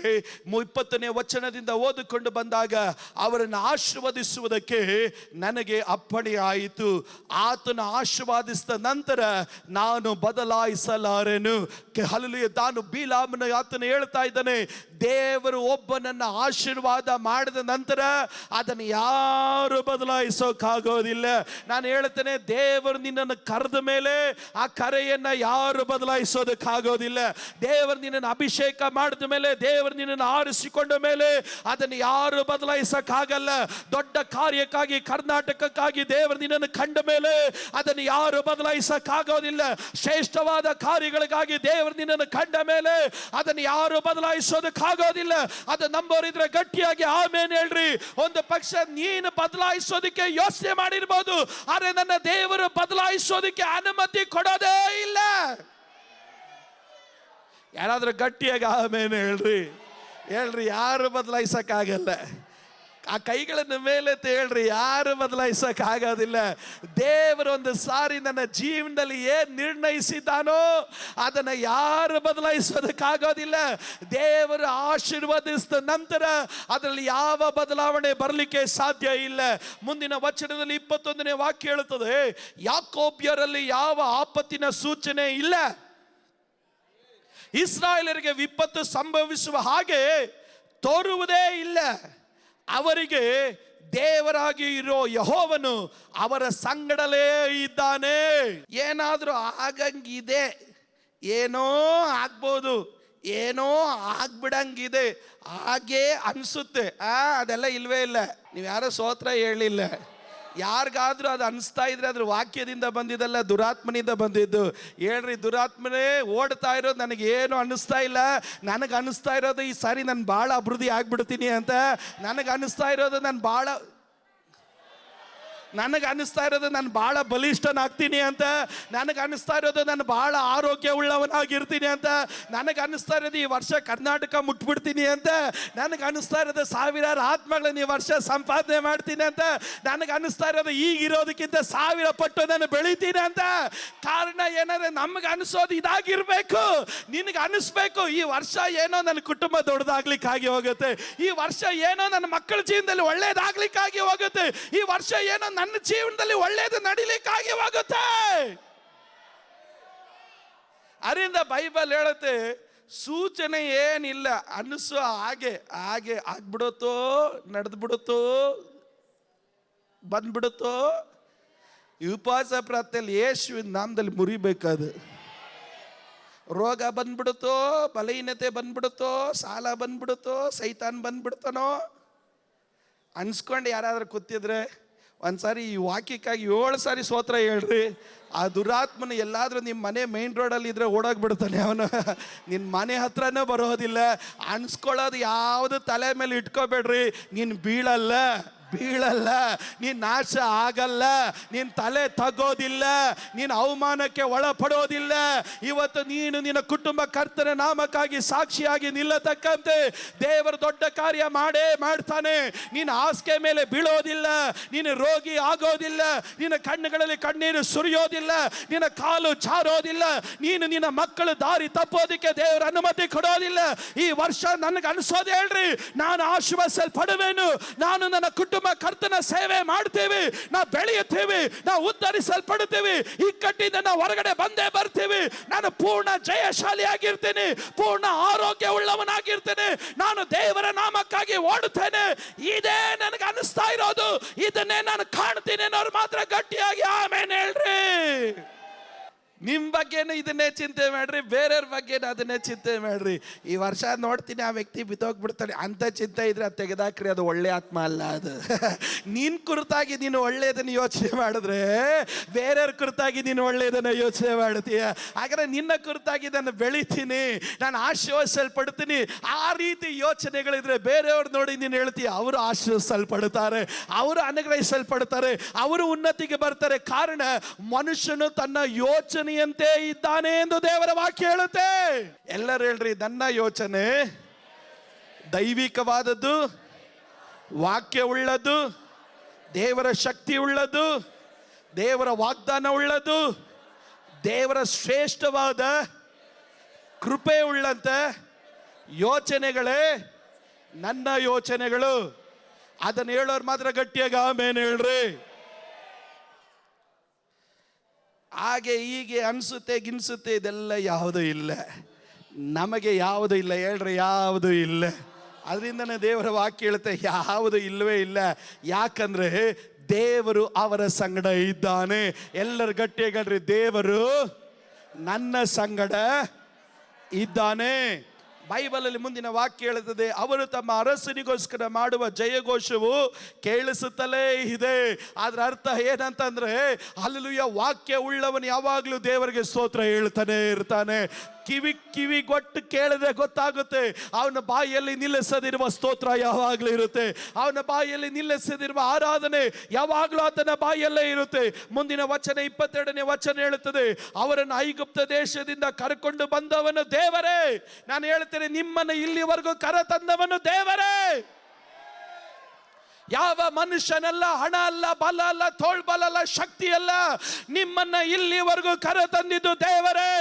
20ನೇ ವಚನದಿಂದ ಓದಿಕೊಂಡು ಬಂದಾಗ, ಅವರನ್ನು ಆಶೀರ್ವದಿಸುವುದಕ್ಕೆ ನನಗೆ ಅಪ್ಪಣೆ ಆಯಿತು. ಆತನು ಆಶೀರ್ವಾದಿಸಿದ ನಂತರ ನಾನು ಬದಲಾಯಿಸಲಾರೆನು. ಹಲ್ಲೆಲೂಯಾ. ತಾನು ಬಿಲಾಮನ ಆತನು ಹೇಳ್ತಾ ಇದ್ದಾನೆ, ದೇವರು ಒಬ್ಬನನ್ನ ಆಶೀರ್ವಾದ ಮಾಡಿದ ನಂತರ ಅದನ್ನು ಯಾರು ಬದಲಾಯಿಸೋಕ್ಕಾಗೋದಿಲ್ಲ. ನಾನು ಹೇಳ್ತೇನೆ, ದೇವರು ನಿನ್ನನ್ನು ಕರೆದ ಮೇಲೆ ಆ ಕರೆಯನ್ನ ಯಾರು ಬದಲಾಯಿಸೋದಕ್ಕಾಗೋದಿಲ್ಲ. ದೇವರು ನಿನ್ನನ್ನು ಅಭಿಷೇಕ ಮಾಡಿದ ಮೇಲೆ, ದೇವರು ನಿನ್ನನ್ನು ಆರಿಸಿಕೊಂಡ ಮೇಲೆ ಅದನ್ನು ಯಾರು ಬದಲಾಯಿಸಕ್ಕಾಗಲ್ಲ. ದೊಡ್ಡ ಕಾರ್ಯಕ್ಕಾಗಿ ಕರ್ನಾಟಕಕ್ಕಾಗಿ ದೇವರು ನಿನ್ನನ್ನು ಕಂಡ ಮೇಲೆ ಅದನ್ನು ಯಾರು ಬದಲಾಯಿಸಕ್ಕಾಗೋದಿಲ್ಲ. ಶ್ರೇಷ್ಠವಾದ ಕಾರ್ಯಗಳಿಗಾಗಿ ದೇವರು ನಿನ್ನನ್ನು ಕಂಡ ಮೇಲೆ ಅದನ್ನು ಯಾರು ಬದಲಾಯಿಸೋದಕ್ಕಾಗೋದಿಲ್ಲ. ಅದು ನಂಬೋರಿದ್ರೆ ಗಟ್ಟಿಯಾಗಿ ಆಮೇನ್ ಹೇಳ್ರಿ. ಒಂದು ಪಕ್ಷ ನೀನು ಬದಲಾಯಿಸೋದಕ್ಕೆ ಯೋಚನೆ ಮಾಡಿರ್ಬೋದು, ಆದರೆ ನನ್ನ ದೇವರು ಬದಲಾಯಿಸೋದಕ್ಕೆ ಅನುಮತಿ ಕೊಡೋದೇ ಇಲ್ಲ. ಯಾರಾದ್ರೂ ಗಟ್ಟಿಯಾಗಿ ಆಮೇನ್ ಹೇಳ್ರಿ. ಯಾರು ಬದಲಾಯಿಸಕ್ಕಾಗಲ್ಲ. ಆ ಕೈಗಳನ್ನು ಮೇಲೆ ಹೇಳ್ರಿ, ಯಾರು ಬದಲಾಯಿಸಕ್ಕಾಗೋದಿಲ್ಲ. ದೇವರು ಒಂದು ಸಾರಿ ನನ್ನ ಜೀವನದಲ್ಲಿ ಏನ್ ನಿರ್ಣಯಿಸಿದ್ದಾನೋ ಅದನ್ನು ಯಾರು ಬದಲಾಯಿಸೋದಕ್ಕಾಗೋದಿಲ್ಲ. ದೇವರು ಆಶೀರ್ವದಿಸಿದ ನಂತರ ಅದರಲ್ಲಿ ಯಾವ ಬದಲಾವಣೆ ಬರಲಿಕ್ಕೆ ಸಾಧ್ಯ ಇಲ್ಲ. ಮುಂದಿನ ವಚನದಲ್ಲಿ 21ನೇ ವಾಕ್ಯ ಹೇಳುತ್ತದೆ, ಯಾಕೋಬ್ಯರಲ್ಲಿ ಯಾವ ಆಪತ್ತಿನ ಸೂಚನೆ ಇಲ್ಲ. ಇಸ್ರಾಯೇಲರಿಗೆ ವಿಪತ್ತು ಸಂಭವಿಸುವ ಹಾಗೆ ತೋರುವುದೇ ಇಲ್ಲ. ಅವರಿಗೆ ದೇವರಾಗಿ ಇರೋ ಯೆಹೋವನು ಅವರ ಸಂಗಡಲೇ ಇದ್ದಾನೆ. ಏನಾದ್ರೂ ಆಗಂಗಿದೆ, ಏನೋ ಆಗ್ಬೋದು, ಏನೋ ಆಗ್ಬಿಡಂಗಿದೆ, ಹಾಗೇ ಅನ್ಸುತ್ತೆ. ಅದೆಲ್ಲ ಇಲ್ವೇ ಇಲ್ಲ. ನೀವು ಯಾರೋ ಸ್ತೋತ್ರ ಹೇಳಿಲ್ಲ. ಯಾರಿಗಾದ್ರೂ ಅದು ಅನಿಸ್ತಾ ಇದ್ರೆ ಅದ್ರ ವಾಕ್ಯದಿಂದ ಬಂದಿದ್ದಲ್ಲ, ದುರಾತ್ಮನಿಂದ ಬಂದಿದ್ದು. ಹೇಳ್ರಿ, ದುರಾತ್ಮನೇ ಓಡ್ತಾ ಇರೋದು ನನಗೆ ಏನು ಅನ್ನಿಸ್ತಾ ಇಲ್ಲ. ನನಗೆ ಅನ್ನಿಸ್ತಾ ಇರೋದು ಈ ಸಾರಿ ನಾನು ಭಾಳ ಅಭಿವೃದ್ಧಿ ಆಗ್ಬಿಡ್ತೀನಿ ಅಂತ. ನನಗೆ ಅನ್ನಿಸ್ತಾ ಇರೋದು ನಾನು ಭಾಳ ಬಲಿಷ್ಠನಾಗ್ತೀನಿ ಅಂತ. ನನಗೆ ಅನ್ನಿಸ್ತಾ ಇರೋದು ನಾನು ಭಾಳ ಆರೋಗ್ಯ ಉಳ್ಳವನಾಗಿರ್ತೀನಿ ಅಂತ. ನನಗೆ ಅನ್ನಿಸ್ತಾ ಇರೋದು ಈ ವರ್ಷ ಕರ್ನಾಟಕ ಮುಟ್ಬಿಡ್ತೀನಿ ಅಂತ. ನನಗೆ ಅನ್ನಿಸ್ತಾ ಇರೋದು ಸಾವಿರಾರು ಆತ್ಮಗಳನ್ನ ಈ ವರ್ಷ ಸಂಪಾದನೆ ಮಾಡ್ತೀನಿ ಅಂತ. ನನಗೆ ಅನ್ನಿಸ್ತಾ ಇರೋದು ಈಗಿರೋದಕ್ಕಿಂತ 1000 ಪಟ್ಟು ನಾನು ಬೆಳಿತೀನಿ ಅಂತ. ಕಾರಣ ಏನಂದ್ರೆ ನಮ್ಗೆ ಅನಿಸೋದು ಇದಾಗಿರ್ಬೇಕು. ನಿನಗೆ ಅನ್ನಿಸ್ಬೇಕು ಈ ವರ್ಷ ಏನೋ ನನ್ನ ಕುಟುಂಬ ದೊಡ್ಡದಾಗ್ಲಿಕ್ಕಾಗಿ ಹೋಗುತ್ತೆ, ಈ ವರ್ಷ ಏನೋ ನನ್ನ ಮಕ್ಕಳ ಜೀವನದಲ್ಲಿ ಒಳ್ಳೇದಾಗ್ಲಿಕ್ಕಾಗಿ ಹೋಗುತ್ತೆ, ಈ ವರ್ಷ ಏನೋ ನನ್ನ ಜೀವನದಲ್ಲಿ ಒಳ್ಳೇದು ನಡಿಲಿಕ್ಕಾಗಿ ಹೋಗುತ್ತೆ. ಅದರಿಂದ ಬೈಬಲ್ ಹೇಳುತ್ತೆ, ಸೂಚನೆ ಏನಿಲ್ಲ, ಅನ್ನಿಸೋ ಹಾಗೆ ಆಗ್ಬಿಡುತ್ತೋ, ನಡೆದ್ಬಿಡುತ್ತೋ, ಬಂದ್ಬಿಡುತ್ತೋ. ಉಪವಾಸ ಪ್ರಾರ್ಥನೆಯಲ್ಲಿ ಯೇಸುವಿನ ನಾಮದಲ್ಲಿ ಮುರಿಬೇಕಾದು. ರೋಗ ಬಂದ್ಬಿಡುತ್ತೋ, ಬಲಹೀನತೆ ಬಂದ್ಬಿಡುತ್ತೋ, ಸಾಲ ಬಂದ್ಬಿಡುತ್ತೋ, ಸೈತಾನ್ ಬಂದ್ಬಿಡ್ತಾನೋ ಅನ್ಸ್ಕೊಂಡು ಯಾರಾದ್ರೂ ಕೂತಿದ್ರೆ ಒಂದ್ಸಾರಿ ಈ ವಾಕ್ಯಕ್ಕಾಗಿ 7 ಸಾರಿ ಸ್ತೋತ್ರ ಹೇಳ್ರಿ. ಆ ದುರಾತ್ಮನ ಎಲ್ಲಾದ್ರೂ ನಿಮ್ಮ ಮನೆ ಮೇನ್ ರೋಡಲ್ಲಿ ಇದ್ರೆ ಓಡೋಗ್ಬಿಡ್ತಾನೆ ಅವನು. ನಿನ್ನ ಮನೆ ಹತ್ರನೂ ಬರೋದಿಲ್ಲ. ಅನ್ಸ್ಕೊಳ್ಳೋದು ಯಾವುದು ತಲೆ ಮೇಲೆ ಇಟ್ಕೋಬೇಡ್ರಿ. ನೀನು ಬೀಳಲ್ಲ, ನೀನು ನಾಶ ಆಗಲ್ಲ, ನೀನು ತಲೆ ತಗೋದಿಲ್ಲ, ನೀನು ಅವಮಾನಕ್ಕೆ ಒಳಪಡೋದಿಲ್ಲ. ಇವತ್ತು ನೀನು ನಿನ್ನ ಕುಟುಂಬ ಕರ್ತನ ನಾಮಕ್ಕಾಗಿ ಸಾಕ್ಷಿಯಾಗಿ ನಿಲ್ಲತಕ್ಕಂತೆ ದೇವರು ದೊಡ್ಡ ಕಾರ್ಯ ಮಾಡೇ ಮಾಡ್ತಾನೆ. ನೀನು ಹಾಸಿಗೆ ಮೇಲೆ ಬೀಳೋದಿಲ್ಲ, ನೀನು ರೋಗಿ ಆಗೋದಿಲ್ಲ, ನಿನ್ನ ಕಣ್ಣುಗಳಲ್ಲಿ ಕಣ್ಣೀರು ಸುರಿಯೋದಿಲ್ಲ, ನಿನ್ನ ಕಾಲು ಚಾರೋದಿಲ್ಲ, ನೀನು ನಿನ್ನ ಮಕ್ಕಳು ದಾರಿ ತಪ್ಪೋದಕ್ಕೆ ದೇವರ ಅನುಮತಿ ಕೊಡೋದಿಲ್ಲ. ಈ ವರ್ಷ ನನಗೆ ಅನಿಸೋದು ಹೇಳ್ರಿ, ನಾನು ಆಶೀರ್ವದಿಸಲ್ಪಡುವೆನು, ನಾನು ನನ್ನ ಕುಟುಂಬ ಕರ್ತನ ಸೇವೆ ಮಾಡ್ತೇವೆ, ನಾವು ಬೆಳೆಯುತ್ತೇವೆ, ನಾವು ಉದ್ಧರಿಸಲ್ಪಡುತ್ತೇವೆ, ಇಕ್ಕಟ್ಟಿಂದ ನಾವು ಹೊರಗಡೆ ಬಂದೇ ಬರ್ತೀವಿ. ನಾನು ಪೂರ್ಣ ಜಯಶಾಲಿ ಆಗಿರ್ತೇನೆ, ಪೂರ್ಣ ಆರೋಗ್ಯ ಉಳ್ಳವನಾಗಿರ್ತೇನೆ, ನಾನು ದೇವರ ನಾಮಕ್ಕಾಗಿ ಓಡುತ್ತೇನೆ. ಇದೇ ನನಗೆ ಅನಿಸ್ತಾ ಇರೋದು, ಇದನ್ನೇ ನಾನು ಕಾಣ್ತೀನಿ ಅನ್ನೋರು ಮಾತ್ರ ಗಟ್ಟಿಯಾಗಿ ಆಮೇನ್ ಹೇಳ್ರಿ. ನಿಮ್ಮ ಬಗ್ಗೆನೂ ಇದನ್ನೇ ಚಿಂತೆ ಮಾಡ್ರಿ, ಬೇರೆಯವ್ರ ಬಗ್ಗೆನೂ ಅದನ್ನೇ ಚಿಂತೆ ಮಾಡ್ರಿ. ಈ ವರ್ಷ ನೋಡ್ತೀನಿ ಆ ವ್ಯಕ್ತಿ ಬಿದ್ದೋಗ್ಬಿಡ್ತಾನೆ ಅಂತ ಚಿಂತೆ ಇದ್ರೆ ಅದು ತೆಗೆದಾಕ್ರಿ, ಅದು ಒಳ್ಳೆ ಆತ್ಮ ಅಲ್ಲ. ಅದು ನಿನ್ನ ಕುರಿತಾಗಿ ನೀನು ಒಳ್ಳೆಯದನ್ನು ಯೋಚನೆ ಮಾಡಿದ್ರೆ ಬೇರೆಯವ್ರ ಕುರಿತಾಗಿ ನೀನು ಒಳ್ಳೆಯದನ್ನು ಯೋಚನೆ ಮಾಡ್ತೀಯ. ಹಾಗಾದ್ರೆ ನಿನ್ನ ಕುರಿತಾಗಿ ನಾನು ಬೆಳಿತೀನಿ, ನಾನು ಆಶೀರ್ವದಿಸಲ್ಪಡ್ತೀನಿ, ಆ ರೀತಿ ಯೋಚನೆಗಳಿದ್ರೆ ಬೇರೆಯವ್ರು ನೋಡಿ ನೀನು ಹೇಳ್ತೀಯ ಅವರು ಆಶೀರ್ವದಿಸಲ್ಪಡ್ತಾರೆ, ಅವರು ಅನುಗ್ರಹಿಸಲ್ಪಡ್ತಾರೆ, ಅವರು ಉನ್ನತಿಗೆ ಬರ್ತಾರೆ. ಕಾರಣ ಮನುಷ್ಯನು ತನ್ನ ಯೋಚನೆಯಂತೆ ಇದ್ದಾನೆ ಎಂದು ದೇವರ ವಾಕ್ಯ ಹೇಳುತ್ತೆ. ಎಲ್ಲರೂ ಹೇಳ್ರಿ, ನನ್ನ ಯೋಚನೆ ದೈವಿಕವಾದದ್ದು, ವಾಕ್ಯ ಉಳ್ಳದು, ದೇವರ ಶಕ್ತಿ ಉಳ್ಳದು, ದೇವರ ವಾಗ್ದಾನ ಉಳ್ಳದು, ದೇವರ ಶ್ರೇಷ್ಠವಾದ ಕೃಪೆ ಉಳ್ಳಂತ ಯೋಚನೆಗಳೇ ನನ್ನ ಯೋಚನೆಗಳು. ಅದನ್ನು ಹೇಳೋರು ಮಾತ್ರ ಗಟ್ಟಿಯಾಗಿ ಆಮೇನ್ ಹೇಳ್ರಿ. ಹಾಗೆ ಹೀಗೆ ಅನಿಸುತ್ತೆ ಗಿನ್ಸುತ್ತೆ ಇದೆಲ್ಲ ಯಾವುದೂ ಇಲ್ಲ, ನಮಗೆ ಯಾವುದೂ ಇಲ್ಲ. ಹೇಳ್ರಿ, ಯಾವುದೂ ಇಲ್ಲ. ಅದರಿಂದನೇ ದೇವರ ವಾಕ್ಯ ಹೇಳುತ್ತೆ ಯಾವುದು ಇಲ್ಲವೇ ಇಲ್ಲ. ಯಾಕಂದ್ರೆ ದೇವರು ಅವರ ಸಂಗಡ ಇದ್ದಾನೆ. ಎಲ್ಲರ ಗಟ್ಟಿಯಾಗಲ್ರಿ, ದೇವರು ನನ್ನ ಸಂಗಡ ಇದ್ದಾನೆ. ಬೈಬಲಲ್ಲಿ ಮುಂದಿನ ವಾಕ್ಯ ಹೇಳುತ್ತದೆ, ಅವರು ತಮ್ಮ ಅರಸನಿಗೋಸ್ಕರ ಮಾಡುವ ಜಯಘೋಷವು ಕೇಳಿಸುತ್ತಲೇ ಇದೆ. ಅದರ ಅರ್ಥ ಏನಂತಂದ್ರೆ, ಹಲ್ಲೆಲೂಯಾ, ವಾಕ್ಯ ಉಳ್ಳವನು ಯಾವಾಗಲೂ ದೇವರಿಗೆ ಸ್ತೋತ್ರ ಹೇಳ್ತಾನೆ ಇರ್ತಾನೆ. ಕಿವಿ ಕೊಟ್ಟು ಕೇಳಿದ್ರೆ ಗೊತ್ತಾಗುತ್ತೆ. ಅವನ ಬಾಯಿಯಲ್ಲಿ ನಿಲ್ಲಿಸದಿರುವ ಸ್ತೋತ್ರ ಯಾವಾಗಲೂ ಇರುತ್ತೆ, ಅವನ ಬಾಯಿಯಲ್ಲಿ ನಿಲ್ಲಿಸದಿರುವ ಆರಾಧನೆ ಯಾವಾಗಲೂ ಆತನ ಬಾಯಲ್ಲೇ ಇರುತ್ತೆ. ಮುಂದಿನ ವಚನ 22ನೇ ವಚನ ಹೇಳುತ್ತದೆ, ಅವರನ್ನು ಐಗುಪ್ತ ದೇಶದಿಂದ ಕರೆಕೊಂಡು ಬಂದವನು ದೇವರೇ. ನಾನು ಹೇಳ್ತೇನೆ, ನಿಮ್ಮನ್ನು ಇಲ್ಲಿವರೆಗೂ ಕರೆ ತಂದವನು ದೇವರೇ. ಯಾವ ಮನುಷ್ಯನಲ್ಲ, ಹಣ ಅಲ್ಲ, ಬಲ ಅಲ್ಲ, ತೋಳ್ಬಲ ಅಲ್ಲ, ಶಕ್ತಿ ಅಲ್ಲ. ನಿಮ್ಮನ್ನ ಇಲ್ಲಿವರೆಗೂ ಕರೆ ತಂದಿದ್ದು ದೇವರೇ.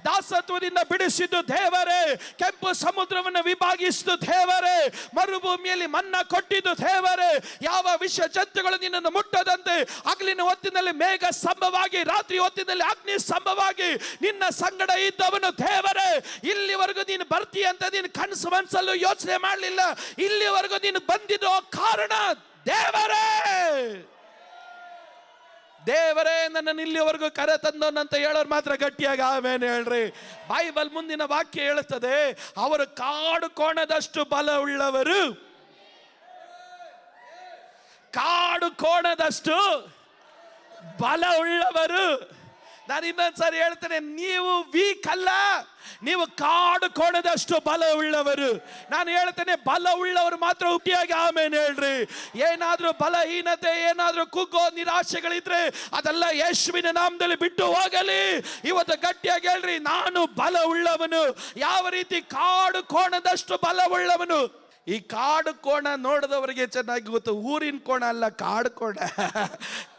ದಾಸತ್ವದಿಂದ ಬಿಡಿಸಿದ್ದು ದೇವರೇ. ಕೆಂಪು ಸಮುದ್ರವನ್ನು ವಿಭಾಗಿಸಿದ್ದು ದೇವರೇ. ಮರುಭೂಮಿಯಲ್ಲಿ ಮನ್ನಾ ಕೊಟ್ಟಿದ್ದು ದೇವರೇ. ಯಾವ ವಿಷ ಜಂತುಗಳು ನಿನ್ನನ್ನು ಮುಟ್ಟದಂತೆ ಹಗಲಿನ ಹೊತ್ತಿನಲ್ಲಿ ಮೇಘ ಸ್ತಂಭವಾಗಿ, ರಾತ್ರಿ ಹೊತ್ತಿನಲ್ಲಿ ಅಗ್ನಿ ಸ್ತಂಭವಾಗಿ ನಿನ್ನ ಸಂಗಡ ಇದ್ದವನು ದೇವರೇ. ಇಲ್ಲಿವರೆಗೂ ನೀನು ಬರ್ತೀಯ ಅಂತ ನೀನು ಕನಸು ಮನಸ್ಸಲ್ಲೂ ಯೋಚನೆ ಮಾಡಲಿಲ್ಲ. ಇಲ್ಲಿವರೆಗೂ ನೀನು ಬಂದಿರೋ ಕಾರಣ ದೇವರೇ. ದೇವರೇ ನನ್ನನ್ನು ಇಲ್ಲಿವರೆಗೂ ಕರೆ ತಂದೋನಂತ ಹೇಳೋರು ಮಾತ್ರ ಗಟ್ಟಿಯಾಗಿ ಆಮೇನ್ ಹೇಳ್ರಿ. ಬೈಬಲ್ ಮುಂದಿನ ವಾಕ್ಯ ಹೇಳುತ್ತದೆ, ಅವರು ಕಾಡು ಕೋಣದಷ್ಟು ಬಲ ಉಳ್ಳವರು. ಕಾಡು ಕೋಣದಷ್ಟು ಬಲ ಉಳ್ಳವರು. ನಾನು ಇನ್ನೊಂದ್ಸರಿ ಹೇಳ್ತೇನೆ, ನೀವು ವೀಕ್ ಅಲ್ಲ, ನೀವು ಕಾಡು ಕೋಣದಷ್ಟು ಬಲ ಉಳ್ಳವರು. ನಾನು ಹೇಳ್ತೇನೆ, ಬಲ ಉಳ್ಳವರು ಮಾತ್ರ ಹುಟ್ಟಿಯಾಗಿ ಆಮೇಲೆ ಹೇಳ್ರಿ. ಏನಾದ್ರೂ ಬಲಹೀನತೆ, ಏನಾದ್ರೂ ಕುಗ್ಗೋ ನಿರಾಶೆಗಳಿದ್ರೆ ಅದೆಲ್ಲ ಯೇಸುವಿನ ನಾಮದಲ್ಲಿ ಬಿಟ್ಟು ಹೋಗಲಿ. ಇವತ್ತು ಗಟ್ಟಿಯಾಗಿ ಹೇಳ್ರಿ, ನಾನು ಬಲ ಉಳ್ಳವನು. ಯಾವ ರೀತಿ? ಕಾಡು ಕೋಣದಷ್ಟು ಬಲ ಉಳ್ಳವನು. ಈ ಕಾಡು ಕೋಣ ನೋಡಿದವರಿಗೆ ಚೆನ್ನಾಗಿ ಗೊತ್ತು, ಊರಿನ ಕೋಣ ಅಲ್ಲ, ಕಾಡು ಕೋಣ.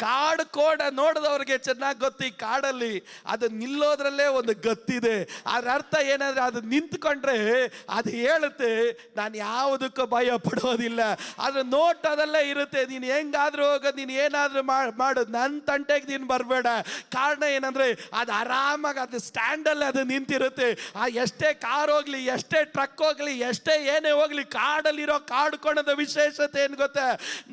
ಕಾಡು ಕೋಣ ನೋಡಿದವರಿಗೆ ಚೆನ್ನಾಗಿ ಗೊತ್ತು. ಈ ಕಾಡಲ್ಲಿ ಅದು ನಿಲ್ಲೋದ್ರಲ್ಲೇ ಒಂದು ಗತ್ತಿದೆ. ಅದರ ಅರ್ಥ ಏನಂದ್ರೆ, ಅದು ನಿಂತ್ಕೊಂಡ್ರೆ ಅದು ಹೇಳುತ್ತೆ, ನಾನು ಯಾವುದಕ್ಕೂ ಭಯ ಪಡೋದಿಲ್ಲ. ಅದ್ರ ನೋಟದಲ್ಲೇ ಇರುತ್ತೆ, ನೀನು ಹೆಂಗಾದ್ರೂ ಹೋಗೋದು, ನೀನು ಏನಾದ್ರೂ ಮಾಡು, ನನ್ನ ತಂಟೆಗೆ ನೀನು ಬರಬೇಡ. ಕಾರಣ ಏನಂದ್ರೆ, ಅದು ಆರಾಮಾಗಿ ಅದು ಸ್ಟ್ಯಾಂಡಲ್ಲಿ ಅದು ನಿಂತಿರುತ್ತೆ. ಎಷ್ಟೇ ಕಾರ್ ಹೋಗ್ಲಿ, ಎಷ್ಟೇ ಟ್ರಕ್ ಹೋಗ್ಲಿ, ಎಷ್ಟೇ ಏನೇ ಹೋಗ್ಲಿ, ಕಾಡಲ್ಲಿರೋ ಕಾಡು ಕೋಣದ ವಿಶೇಷತೆ ಏನು ಗೊತ್ತಾ?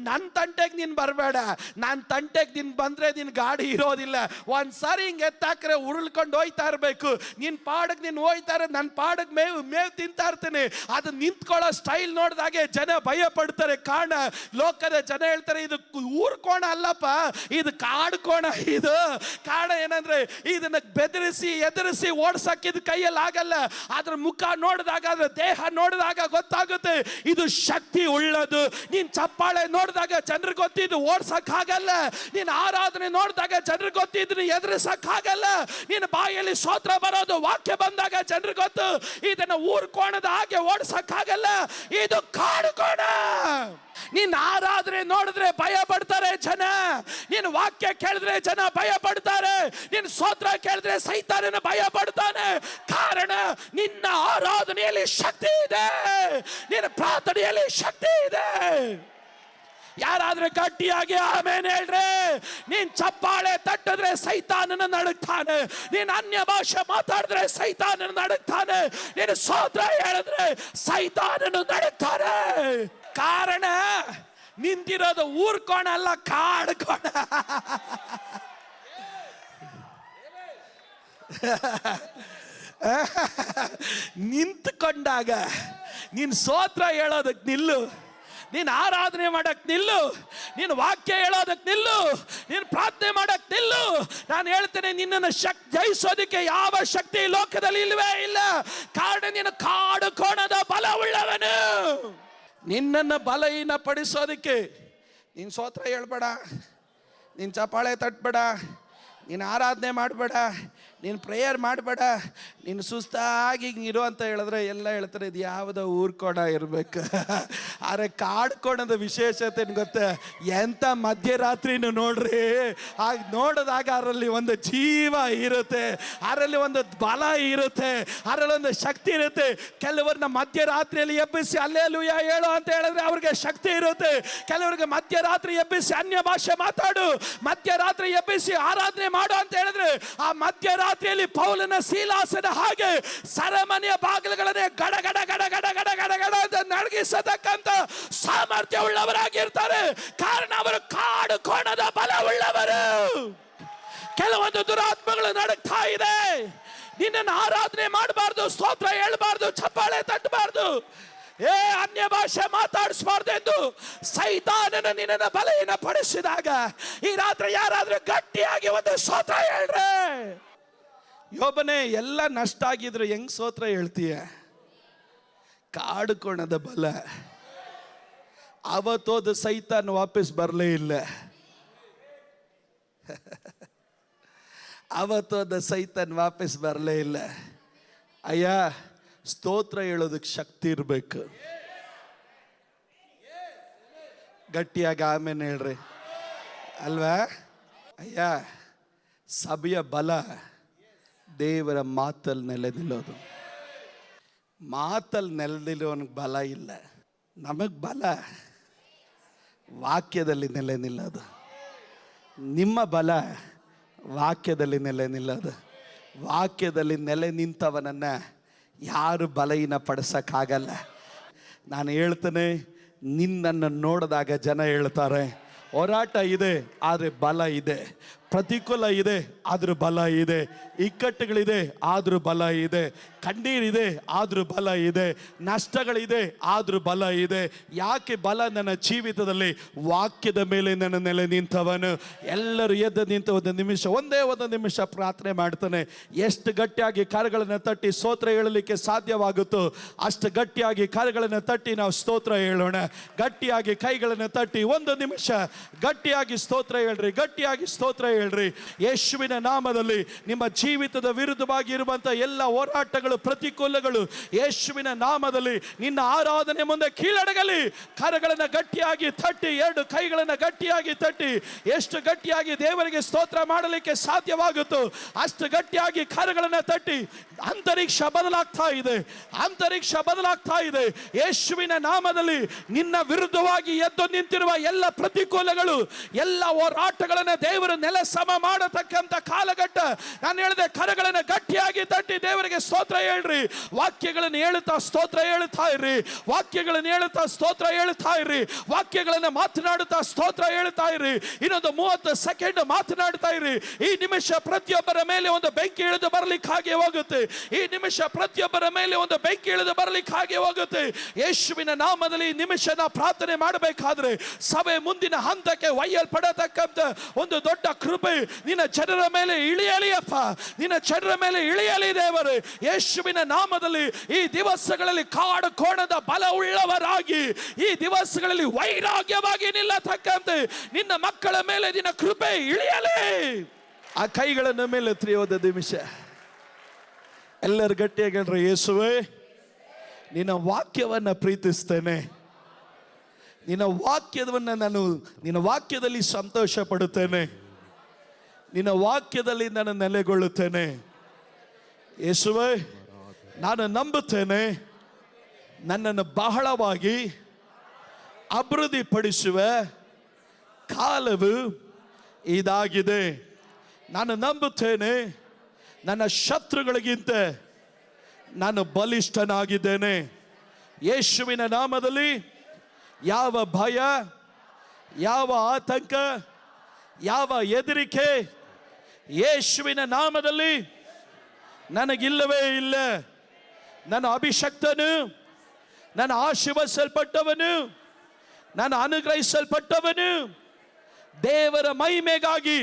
ನನ್ನ ತಂಟೆಗೆ ನೀನು ಬರಬೇಡ. ನನ್ನ ತಂಟೆಗೆ ನೀನು ಬಂದ್ರೆ ನಿನ್ನ ಗಾಡಿ ಇರೋದಿಲ್ಲ. ಒಂದ್ಸಾರಿ ಹಿಂಗೆ ಎತ್ತಾಕ್ರೆ ಉರುಳ್ಕೊಂಡು ಹೋಯ್ತಾ ಇರಬೇಕು. ನಿನ್ನ ಪಾಡಕ್ಕೆ ನೀನು ಹೋಯ್ತಾರೆ, ನನ್ನ ಪಾಡಕ್ಕೆ ಮೇವು ತಿಂತಾ ಇರ್ತೀನಿ. ಅದು ನಿಂತ್ಕೊಳ್ಳೋ ಸ್ಟೈಲ್ ನೋಡಿದಾಗೆ ಜನ ಭಯ ಪಡ್ತಾರೆ. ಕಾರಣ ಲೋಕದ ಜನ ಹೇಳ್ತಾರೆ, ಇದು ಊರ್ ಕೋಣ ಅಲ್ಲಪ್ಪ, ಇದು ಕಾಡು ಕೋಣ. ಇದು ಕಾರಣ ಏನಂದ್ರೆ, ಇದನ್ನ ಬೆದರಿಸಿ ಎದುರಿಸಿ ಓಡಿಸಕ್ಕಿದ್ ಕೈಯಲ್ಲಿ ಆಗಲ್ಲ. ಅದ್ರ ಮುಖ ನೋಡಿದಾಗ, ಅದ್ರ ದೇಹ ನೋಡಿದಾಗ ಗೊತ್ತಾಗುತ್ತೆ ಇದು ಶಕ್ತಿ ಉಳ್ಳದು. ನೀನ್ ಚಪ್ಪಾಳೆ ನೋಡಿದಾಗ ಜನರಿಗೆ ಗೊತ್ತಿದ್ದು ಓಡ್ಸಕ್ ಆಗಲ್ಲ. ನೀನ್ ಆರಾಧನೆ ನೋಡಿದಾಗ ಜನರಿಗೆ ಗೊತ್ತಿದ್ದು ಎದುರಿಸಕ್ ಆಗಲ್ಲ. ನಿನ್ನ ಬಾಯಲ್ಲಿ ಸ್ತೋತ್ರ ಬರೋದು, ವಾಕ್ಯ ಬಂದಾಗ ಜನರಿಗೆ ಗೊತ್ತು ಇದನ್ನ ಊರ್ ಕೋಣದ ಹಾಗೆ ಓಡ್ಸಕ್ ಆಗಲ್ಲ. ಇದು ಕಾಡು ಕೋಣ. ನೀನ್ ಆರಾಧನೆ ನೋಡಿದ್ರೆ ಭಯ ಪಡ್ತಾರೆ ಜನ. ನೀನು ವಾಕ್ಯ ಕೇಳಿದ್ರೆ ಜನ ಭಯ ಪಡ್ತಾರೆ. ನೀನು ಸ್ತೋತ್ರ ಕೇಳಿದ್ರೆ ಸೈತಾನನ ಭಯ ಪಡ್ತಾನೆ. ಕಾರಣ ನಿನ್ನ ಆರಾಧನೆಯಲ್ಲಿ ಶಕ್ತಿ ಇದೆ, ನಿನ್ನ ಪ್ರಾರ್ಥನೆಯಲ್ಲಿ ಶಕ್ತಿ ಇದೆ. ಯಾರಾದ್ರೂ ಗಟ್ಟಿಯಾಗಿ ಆಮೇಲೆ ಹೇಳ್ರೆ. ನೀನ್ ಚಪ್ಪಾಳೆ ತಟ್ಟಿದ್ರೆ ಸೈತಾನನ ನಡುಗ್ತಾನೆ. ನೀನ್ ಅನ್ಯ ಭಾಷೆ ಮಾತಾಡಿದ್ರೆ ಸೈತಾನನ ನಡುಗ್ತಾನೆ. ನೀನು ಸ್ತೋತ್ರ ಹೇಳಿದ್ರೆ ಸೈತಾನನು ನಡುಗ್ತಾನೆ. ಕಾರಣ ನಿಂತಿರೋದು ಊರ್ ಕೋಣ ಅಲ್ಲ, ಕಾಡು ಕೋಣ. ನಿಂತ್ಕೊಂಡಾಗ ನೀನ್ ಸ್ತೋತ್ರ ಹೇಳೋದಕ್ಕೆ ನಿಲ್ಲು, ನೀನು ಆರಾಧನೆ ಮಾಡಕ್ ನಿಲ್ಲು, ನೀನು ವಾಕ್ಯ ಹೇಳೋದಕ್ಕೆ ನಿಲ್ಲು, ನೀನು ಪ್ರಾರ್ಥನೆ ಮಾಡಕ್ ನಿಲ್ಲು. ನಾನು ಹೇಳ್ತೇನೆ, ನಿನ್ನನ್ನು ಜಯಿಸೋದಕ್ಕೆ ಯಾವ ಶಕ್ತಿ ಲೋಕದಲ್ಲಿ ಇಲ್ವೇ ಇಲ್ಲ. ಕಾರಣ ನೀನು ಕಾಡು ಕೋಣದ ಬಲ ಉಳ್ಳವನು. ನಿನ್ನನ್ನು ಬಲಹೀನ ಪಡಿಸೋದಕ್ಕೆ ನೀನು ಸ್ತೋತ್ರ ಹೇಳ್ಬೇಡ, ನೀನು ಚಪ್ಪಾಳೆ ತಟ್ಬೇಡ, ನೀನು ಆರಾಧನೆ ಮಾಡಬೇಡ, ನೀನು ಪ್ರೇಯರ್ ಮಾಡಬೇಡ, ನೀನು ಸುಸ್ತಾಗಿ ಇರು ಅಂತ ಹೇಳಿದ್ರೆ ಎಲ್ಲ ಹೇಳ್ತಾರೆ ಇದು ಯಾವುದೋ ಊರ್ ಕೋಣ ಇರಬೇಕು. ಆದರೆ ಕಾಡು ಕೋಣದ ವಿಶೇಷತೆ ಗೊತ್ತ? ಎಂಥ ಮಧ್ಯರಾತ್ರಿನೂ ನೋಡ್ರಿ, ಆಗ ನೋಡಿದಾಗ ಅದರಲ್ಲಿ ಒಂದು ಜೀವ ಇರುತ್ತೆ, ಅದರಲ್ಲಿ ಒಂದು ಬಲ ಇರುತ್ತೆ, ಅದರಲ್ಲಿ ಒಂದು ಶಕ್ತಿ ಇರುತ್ತೆ. ಕೆಲವರನ್ನ ಮಧ್ಯರಾತ್ರಿಯಲ್ಲಿ ಎಬ್ಬಿಸಿ ಹಲ್ಲೆಲೂಯಾ ಹೇಳು ಅಂತ ಹೇಳಿದ್ರೆ ಅವ್ರಿಗೆ ಶಕ್ತಿ ಇರುತ್ತೆ. ಕೆಲವರಿಗೆ ಮಧ್ಯರಾತ್ರಿ ಎಬ್ಬಿಸಿ ಅನ್ಯ ಭಾಷೆ ಮಾತಾಡು, ಮಧ್ಯರಾತ್ರಿ ಎಬ್ಬಿಸಿ ಆರಾಧನೆ ಮಾಡು ಅಂತ ಹೇಳಿದ್ರೆ ಆ ಮಧ್ಯರಾತ್ರಿಯಲ್ಲಿ ಪೌಲನ ಶೀಲಾಸನ ಹಾಗೆ ಸರಮನೆಯ ಬಾಗಿಲುಗಳನ್ನೇ ಗಡ ಗಡ ಗಡ ಗಡ ಗಡ ಗಡ ಗಡ ಅಂತ ನಡಗಿಸತಕ್ಕಂತ ಸಾಮರ್ಥ್ಯ ಉಳ್ಳವರಾಗಿರ್ತಾರೆ. ಕಾರಣ ಅವರು ಕಾಡು ಕೋಣದ ಬಲ ಉಳ್ಳವರು. ಕೆಲವೊಂದು ದುರಾತ್ಮಗಳು ನಡಕ್ತಾ ಇದೆ. ನಿನ್ನನ್ನು ಆರಾಧನೆ ಮಾಡಬಾರ್ದು, ಸ್ತೋತ್ರ ಹೇಳಬಾರ್ದು, ಚಪ್ಪಾಳೆ ತಟ್ಟಬಾರ್ದು, ಅನ್ಯ ಭಾಷೆ ಮಾತಾಡಿಸಬಾರ್ದು ಎಂದು ಸೈತಾನನ ನಿನ್ನನ್ನು ಬಲಹೀನ ಪಡಿಸಿದಾಗ ಈ ರಾತ್ರಿ ಯಾರಾದ್ರೂ ಗಟ್ಟಿಯಾಗಿ ಒಂದು ಸ್ತೋತ್ರ ಹೇಳ್ರೆ. ಯೋಬನೇ, ಎಲ್ಲ ನಷ್ಟ ಆಗಿದ್ರು ಹೆಂಗ್ ಸ್ತೋತ್ರ ಹೇಳ್ತೀಯ? ಕಾಡು ಕೋಣದ ಬಲ. ಅವತ್ತೋದು ಸೈತಾನ್ ವಾಪಸ್ ಬರಲೇ ಇಲ್ಲ. ಅವತ್ತೋದ ಸೈತಾನ್ ವಾಪಸ್ ಬರಲೇ ಇಲ್ಲ. ಅಯ್ಯ, ಸ್ತೋತ್ರ ಹೇಳೋದಕ್ಕೆ ಶಕ್ತಿ ಇರಬೇಕು. ಗಟ್ಟಿಯಾಗಿ ಆಮೇಲೆ ಹೇಳ್ರಿ ಅಲ್ವಾ? ಅಯ್ಯ, ಸಭೆಯ ಬಲ ದೇವರ ಮಾತಲ್ಲಿ ನೆಲೆ ನಿಲ್ಲೋದು. ಮಾತಲ್ಲಿ ನೆಲೆ ನಿಲ್ಲೋನಿಗೆ ಬಲ ಇಲ್ಲ. ನಮಗೆ ಬಲ ವಾಕ್ಯದಲ್ಲಿ ನೆಲೆ ನಿಲ್ಲೋದು. ನಿಮ್ಮ ಬಲ ವಾಕ್ಯದಲ್ಲಿ ನೆಲೆ ನಿಲ್ಲೋದು. ವಾಕ್ಯದಲ್ಲಿ ನೆಲೆ ನಿಂತವನನ್ನು ಯಾರು ಬಲಹೀನ ಪಡಿಸೋಕ್ಕಾಗಲ್ಲ. ನಾನು ಹೇಳ್ತೇನೆ, ನಿನ್ನನ್ನು ನೋಡಿದಾಗ ಜನ ಹೇಳ್ತಾರೆ ಹೋರಾಟ ಇದೆ ಆದರೆ ಬಲ ಇದೆ, ಪ್ರತಿಕೂಲ ಇದೆ ಆದರೂ ಬಲ ಇದೆ, ಇಕ್ಕಟ್ಟುಗಳಿದೆ ಆದರೂ ಬಲ ಇದೆ, ಕಣ್ಣೀರಿದೆ ಆದರೂ ಬಲ ಇದೆ, ನಷ್ಟಗಳಿದೆ ಆದರೂ ಬಲ ಇದೆ. ಯಾಕೆ ಬಲ? ನನ್ನ ಜೀವಿತದಲ್ಲಿ ವಾಕ್ಯದ ಮೇಲೆ ನನ್ನ ನೆಲೆ ನಿಂತವನು. ಎಲ್ಲರೂ ಎದ್ದು ನಿಂತ ಒಂದೇ ಒಂದು ನಿಮಿಷ ಪ್ರಾರ್ಥನೆ ಮಾಡ್ತಾನೆ. ಎಷ್ಟು ಗಟ್ಟಿಯಾಗಿ ಕರಗಳನ್ನು ತಟ್ಟಿ ಸ್ತೋತ್ರ ಹೇಳಲಿಕ್ಕೆ ಸಾಧ್ಯವಾಗುತ್ತೋ ಅಷ್ಟು ಗಟ್ಟಿಯಾಗಿ ಕರಗಳನ್ನು ತಟ್ಟಿ ನಾವು ಸ್ತೋತ್ರ ಹೇಳೋಣ. ಗಟ್ಟಿಯಾಗಿ ಕೈಗಳನ್ನು ತಟ್ಟಿ ಒಂದು ನಿಮಿಷ ಗಟ್ಟಿಯಾಗಿ ಸ್ತೋತ್ರ ಹೇಳ್ರಿ, ಗಟ್ಟಿಯಾಗಿ ಸ್ತೋತ್ರ ಹೇಳ್ರಿ. ಯೇಸುವಿನ ನಾಮದಲ್ಲಿ ನಿಮ್ಮ ಜೀವಿತದ ವಿರುದ್ಧವಾಗಿ ಇರುವಂತಹ ಎಲ್ಲ ಹೋರಾಟಗಳು, ಪ್ರತಿಕೂಲಗಳು ಯೇಸುವಿನ ನಾಮದಲ್ಲಿ ನಿನ್ನ ಆರಾಧನೆ ಮುಂದೆ ಕೀಳಡಗಲಿ. ಕರಗಳನ್ನು ಗಟ್ಟಿಯಾಗಿ ತಟ್ಟಿ, ಎರಡು ಕೈಗಳನ್ನು ಗಟ್ಟಿಯಾಗಿ ತಟ್ಟಿ, ಎಷ್ಟು ಗಟ್ಟಿಯಾಗಿ ದೇವರಿಗೆ ಸ್ತೋತ್ರ ಮಾಡಲಿಕ್ಕೆ ಸಾಧ್ಯವಾಗುತ್ತೋ ಅಷ್ಟು ಗಟ್ಟಿಯಾಗಿ ಕರಗಳನ್ನು ತಟ್ಟಿ. ಅಂತರಿಕ್ಷ ಬದಲಾಗ್ತಾ ಇದೆ, ಅಂತರಿಕ್ಷ ಬದಲಾಗ್ತಾ ಇದೆ. ಯೇಸುವಿನ ನಾಮದಲ್ಲಿ ನಿನ್ನ ವಿರುದ್ಧವಾಗಿ ಎದ್ದು ನಿಂತಿರುವ ಎಲ್ಲ ಪ್ರತಿಕೂಲಗಳು, ಎಲ್ಲ ಹೋರಾಟಗಳನ್ನು ದೇವರು ನೆಲ ಸಮ ಮಾಡತಕ್ಕಂತ ಕಾಲಘಟ್ಟ. ನಾನು ಹೇಳಿದೆ, ಕರಗಳನ್ನು ಗಟ್ಟಿಯಾಗಿ ತಟ್ಟಿ ದೇವರಿಗೆ ಸ್ತೋತ್ರ ಹೇಳ್ರಿ. ವಾಕ್ಯಗಳನ್ನು ಹೇಳುತ್ತಾ ಸ್ತೋತ್ರ ಹೇಳುತ್ತಾ ಇರ್ರಿ, ವಾಕ್ಯಗಳನ್ನು ಹೇಳುತ್ತಾ ಸ್ತೋತ್ರ ಹೇಳುತ್ತಾ ಇರ್ರಿ, ವಾಕ್ಯಗಳನ್ನು ಮಾತನಾಡುತ್ತಾ ಸ್ತೋತ್ರ ಹೇಳುತ್ತಾ ಇರ್ರಿ. ಇನ್ನೊಂದು 30 ಸೆಕೆಂಡ್ ಮಾತನಾಡ್ತಾ ಇರ್ರಿ. ಈ ನಿಮಿಷ ಪ್ರತಿಯೊಬ್ಬರ ಮೇಲೆ ಒಂದು ಬೆಂಕಿ ಇಳಿದು ಬರಲಿಕ್ಕೆ ಹಾಗೆ ಹೋಗುತ್ತೆ. ಈ ನಿಮಿಷ ಪ್ರತಿಯೊಬ್ಬರ ಮೇಲೆ ಒಂದು ಬೆಂಕಿ ಇಳಿದು ಬರಲಿಕ್ಕೆ ಹಾಗೆ ಹೋಗುತ್ತೆ. ಯೇಸುವಿನ ನಾಮದಲ್ಲಿ ಈ ನಿಮಿಷ ನಾವು ಪ್ರಾರ್ಥನೆ ಮಾಡಬೇಕಾದ್ರೆ ಸಭೆ ಮುಂದಿನ ಹಂತಕ್ಕೆ ಒಯ್ಯಲ್ಪಡತಕ್ಕಂತ ಒಂದು ದೊಡ್ಡ ಕೃಪೆ ನಿನ್ನ ಜನರ ಮೇಲೆ ಇಳಿಯಲಿಯಪ್ಪ, ನಿನ್ನ ಜನರ ಮೇಲೆ ಇಳಿಯಲಿ ದೇವರು. ಯೇಸುವಿನ ನಾಮದಲ್ಲಿ ಈ ದಿವಸಗಳಲ್ಲಿ ಕಾಡು ಕೋಣದ ಬಲ ಉಳ್ಳವರಾಗಿ, ಈ ದಿವಸಗಳಲ್ಲಿ ವೈರಾಗ್ಯವಾಗಿ ನಿಲ್ಲತಕ್ಕಂತೆ ನಿನ್ನ ಮಕ್ಕಳ ಮೇಲೆ ನಿನ್ನ ಕೃಪೆ ಇಳಿಯಲಿ. ಆ ಕೈಗಳನ್ನು ಮೇಲೆ ಎತ್ತಿಯೋದ ನಿಮಿಷ ಎಲ್ಲರೂ ಗಟ್ಟಿಯಾಗಿ ಹೇಳ್ರಿ, ಯೇಸುವೇ ನಿನ್ನ ವಾಕ್ಯವನ್ನು ಪ್ರೀತಿಸ್ತೇನೆ, ನಿನ್ನ ವಾಕ್ಯವನ್ನು ನಾನು ನಿನ್ನ ವಾಕ್ಯದಲ್ಲಿ ಸಂತೋಷ ಪಡುತ್ತೇನೆ, ನಿನ್ನ ವಾಕ್ಯದಲ್ಲಿ ನಾನು ನೆಲೆಗೊಳ್ಳುತ್ತೇನೆ. ಯೇಸುವೇ ನಾನು ನಂಬುತ್ತೇನೆ, ನನ್ನನ್ನು ಬಹಳವಾಗಿ ಅಭಿವೃದ್ಧಿಪಡಿಸುವ ಕಾಲವು ಇದಾಗಿದೆ. ನಾನು ನಂಬುತ್ತೇನೆ, ನನ್ನ ಶತ್ರುಗಳಿಗಿಂತ ನಾನು ಬಲಿಷ್ಠನಾಗಿದ್ದೇನೆ. ಯೇಸುವಿನ ನಾಮದಲ್ಲಿ ಯಾವ ಭಯ, ಯಾವ ಆತಂಕ, ಯಾವ ಹೆದರಿಕೆ ಯೇಸುವಿನ ನಾಮದಲ್ಲಿ ನನಗಿಲ್ಲವೇ ಇಲ್ಲ. ನನ್ನ ಅಭಿಷಕ್ತನು, ನನ್ನ ಆಶೀರ್ವದಿಸಲ್ಪಟ್ಟವನು, ನಾನು ಅನುಗ್ರಹಿಸಲ್ಪಟ್ಟವನು, ದೇವರ ಮಹಿಮೆಗಾಗಿ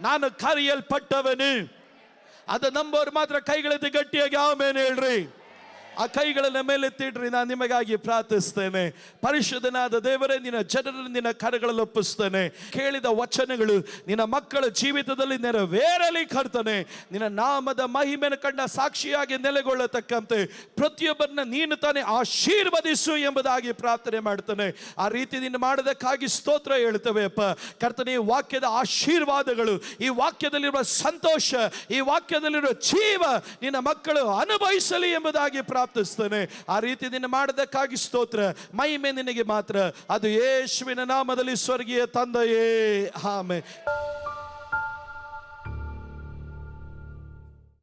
ನಾನು ಕರೆಯಲ್ಪಟ್ಟವನು. ಅದು ನಂಬೋರು ಮಾತ್ರ ಕೈಗಳೆತ್ತಿ ಗಟ್ಟಿಯಾಗಿ ಆಮೇಲೆ ಹೇಳ್ರಿ. ಆ ಕೈಗಳನ್ನು ಮೇಲೆತ್ತಿಡ್ರಿ. ನಾನು ನಿಮಗಾಗಿ ಪ್ರಾರ್ಥಿಸ್ತೇನೆ. ಪರಿಶುದ್ಧನಾದ ದೇವರೇ, ನಿನ್ನ ಜನರನ್ನು ನಿನ್ನ ಕರಗಳಲ್ಲಿ ಒಪ್ಪಿಸ್ತೇನೆ. ಕೇಳಿದ ವಚನಗಳು ನಿನ್ನ ಮಕ್ಕಳ ಜೀವಿತದಲ್ಲಿ ನೆರವೇರಲಿ ಕರ್ತನೆ. ನಿನ್ನ ನಾಮದ ಮಹಿಮೆಯನ್ನು ಕಂಡ ಸಾಕ್ಷಿಯಾಗಿ ನೆಲೆಗೊಳ್ಳತಕ್ಕಂತೆ ಪ್ರತಿಯೊಬ್ಬರನ್ನ ನೀನು ತಾನೇ ಆಶೀರ್ವದಿಸು ಎಂಬುದಾಗಿ ಪ್ರಾರ್ಥನೆ ಮಾಡ್ತಾನೆ. ಆ ರೀತಿ ನೀನು ಮಾಡೋದಕ್ಕಾಗಿ ಸ್ತೋತ್ರ ಹೇಳ್ತೇವೆ ಅಪ್ಪ ಕರ್ತನೆ. ಈ ವಾಕ್ಯದ ಆಶೀರ್ವಾದಗಳು, ಈ ವಾಕ್ಯದಲ್ಲಿರುವ ಸಂತೋಷ, ಈ ವಾಕ್ಯದಲ್ಲಿರುವ ಜೀವ ನಿನ್ನ ಮಕ್ಕಳು ಅನುಭವಿಸಲಿ ಎಂಬುದಾಗಿ ಪ್ರಾರ್ಥಿಸ್ತೇನೆ. ಆ ರೀತಿ ನಿನ್ನ ಮಾಡೋದಕ್ಕಾಗಿ ಸ್ತೋತ್ರ. ಮಹಿಮೆ ನಿನಗೆ ಮಾತ್ರ. ಅದು ಯೇಸುವಿನ ನಾಮದಲ್ಲಿ ಸ್ವರ್ಗೀಯ ತಂದೆಯೇ, ಆಮೆನ್.